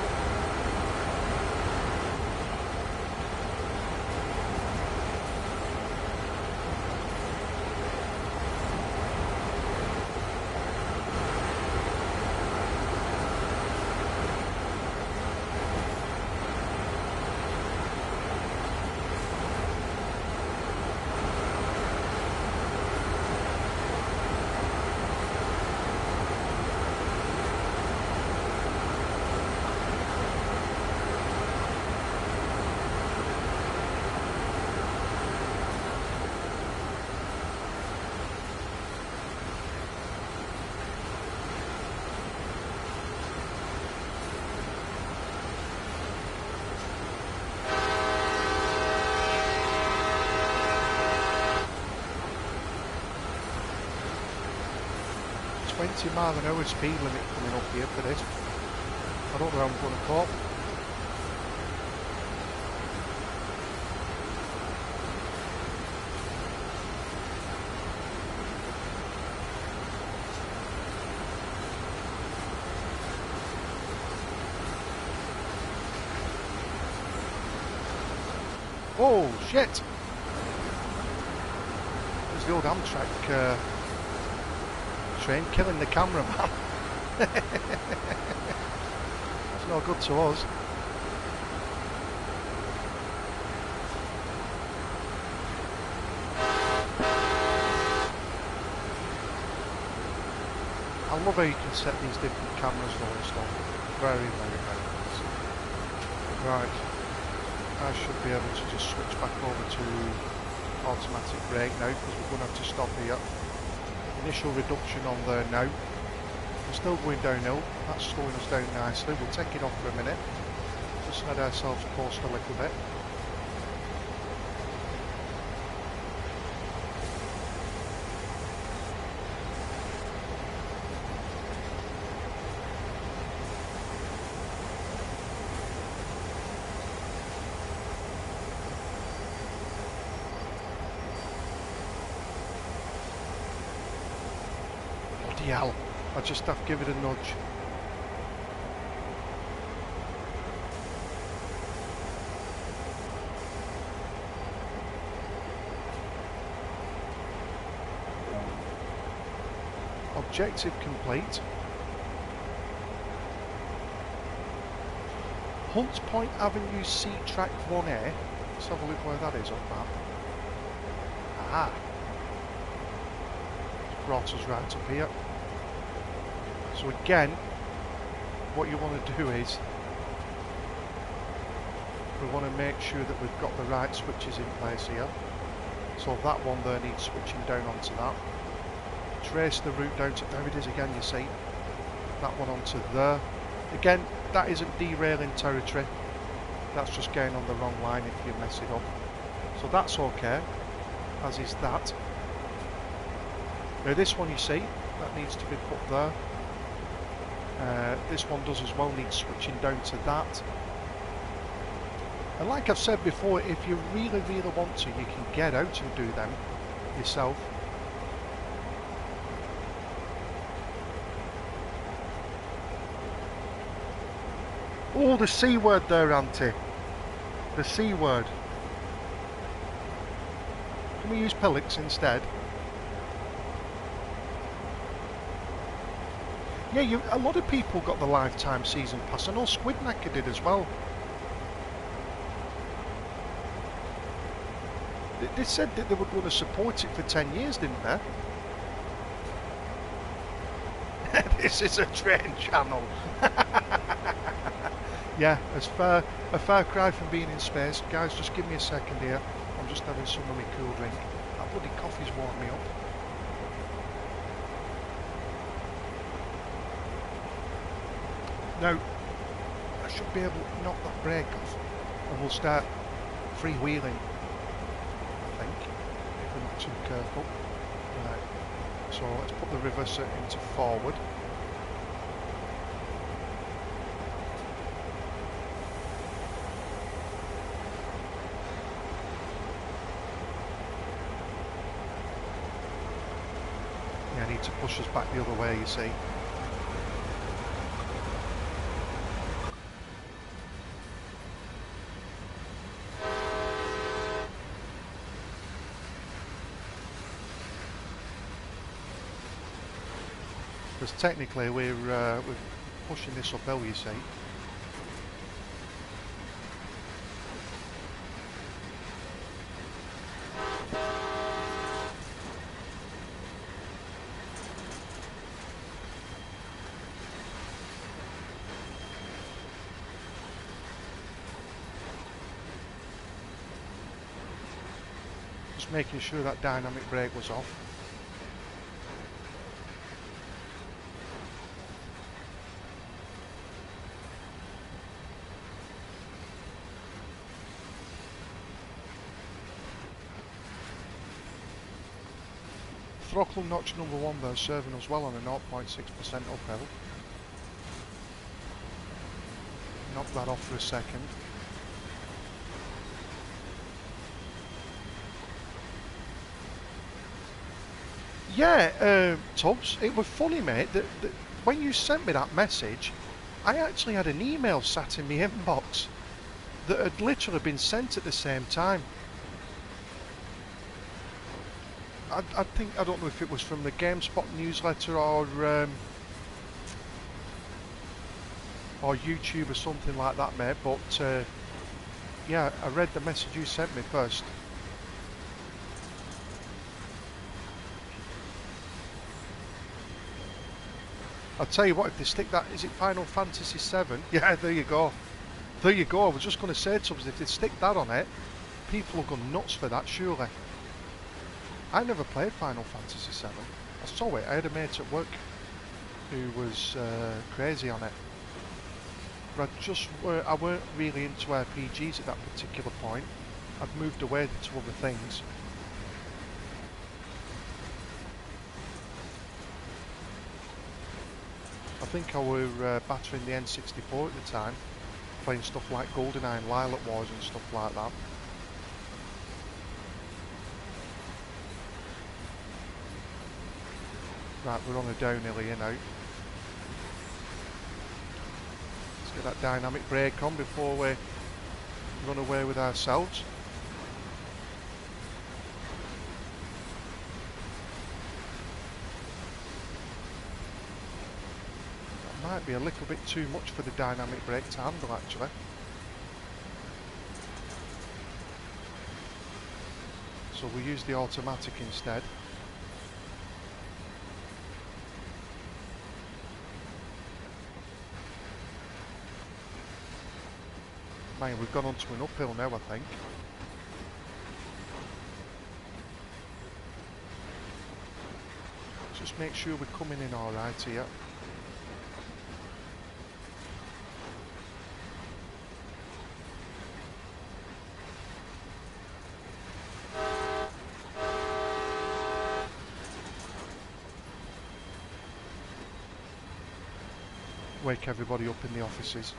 mph speed limit coming up here for this. I don't know how I'm going to cope. Oh shit! There's the old Amtrak train killing the cameraman. That's no good to us. I love how you can set these different cameras though and stuff. Very, very, very nice. Right. I should be able to just switch back over to automatic brake now because we're going to have to stop here. Initial reduction on there now. We're still going downhill. That's slowing us down nicely. We'll take it off for a minute. Just let ourselves coast a little bit. Hell, I just have to give it a nudge. Objective complete. Hunts Point Avenue C Track 1A. Let's have a look where that is on map. Ah. It's brought us right up here. So again, what you want to do is we want to make sure that we've got the right switches in place here. So that one there needs switching down onto that. Trace the route down to, there it is again, you see. That one onto there. Again, that isn't derailing territory. That's just getting on the wrong line if you mess it up. So that's okay, as is that. Now this one you see, that needs to be put there. This one does as well, need switching down to that. And like I've said before, if you really, really want to, you can get out and do them yourself. Oh, the C word there, Auntie. The C word. Can we use pellets instead? Yeah, a lot of people got the lifetime season pass. I know Squidnacker did as well. They said that they would want to support it for 10 years, didn't they? This is a train channel. Yeah, a far cry from being in space. Guys, just give me a second here. I'm just having some of my cool drink. That bloody coffee's warmed me up. Now, I should be able to knock that brake off and we'll start freewheeling, I think, if we're not too careful. Right, so let's put the reverser into forward. Yeah, I need to push us back the other way, you see. Because technically we're pushing this uphill, you see. Just making sure that dynamic brake was off. Throttle notch number 1 though, serving us well on a 0.6% uphill. Knock that off for a second. Yeah, Tubbs, it was funny, mate, that when you sent me that message, I actually had an email sat in my inbox that had literally been sent at the same time. I think, I don't know if it was from the GameSpot newsletter or YouTube or something like that, mate, but yeah, I read the message you sent me first. I'll tell you what, if they stick that, is it Final Fantasy 7? Yeah, there you go. There you go, I was just going to say to them, if they stick that on it, people will go nuts for that, surely. I never played Final Fantasy 7. I saw it, I had a mate at work who was crazy on it. But I weren't really into RPGs at that particular point. I'd moved away to other things. I think I were battering the N64 at the time, playing stuff like GoldenEye and Lilac Wars and stuff like that. Right, we're on a downhill here now. Let's get that dynamic brake on before we run away with ourselves. That might be a little bit too much for the dynamic brake to handle, actually. So we'll use the automatic instead. Man, we've gone onto an uphill now, I think. Just make sure we're coming in alright here. Wake everybody up in the offices.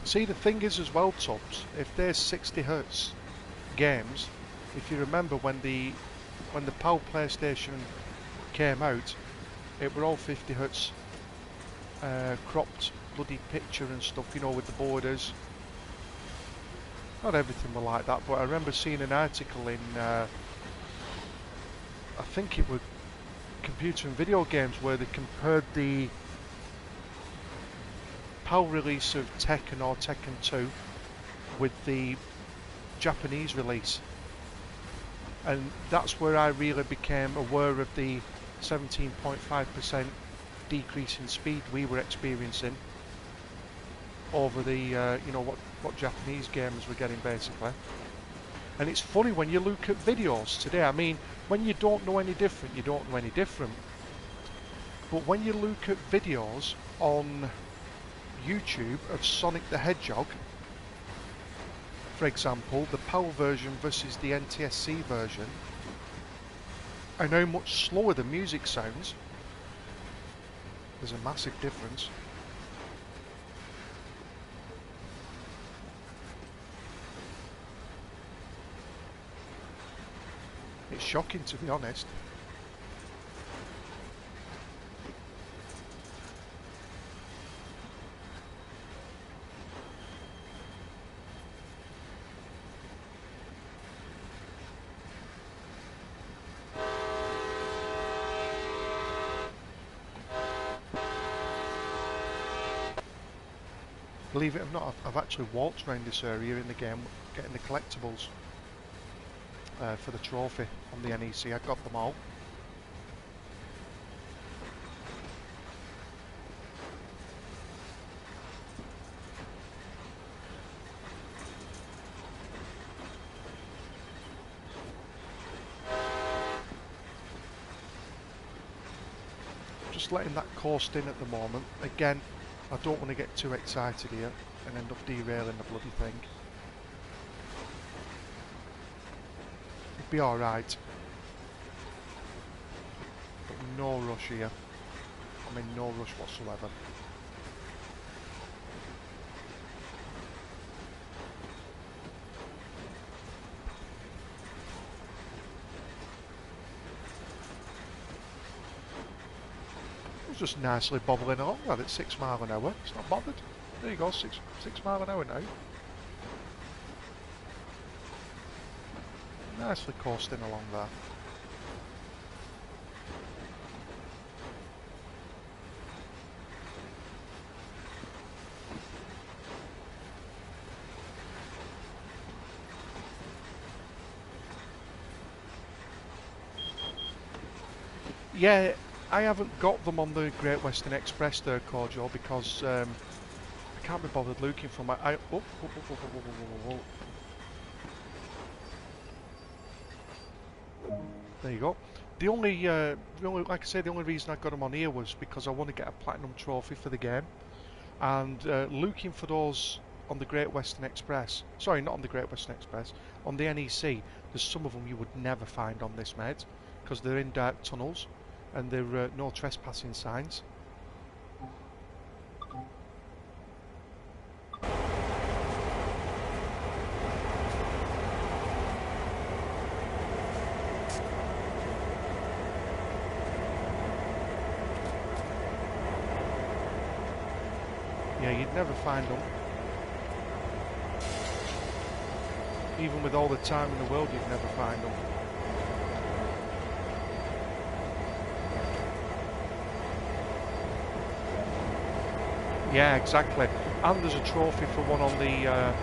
See, the thing is as well, Tubbs, if there's 60 Hz games, if you remember when the PAL PlayStation came out, it were all 50 Hz cropped bloody picture and stuff, you know, with the borders. Not everything were like that, but I remember seeing an article in I think it was computer and video games where they compared the PAL release of Tekken or Tekken 2 with the Japanese release, and that's where I really became aware of the 17.5% decrease in speed we were experiencing over the you know, what Japanese gamers were getting basically. And it's funny when you look at videos today, I mean, when you don't know any different, you don't know any different. But when you look at videos on YouTube of Sonic the Hedgehog, for example, the PAL version versus the NTSC version, and how much slower the music sounds, there's a massive difference. It's shocking, to be honest. Believe it or not, I've actually walked around this area in the game getting the collectibles for the trophy on the NEC. I got them all. Just letting that coast in at the moment. Again, I don't want to get too excited here and end up derailing the bloody thing. It'll be alright. But no rush here. I'm in no rush whatsoever. Just nicely bobbling along at 6 miles an hour. It's not bothered. There you go, 6 miles an hour now. Nicely coasting along there. Yeah, I haven't got them on the Great Western Express there, Cordial, because I can't be bothered looking for my... There you go. The only, like I say, the only reason I got them on here was because I want to get a platinum trophy for the game, and looking for those on the Great Western Express. Sorry, not on the Great Western Express. On the NEC, there's some of them you would never find on this, mate, because they're in dark tunnels. And there are no trespassing signs. Yeah, you'd never find them. Even with all the time in the world, you'd never find them. Yeah, exactly. And there's a trophy for one on the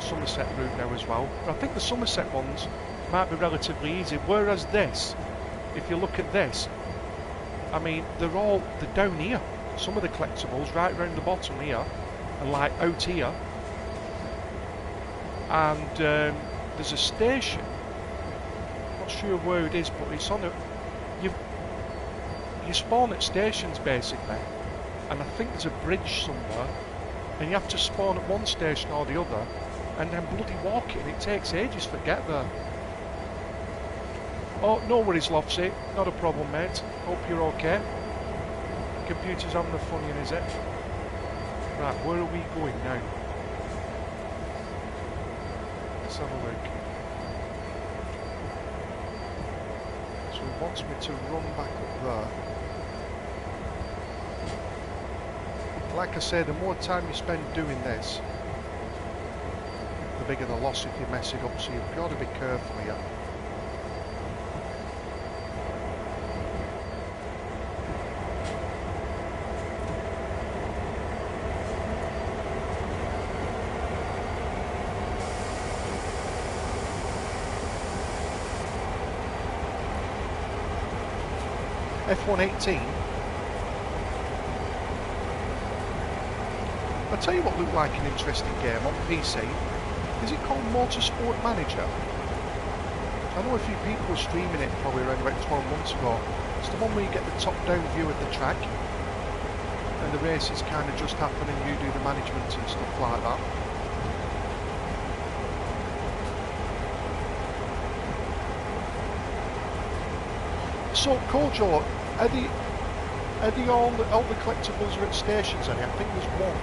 Somerset route now as well. But I think the Somerset ones might be relatively easy. Whereas this, if you look at this, I mean, they're down here. Some of the collectibles right around the bottom here, and like out here. And there's a station. Not sure where it is, but it's on a. You spawn at stations basically. And I think there's a bridge somewhere, and you have to spawn at one station or the other, and then bloody walk it, and it takes ages to get there. Oh, no worries, Lofsy, not a problem, mate. Hope you're okay. Computer's having a funny, is it? Right, where are we going now? Let's have a look. So it wants me to run back up there. Like I say, the more time you spend doing this, the bigger the loss if you mess it up, so you've got to be careful here. F118. I'll tell you what looked like an interesting game on PC. Is it called Motorsport Manager? I know a few people were streaming it probably around about 12 months ago. It's the one where you get the top-down view of the track and the races kind of just happen and you do the management and stuff like that. So, Kojo, are the all the collectibles are at stations? I think there's one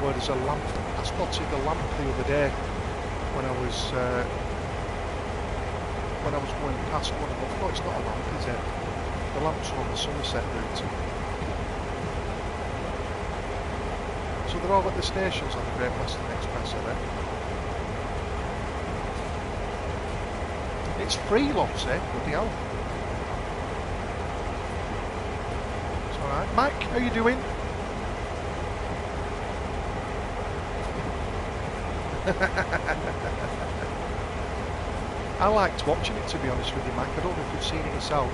where there's a lamp. I spotted the lamp the other day when I was going past one of them. No, it's not a lamp, is it? The lamps are on the Somerset route. So they're all at the stations on the Great Western Express, are they? It's free, loves it. Bloody hell. It's alright. Mike, how you doing? I liked watching it, to be honest with you, Mac. I don't know if you've seen it yourself.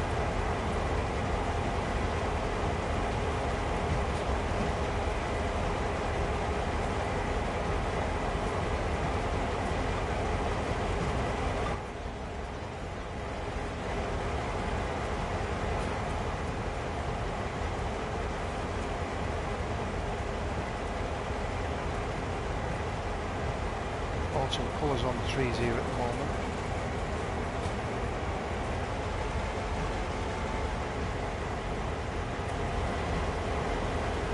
Autumn colours on the trees here at the moment.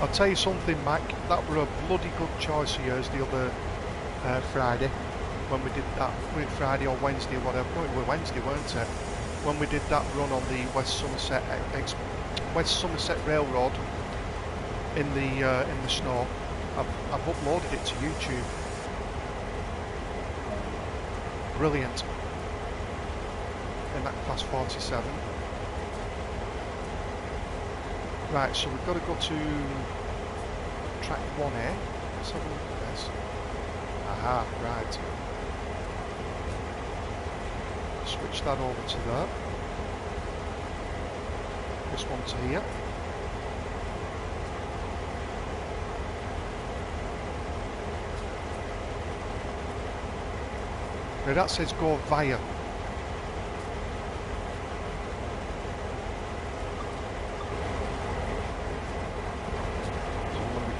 I'll tell you something, Mac, that were a bloody good choice of yours the other Friday, when we did that, Friday or Wednesday, whatever, no, it was Wednesday, weren't it? When we did that run on the West Somerset Railroad in the snow. I've uploaded it to YouTube. Brilliant. In that class 47. Right, so we've got to go to track 1A. Let's have a look at this. Aha, right. Switch that over to there. This one to here. Now that says go via.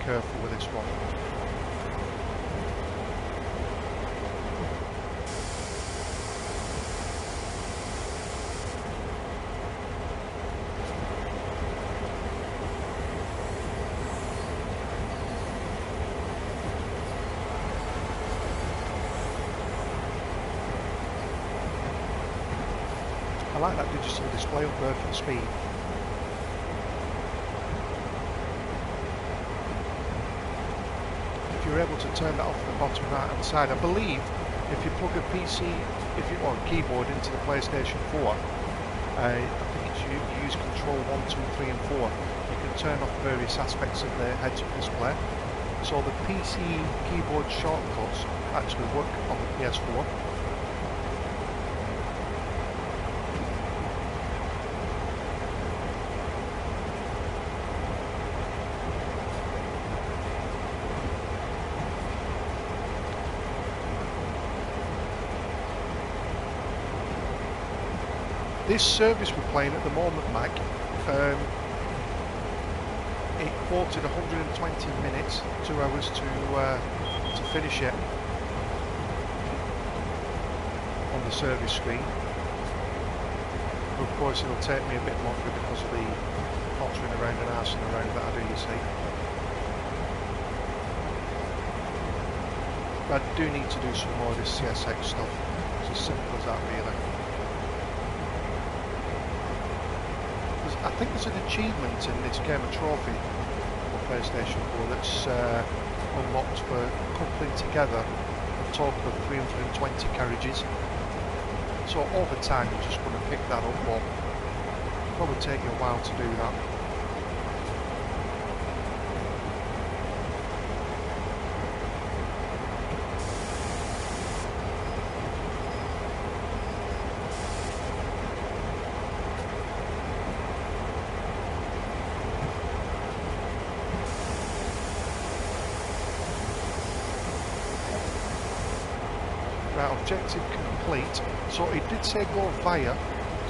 Careful with this one. I like that digital display on perfect speed. You're able to turn that off the bottom right hand side. I believe if you plug a PC, or a keyboard into the PlayStation 4, I think it's you use control 1, 2, 3 and 4, you can turn off various aspects of the heads-up display. So the PC keyboard shortcuts actually work on the PS4. This service we're playing at the moment, Mac, it quoted 120 minutes, 2 hours to finish it on the service screen. Of course, it'll take me a bit longer because of the pottering around and arsing around that I do, you see. But I do need to do some more of this CSX stuff. It's as simple as that, really. I think there's an achievement in this game, a trophy for PlayStation 4 that's unlocked for coupling together a total of 320 carriages. So over time you're just going to pick that up, but it'll probably take you a while to do that. objective complete. So it did say go via,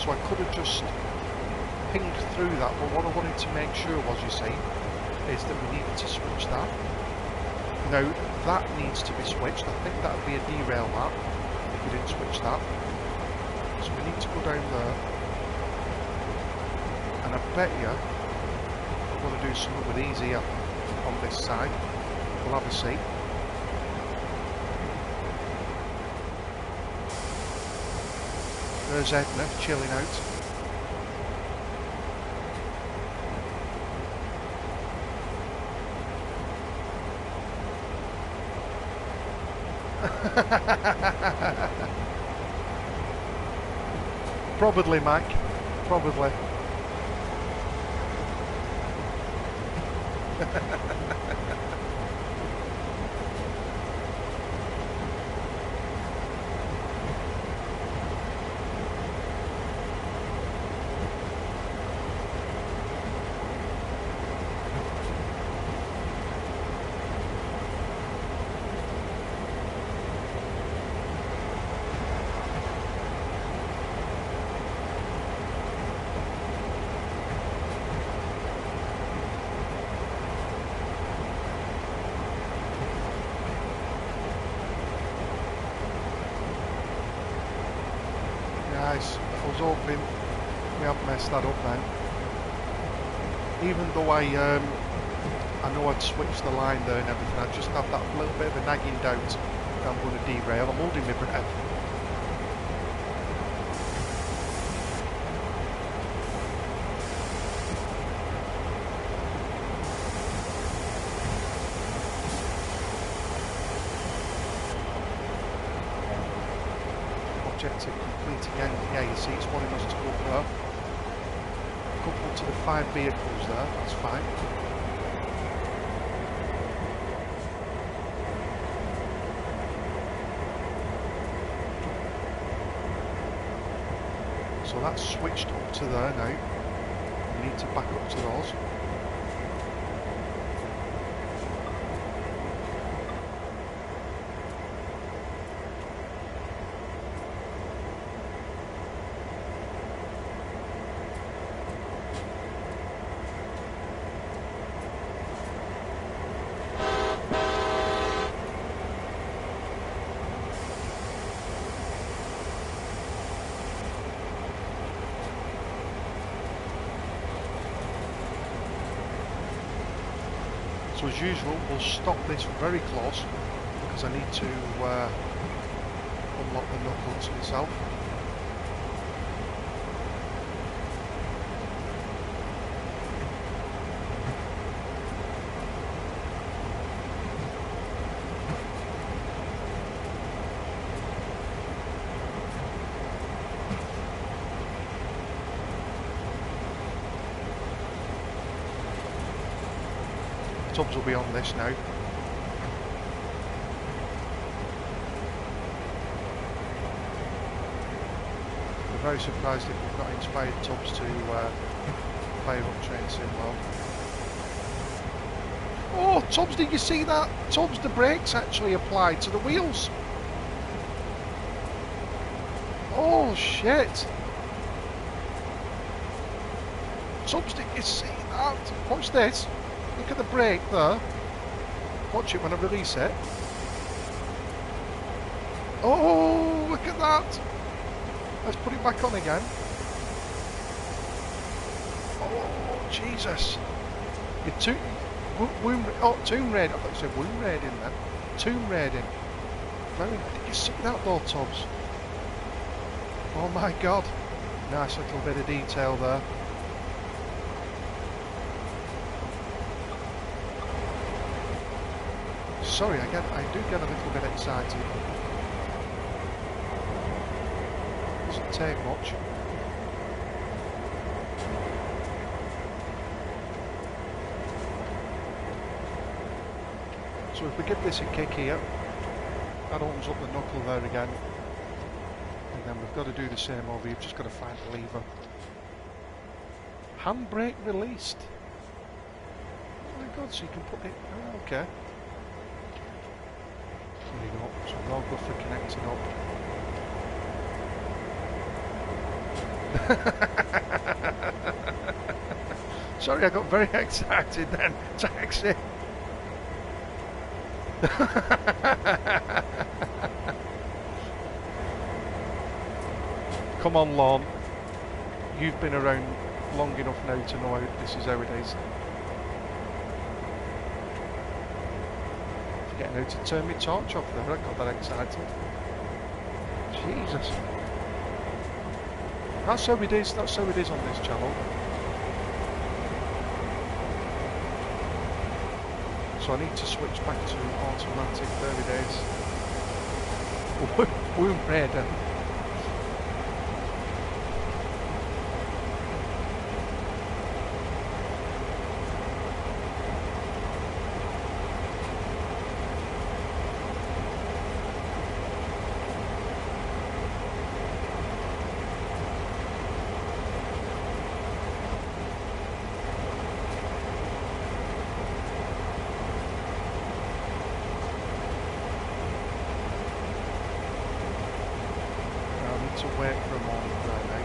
so I could have just pinged through that, but what I wanted to make sure was, you see, is that we needed to switch that. Now, that needs to be switched. I think that would be a derail map if we didn't switch that. So we need to go down there. And I bet you I'm going to do something with these here on this side. We'll have a see. There's Edna chilling out. Probably, Mike. Probably. Nice. I was hoping we haven't messed that up then. Even though I know I'd switched the line there and everything, I just have that little bit of a nagging doubt that I'm going to derail. I'm holding my breath. Objective complete again. Yeah, you see it's wanting us to go up there. Coupled to the 5 vehicles there, that's fine. So that's switched up to there now. We need to back up to those. So as usual, we'll stop this very close because I need to unlock the knuckles itself. Tubs will be on this now. We're very surprised if we've not inspired Tubbs to fire up train sim well. Oh, Tubbs, did you see that? Tubbs, the brakes actually applied to the wheels. Oh, shit. Tubbs, did you see that? Watch this. Look at the brake there. Watch it when I release it. Oh, look at that. Let's put it back on again. Oh, Jesus. Tomb Raid. I thought you said Womb Raiding then. Tomb Raiding. Did you see that though, Tubbs? Oh my God. Nice little bit of detail there. Sorry, I do get a little bit excited. Doesn't take much. So if we give this a kick here, that opens up the knuckle there again. And then we've got to do the same over. You've just got to find the lever. Handbrake released. Oh my God, so you can put it... Oh, okay. There you go, so we're all good for connecting up. Sorry, I got very excited then. Taxi. Come on, Lorne. You've been around long enough now to know this is how it is. Forgetting how to turn my torch off there. I got that excited. Jesus. That's how it is. That's how it is on this channel. So I need to switch back to automatic. There it is. Boom, red. To wait for a moment right now.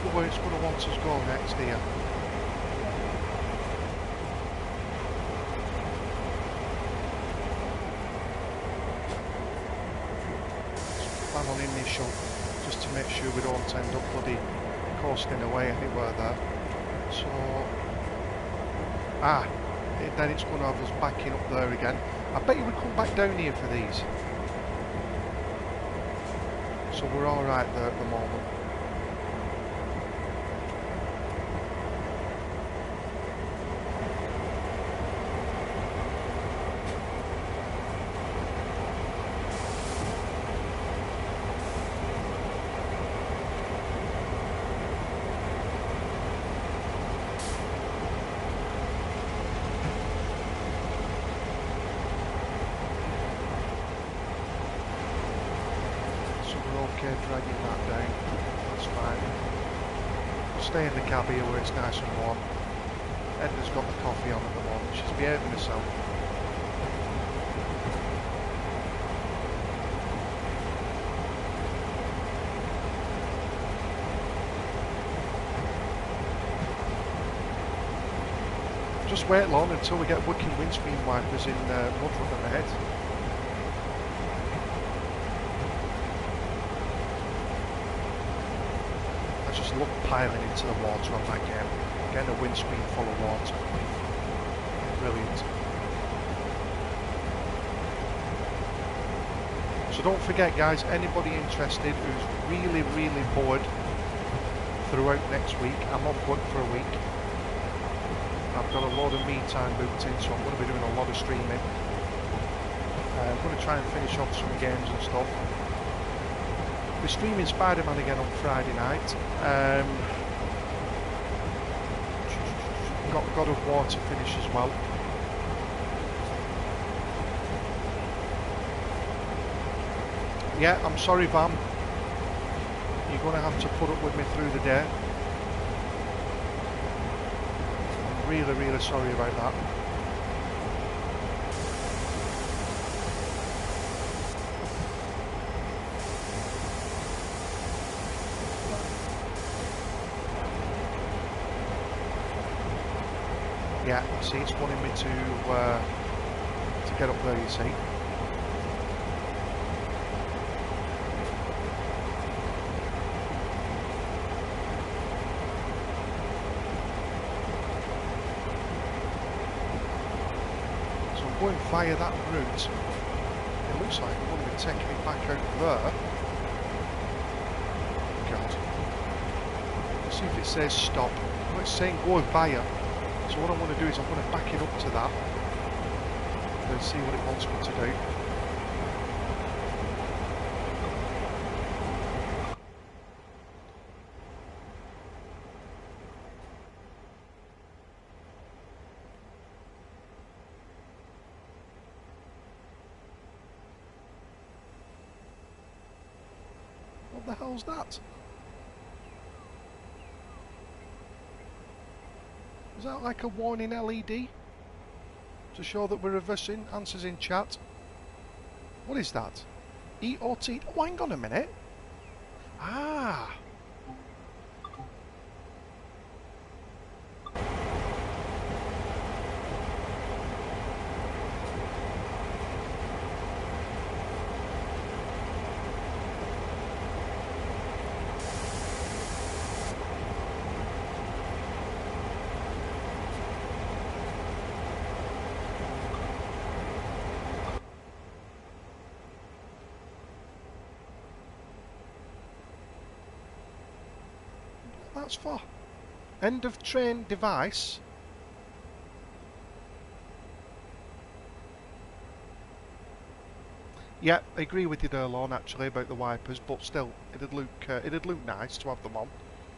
Look where it's going to want us to go next here. Plan on initial, just to make sure we don't end up bloody coasting away anywhere there. So, then it's going to have us backing up there again. I bet you we come back down here for these. So we're alright there at the moment. Okay, dragging that down, that's fine. We'll stay in the cab here where it's nice and warm. Edna's got the coffee on at the moment, she's behaving herself. Just wait long until we get working windscreen wipers in mudrun ahead. Look, piling into the water on that game. Getting a windscreen full of water. Brilliant. So don't forget guys, anybody interested who's really bored throughout next week, I'm off work for a week. I've got a lot of me time booked in, so I'm going to be doing a lot of streaming. I'm going to try and finish off some games and stuff. We're streaming Spider-Man again on Friday night. Got God of War to finish as well. Yeah, I'm sorry Vam. You're going to have to put up with me through the day. I'm really sorry about that. Yeah, see, it's wanting me to get up there, you see. So I'm going via that route. It looks like I'm going to be taking it back out there. God. Let's see if it says stop. Well, it's saying go via. So what I want to do is I'm going to back it up to that and see what it wants me to do. What the hell's that? Is that like a warning LED to show that we're reversing? Answers in chat. What is that? EOT. Oh, hang on a minute. Ah! That's for end of train device. Yeah, I agree with you there, Lorne, actually, about the wipers, but still, it'd look nice to have them on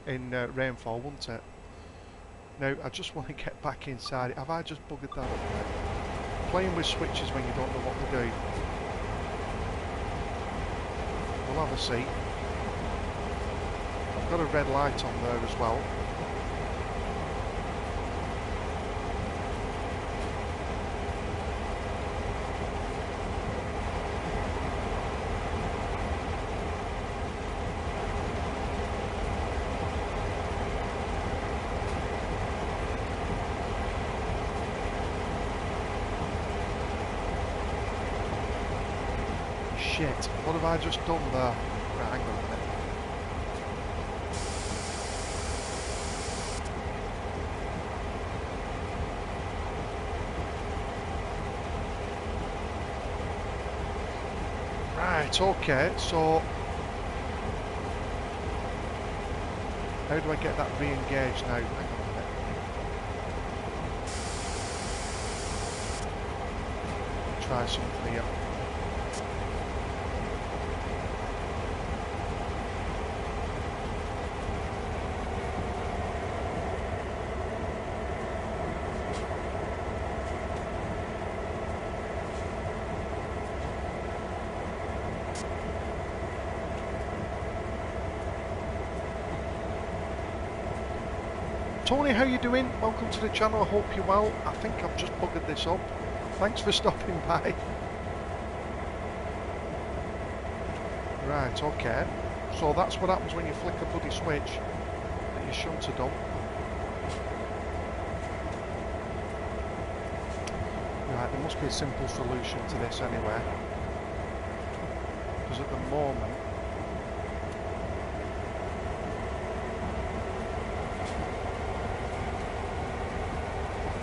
in rainfall, wouldn't it? Now, I just want to get back inside it. Have I just buggered that up now? Playing with switches when you don't know what to do. We'll have a see. I've got a red light on there as well. Shit, what have I just done there? Right, hang on a minute. Right, okay, so how do I get that re-engaged now? Hang on a minute. Try something here. Tony, how you doing? Welcome to the channel, I hope you're well. I think I've just buggered this up. Thanks for stopping by. Right, okay. So that's what happens when you flick a bloody switch that you shouldn't have done. Right, there must be a simple solution to this anyway. Because at the moment...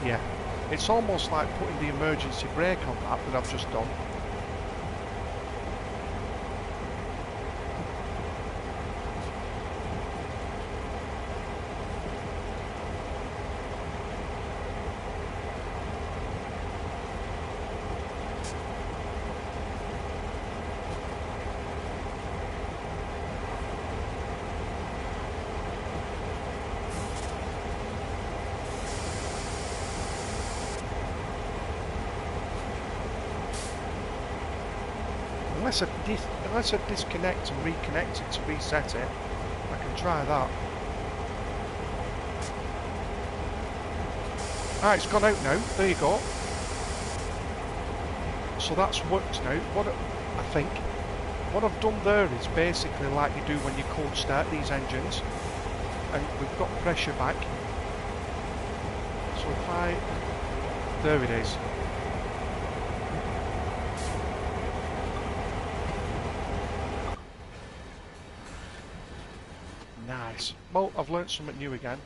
Yeah, it's almost like putting the emergency brake on that I've just done. Unless I disconnect and reconnect it to reset it, I can try that. Ah, it's gone out now. There you go. So that's worked now. I think what I've done there is basically like you do when you cold start these engines, and we've got pressure back. So if there it is. Nice. Well, I've learnt something new again.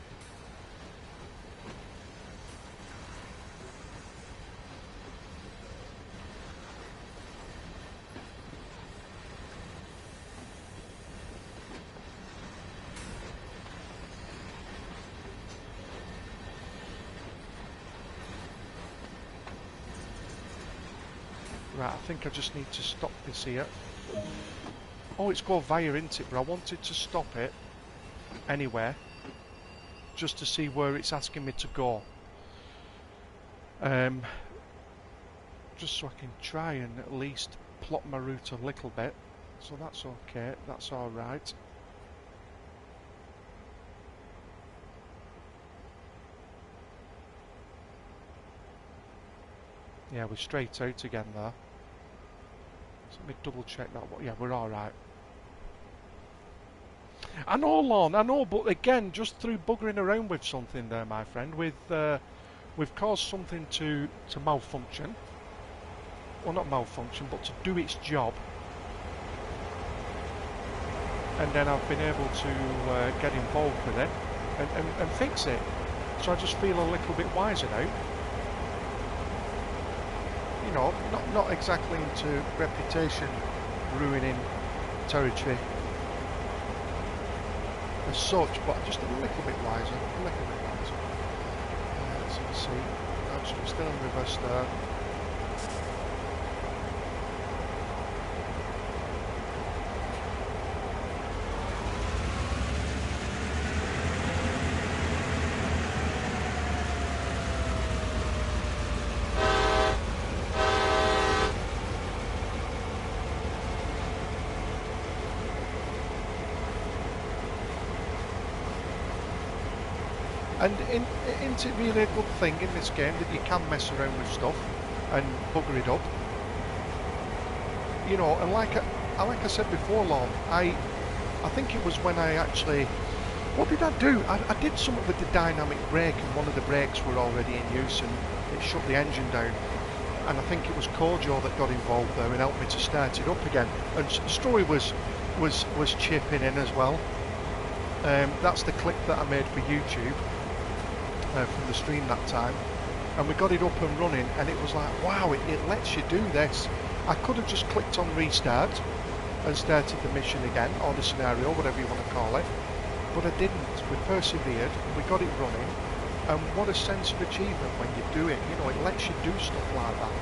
Right, I think I just need to stop this here. Oh, it's go via into it, but I wanted to stop it anywhere just to see where it's asking me to go. Just so I can try and at least plot my route a little bit. So that's okay, that's alright. Yeah, we're straight out again there. So let me double check that. Yeah, we're alright. I know, Lon, I know, but again, just through buggering around with something there, my friend, we've caused something to malfunction. Well, not malfunction, but to do its job. And then I've been able to get involved with it and fix it. So I just feel a little bit wiser now. You know, not exactly into reputation ruining territory as such, but just a little bit wiser, a little bit wiser. So you see, that's still in reverse there. And isn't it really a good thing in this game that you can mess around with stuff and bugger it up? You know, and like I said before, Lon, I think it was when I actually, what did I do? I did something with the dynamic brake, and one of the brakes were already in use, and it shut the engine down. And I think it was Kojo that got involved there and helped me to start it up again. And Story was chipping in as well. That's the clip that I made for YouTube. From the stream that time, and we got it up and running, and it was like, wow, it lets you do this. I could have just clicked on restart and started the mission again, or the scenario, whatever you want to call it, but I didn't. We persevered, we got it running, and what a sense of achievement when you do it. You know, it lets you do stuff like that.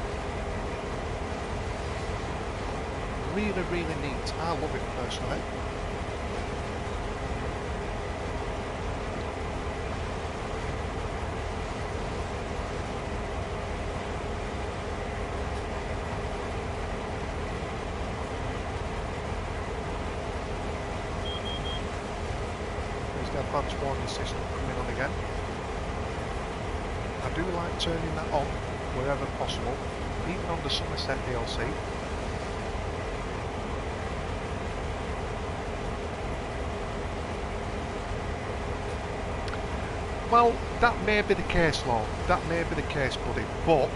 Really, really neat. I love it personally. Advanced warning system coming on again. I do like turning that on wherever possible, even on the Somerset DLC. Well, that may be the case, Lord. That may be the case, buddy. But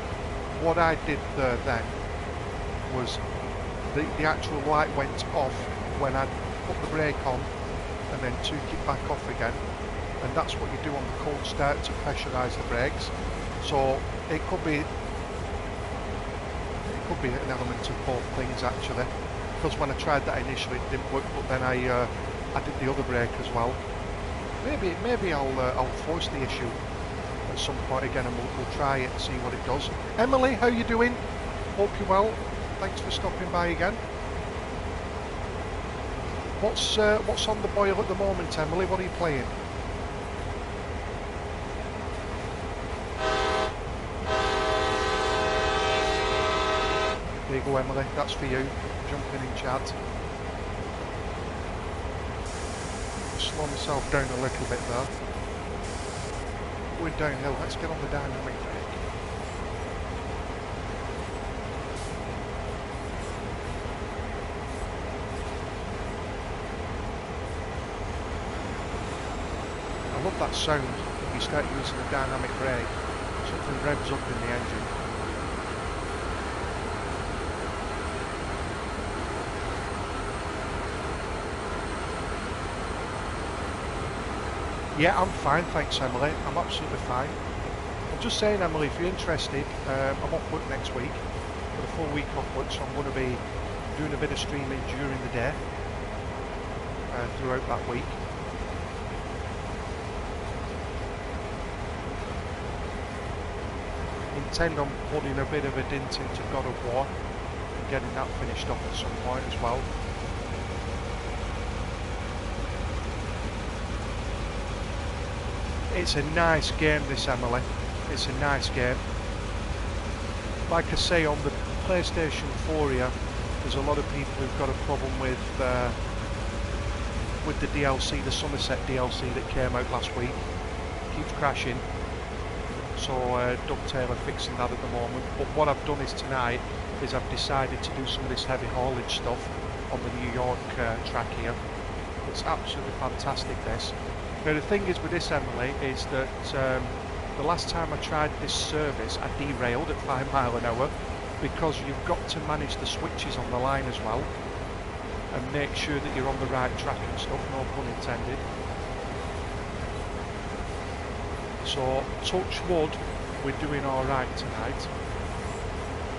what I did there then was the actual light went off when I put the brake on, and then took it back off again, and that's what you do on the cold start to pressurise the brakes. So it could be an element of both things actually, because when I tried that initially it didn't work, but then I did the other brake as well. Maybe I'll force the issue at some point again, and we'll try it and see what it does. Emily, how you doing? Hope you're well. Thanks for stopping by again. What's on the boil at the moment, Emily? What are you playing? There you go, Emily. That's for you. Jumping in chat. Slow myself down a little bit there. Going downhill. Let's get on the dynamic brake. I love that sound when you start using the dynamic brake. Something revs up in the engine. Yeah, I'm fine, thanks Emily. I'm absolutely fine. I'm just saying, Emily, if you're interested, I'm off work next week. Got a full week off work, so I'm going to be doing a bit of streaming during the day throughout that week. Intend on putting a bit of a dint into God of War and getting that finished off at some point as well. It's a nice game, this, Emily. It's a nice game. Like I say, on the PlayStation 4 here, there's a lot of people who've got a problem with the DLC, the Somerset DLC that came out last week. It keeps crashing. So Dovetail are fixing that at the moment. But what I've done is tonight is I've decided to do some of this heavy haulage stuff on the New York track here. It's absolutely fantastic, this. Now the thing is with this, Emily, is that the last time I tried this service I derailed at 5 miles an hour, because you've got to manage the switches on the line as well and make sure that you're on the right track and stuff, no pun intended. So touch wood, we're doing alright tonight,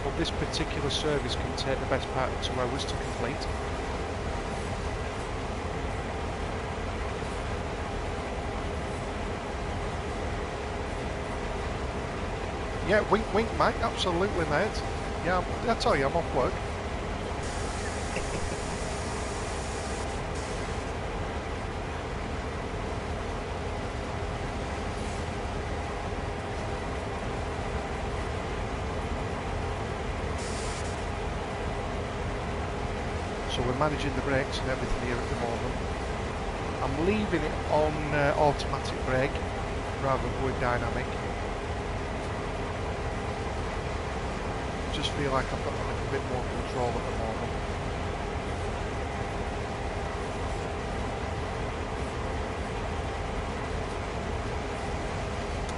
but this particular service can take the best part of 2 hours to complete. Yeah, wink wink mate, absolutely mate. Yeah, I tell you, I'm off work. So we're managing the brakes and everything here at the moment. I'm leaving it on automatic brake rather than going dynamic. Just feel like I've got a little bit more control at the moment.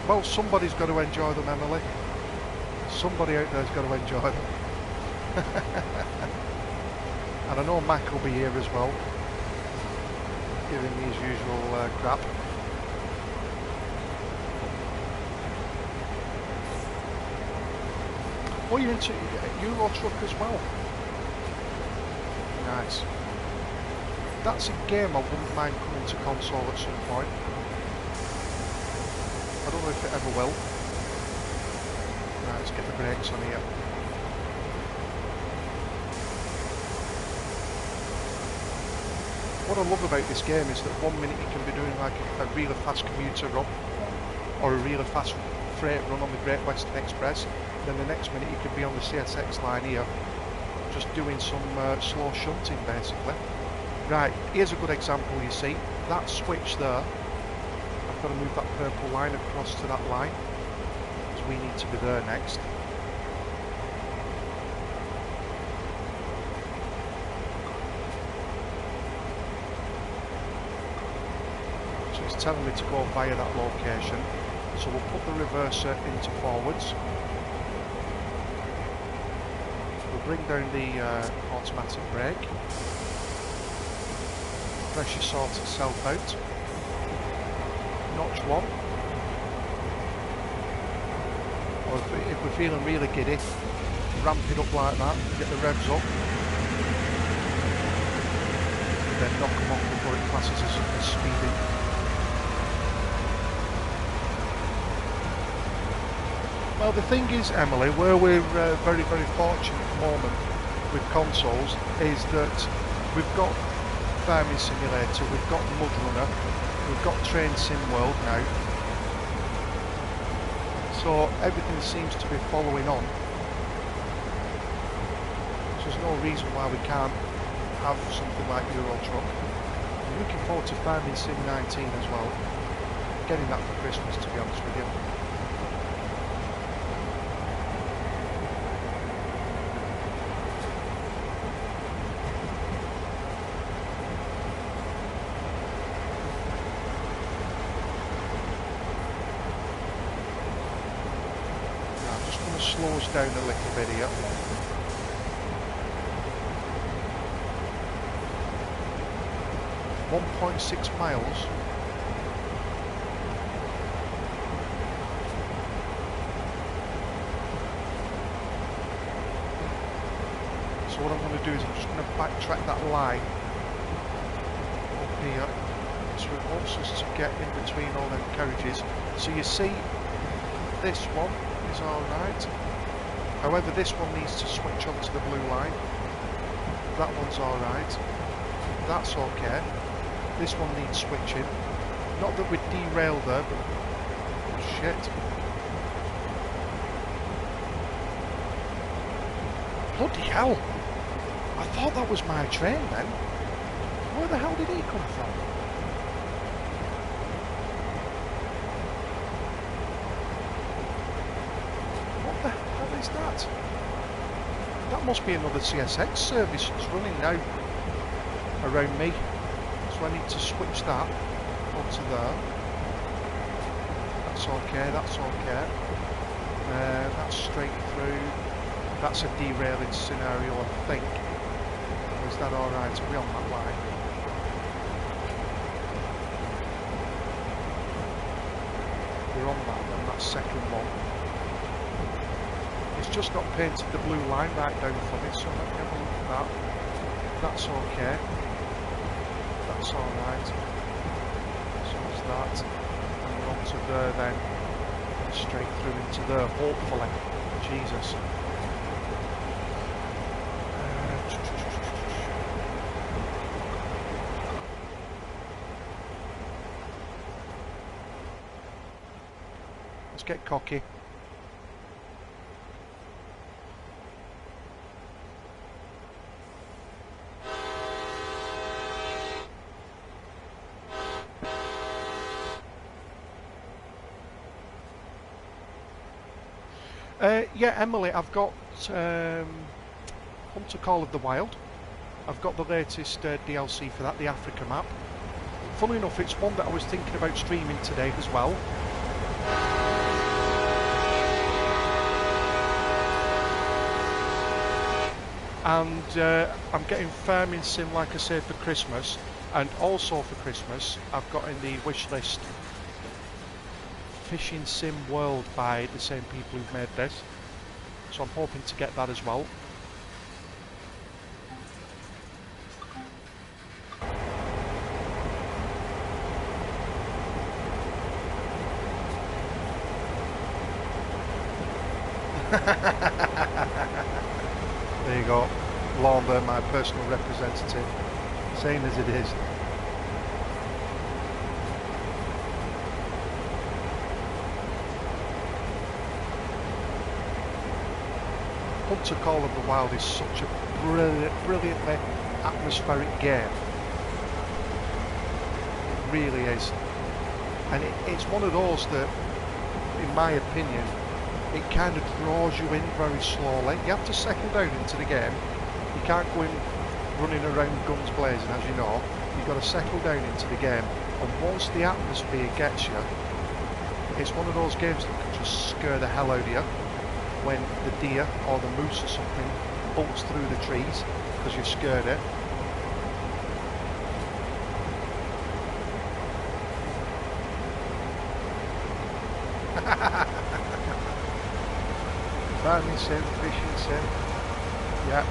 Well, somebody's got to enjoy them, Emily. Somebody out there's got to enjoy them. And I know Mac will be here as well, giving me his usual crap. Oh, you're into Euro Truck as well? Nice. That's a game I wouldn't mind coming to console at some point. I don't know if it ever will. Right, let's get the brakes on here. What I love about this game is that 1 minute you can be doing like a really fast commuter run or a really fast freight run on the Great Western Express, then the next minute you could be on the CSX line here just doing some slow shunting basically. Right, here's a good example. You see that switch there, I've got to move that purple line across to that line because we need to be there next. It's telling me to go via that location, so we'll put the reverser into forwards. We'll bring down the automatic brake. Pressure sort itself out. Notch 1. Or if we're feeling really giddy, ramp it up like that, get the revs up, and then knock them off before it classes as speeding. Well, the thing is, Emily, where we're very, very fortunate at the moment with consoles is that we've got Farming Simulator, we've got Mud Runner, we've got Train Sim World now. So everything seems to be following on. So there's no reason why we can't have something like Euro Truck. I'm looking forward to Farming Sim 19 as well. Getting that for Christmas, to be honest with you. Slow us down a little bit here. .6 miles. So what I'm going to do is I'm just going to backtrack that line up here, so it wants us to get in between all them carriages. So you see, this one is alright. However, this one needs to switch onto the blue line. That one's alright. That's okay. This one needs switching. Not that we'd derailed there, but oh shit. Bloody hell! I thought that was my train then. Where the hell did he come from? What the hell is that? That must be another CSX service that's running now around me. So I need to switch that onto there. That's okay, that's okay. That's straight through. That's a derailing scenario, I think. Is that alright? Are we on that line? We're on that one, that second one. It's just not painted the blue line right down for me, so let me have a look at that. That's okay. That's alright. So is that. And we're on to there then. Straight through into there, hopefully. Jesus. Let's get cocky. Yeah, Emily, I've got Hunter Call of the Wild. I've got the latest DLC for that, the Africa map. Funnily enough, it's one that I was thinking about streaming today as well. And I'm getting Farming Sim, like I say, for Christmas. And also for Christmas, I've got in the wish list Fishing Sim World by the same people who've made this. So I'm hoping to get that as well. There you go. Lawnburn, my personal representative. Same as it is. Hunter Call of the Wild is such a brilliantly atmospheric game. It really is. And it's one of those that, in my opinion, it kind of draws you in very slowly. You have to settle down into the game. You can't go in running around guns blazing, as you know. You've got to settle down into the game. And once the atmosphere gets you, it's one of those games that can just scare the hell out of you. When the deer or the moose or something bolts through the trees because you've scared it. Farming sim, fishing sim, yeah.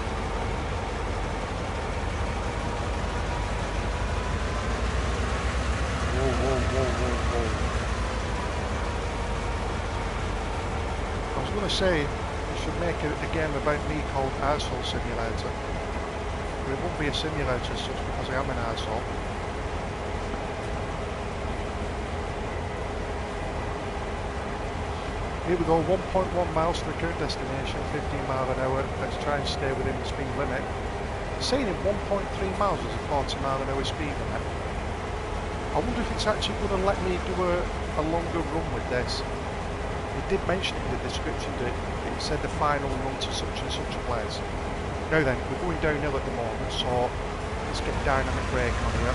Whoa, whoa, whoa, whoa, whoa. I was going to say, you should make a game about me called Arsehole Simulator. But it won't be a simulator as such because I am an arsehole. Here we go, 1.1 miles to the current destination, 15 miles an hour. Let's try and stay within the speed limit. Saying in 1.3 miles is a 40 mile an hour speed limit. I wonder if it's actually going to let me do a longer run with this. It did mention it in the description that it said the final run to such and such a place. Now then, we're going downhill at the moment, so let's get dynamic brake on here.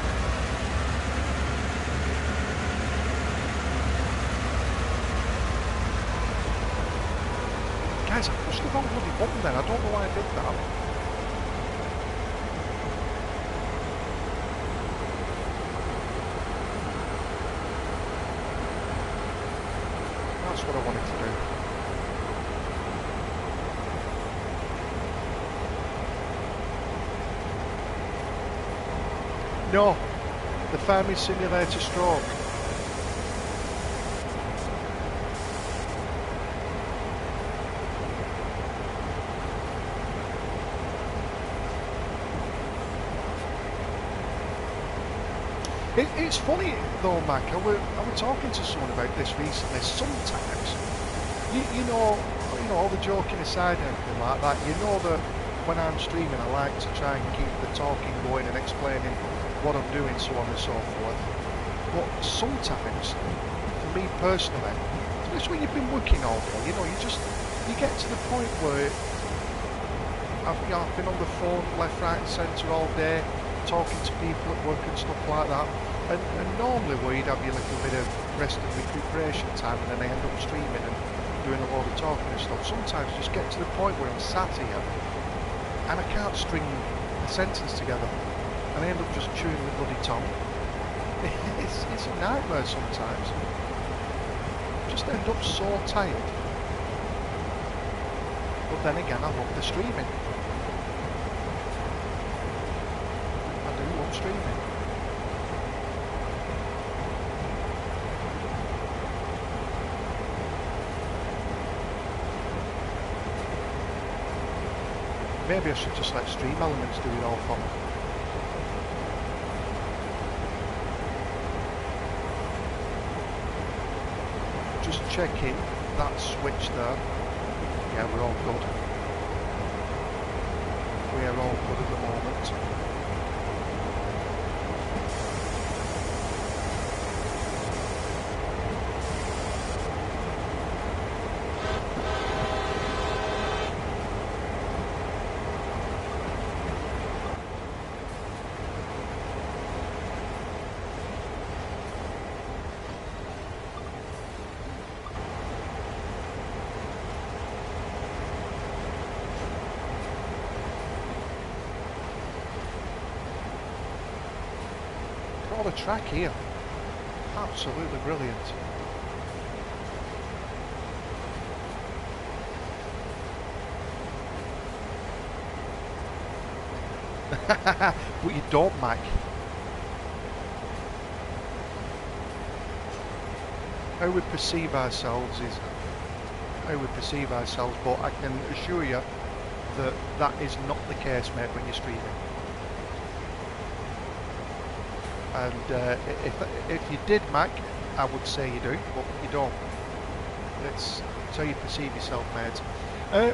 Guys, I pushed the wrong bloody button then, I don't know why I did that. That's what I wanted to do. No, the Farming Simulator stroke. It's funny though, Mac, I were talking to someone about this recently. Sometimes, you know, all the joking aside and everything like that, you know that when I'm streaming I like to try and keep the talking going and explaining what I'm doing, so on and so forth. But sometimes, for me personally, especially when you've been working all day, you know, you get to the point where I've been on the phone left, right and centre all day. talking to people at work and stuff like that. And normally where you'd have your little bit of rest and recuperation time, and then I end up streaming and doing a lot of talking and stuff. Sometimes I just get to the point where I'm sat here and I can't string a sentence together, and I end up just chewing the bloody tongue. It's a nightmare sometimes. Just end up so tired. But then again, I love the streaming. I do love streaming. Maybe I should just let Stream Elements do it all for me. Just checking that switch there. Yeah, we're all good. We are all good at the moment. The track here, absolutely brilliant. But you don't, Mac. How we perceive ourselves is how we perceive ourselves, but I can assure you that that is not the case, mate, when you're streaming. And if you did, Mac, I would say you do, but you don't. That's how you perceive yourself, mate.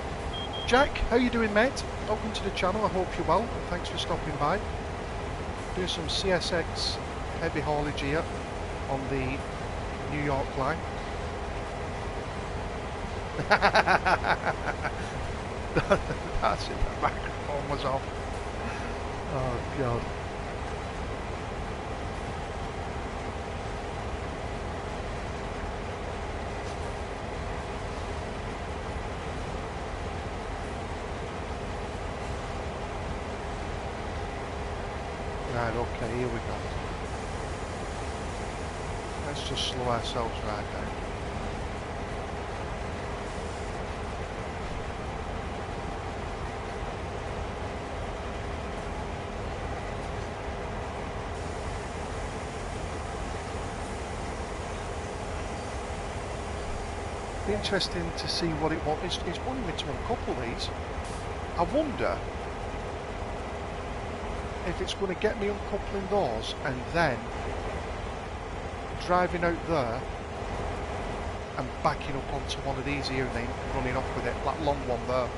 Jack, how you doing, mate? Welcome to the channel. I hope you're well. Thanks for stopping by. Doing some CSX heavy haulage here on the New York line. That's it. The microphone was off. Oh God. Right, okay, here we go. Let's just slow ourselves right down. Be interesting to see what it was. It's wanting me to uncouple these. I wonder if it's going to get me uncoupling those and then driving out there and backing up onto one of these here and then running off with it, that long one there.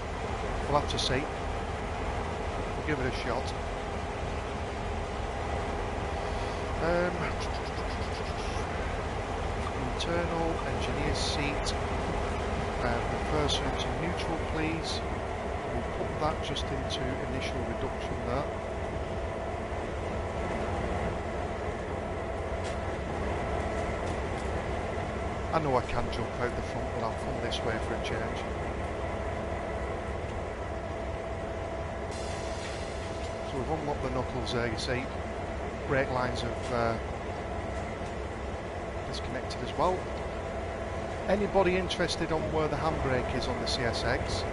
We'll have to see. We'll give it a shot. Internal engineer's seat. Reverse into neutral, please. We'll put that just into initial reduction there. I know I can jump out the front, but I'll come this way for a change. So we've unlocked the knuckles there, you see. Brake lines have disconnected as well. Anybody interested on where the handbrake is on the CSX?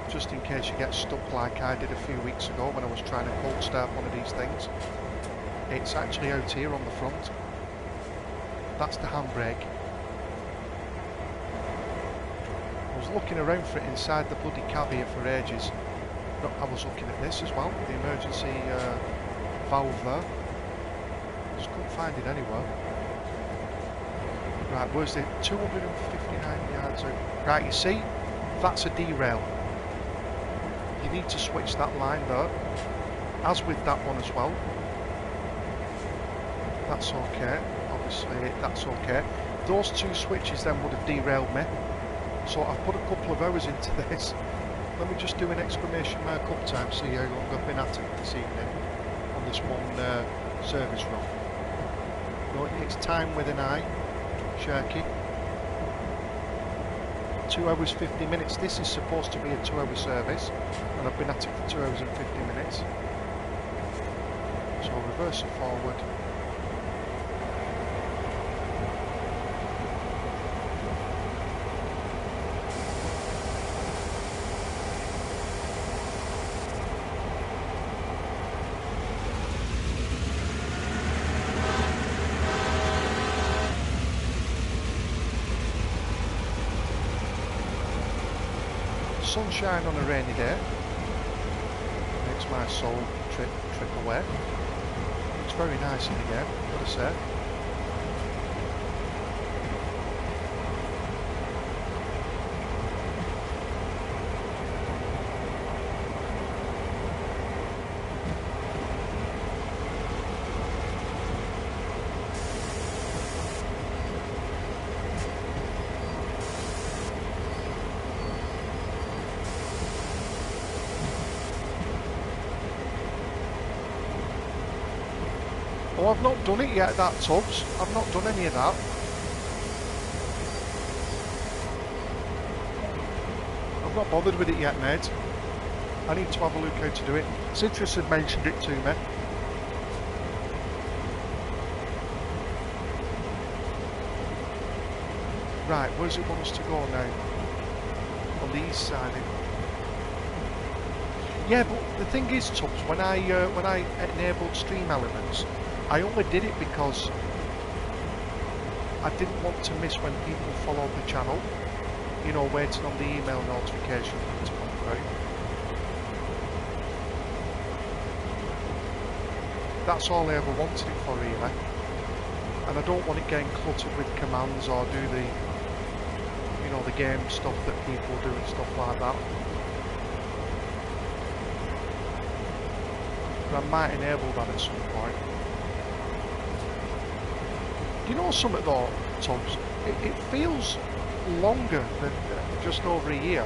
Just in case you get stuck like I did a few weeks ago when I was trying to cold start one of these things. It's actually out here on the front. That's the handbrake. I was looking around for it inside the bloody cab here for ages. No, I was looking at this as well, the emergency valve there. Just couldn't find it anywhere. Right, where's the 259 yards out? Right, you see, that's a derail. You need to switch that line there, as with that one as well. That's okay. Obviously that's okay. Those two switches then would have derailed me, so I've put a couple of hours into this. Let me just do an exclamation mark uptime, see how long I've been at it this evening. this one service run. No, it's time with an I, Sharky. 2 hours 50 minutes. This is supposed to be a 2-hour service, and I've been at it for 2 hours and 50 minutes. So reverse and forward. Sunshine on a rainy day makes my soul trip away. It's very nice in the game, gotta say. Oh, I've not done it yet, that Tubbs. I've not done any of that. I've not bothered with it yet, mate. I need to have a look how to do it. Citrus had mentioned it to me. Right, where's it want us to go now? On the east side. Yeah, but the thing is, Tubbs, when I enabled stream elements, I only did it because I didn't want to miss when people followed the channel. You know, waiting on the email notification for it to come through. That's all I ever wanted it for, really. And I don't want it getting cluttered with commands or do the, you know, the game stuff that people do and stuff like that. But I might enable that at some point. You know something though, Tubbs? It feels longer than just over a year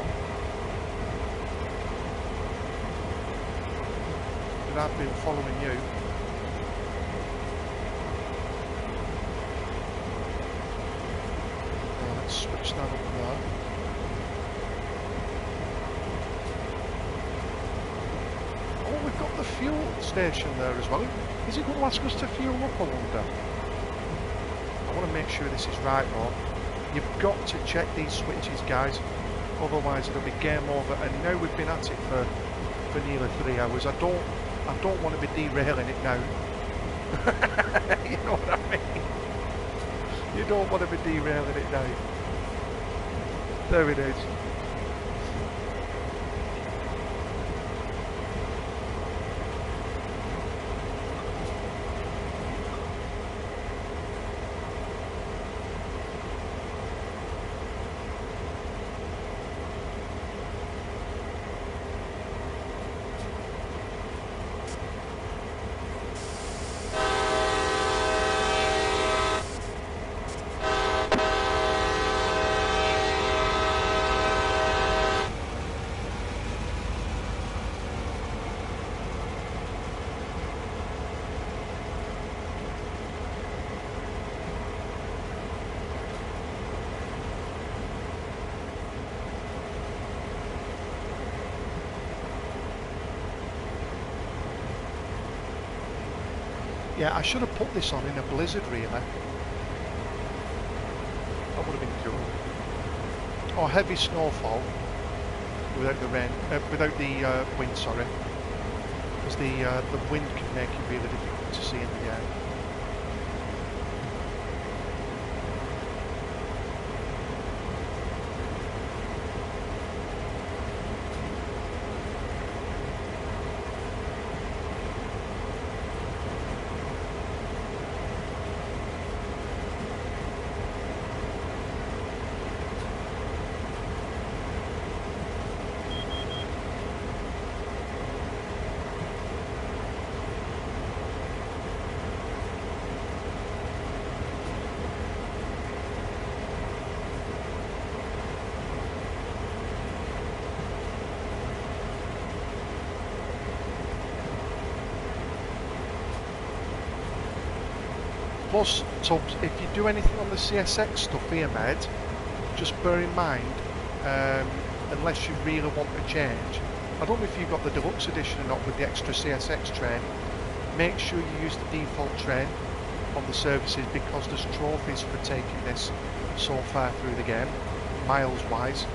that I've been following you. Let's switch that up there. Oh, we've got the fuel station there as well. Is it going to ask us to fuel up, I wonder? I want to make sure this is right though. You've got to check these switches, guys, otherwise it'll be game over. And now we've been at it for nearly 3 hours. I don't want to be derailing it now. You know what I mean? You don't want to be derailing it now. There it is. Yeah, I should have put this on in a blizzard, really. That would have been cool. Or heavy snowfall without the rain, without the wind. Sorry, because the wind can make it really difficult to see in the air. Plus, Tubbs, if you do anything on the CSX stuff here, mate, just bear in mind, unless you really want to change, I don't know if you've got the deluxe edition or not with the extra CSX train, make sure you use the default train on the services because there's trophies for taking this so far through the game, miles wise.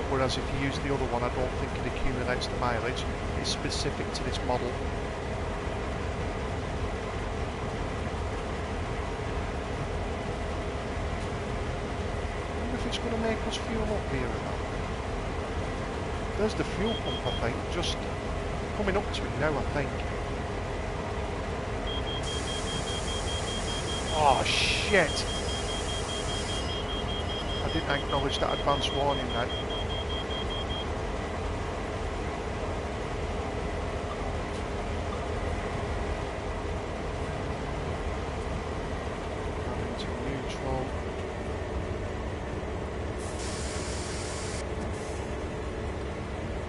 Whereas if you use the other one, I don't think it accumulates the mileage. It's specific to this model. I wonder if it's going to make us fuel up here or not. There's the fuel pump, I think, just coming up to it now, I think. Oh shit! I didn't acknowledge that advance warning then. Into neutral.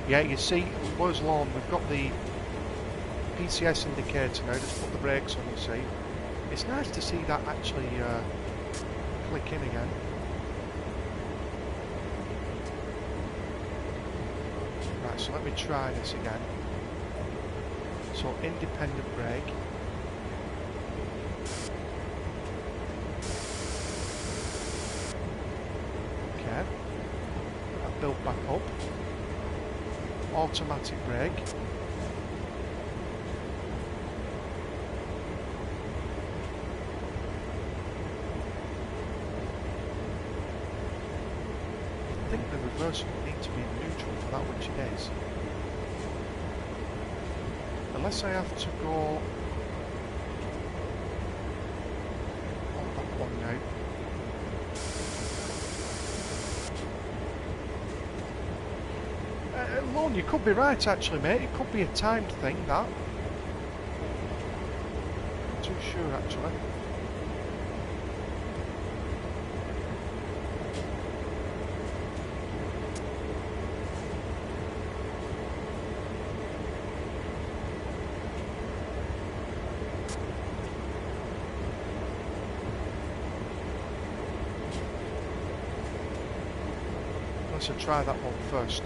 Yeah, you see, where's Lawn? We've got the PCS indicator now. Just put the brakes on, you see. It's nice to see that actually click in again. Right, so let me try this again. So independent brake. Okay. That built back up. Automatic brake. I think the reverse will need to be in neutral for that, which it is. Unless I have to go on that one now. Lorne, you could be right actually, mate. It could be a timed thing, that. Not too sure actually. Let's try that one first.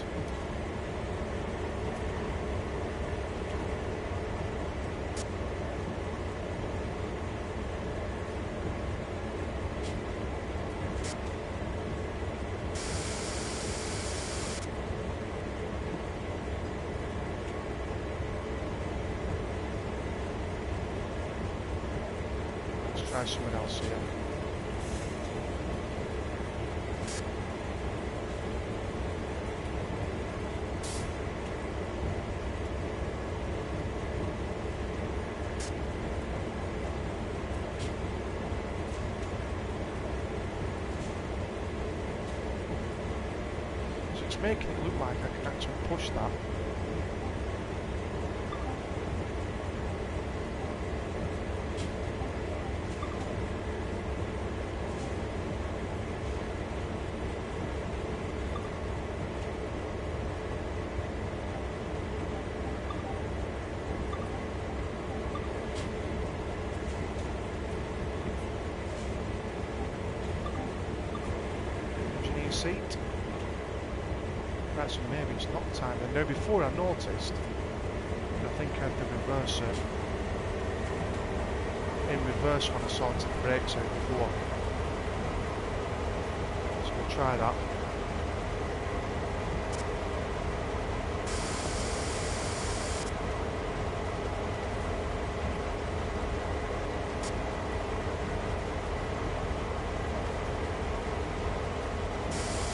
Let's try something else here. It's making it look like I can actually push that. Engineer seat. Right, so maybe it's not time. And now before I noticed, I think I had the reverser in reverse when I sorted the brakes out before. So we'll try that.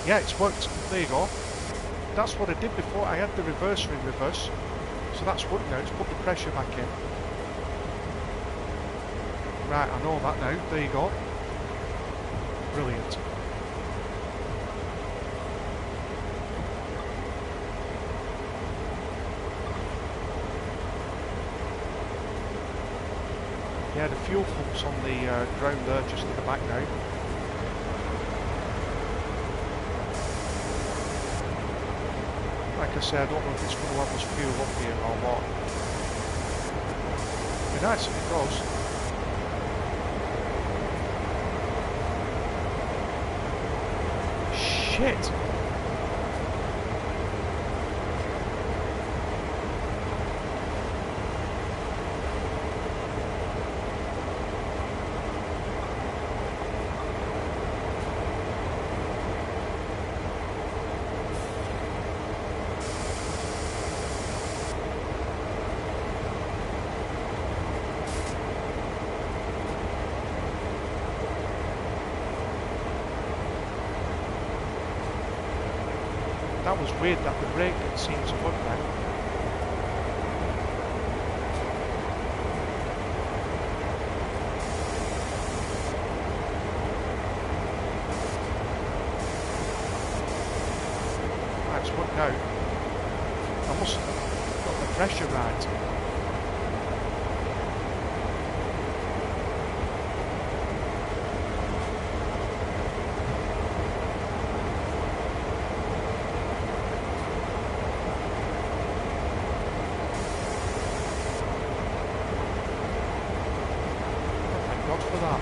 Yeah, it's worked. There you go. That's what I did before. I had the reverser in reverse. So that's worked now. It's put the pressure back in. Right, I know that now. There you go. Brilliant. Yeah, the fuel pump's on the ground there, just at the back now. Like I say, I don't know if it's going to have us fuel up here or what. It'd be nice if it does. shit. That was weird that the brake didn't seem to work then. Right, it's worked out. I must have got the pressure right. God for that.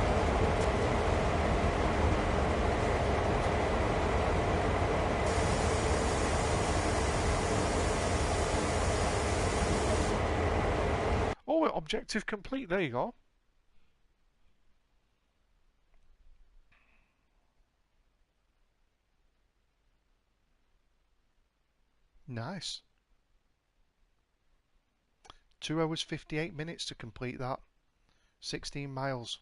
Oh, objective complete. There you go. Nice. 2 hours 58 minutes to complete that. 16 miles.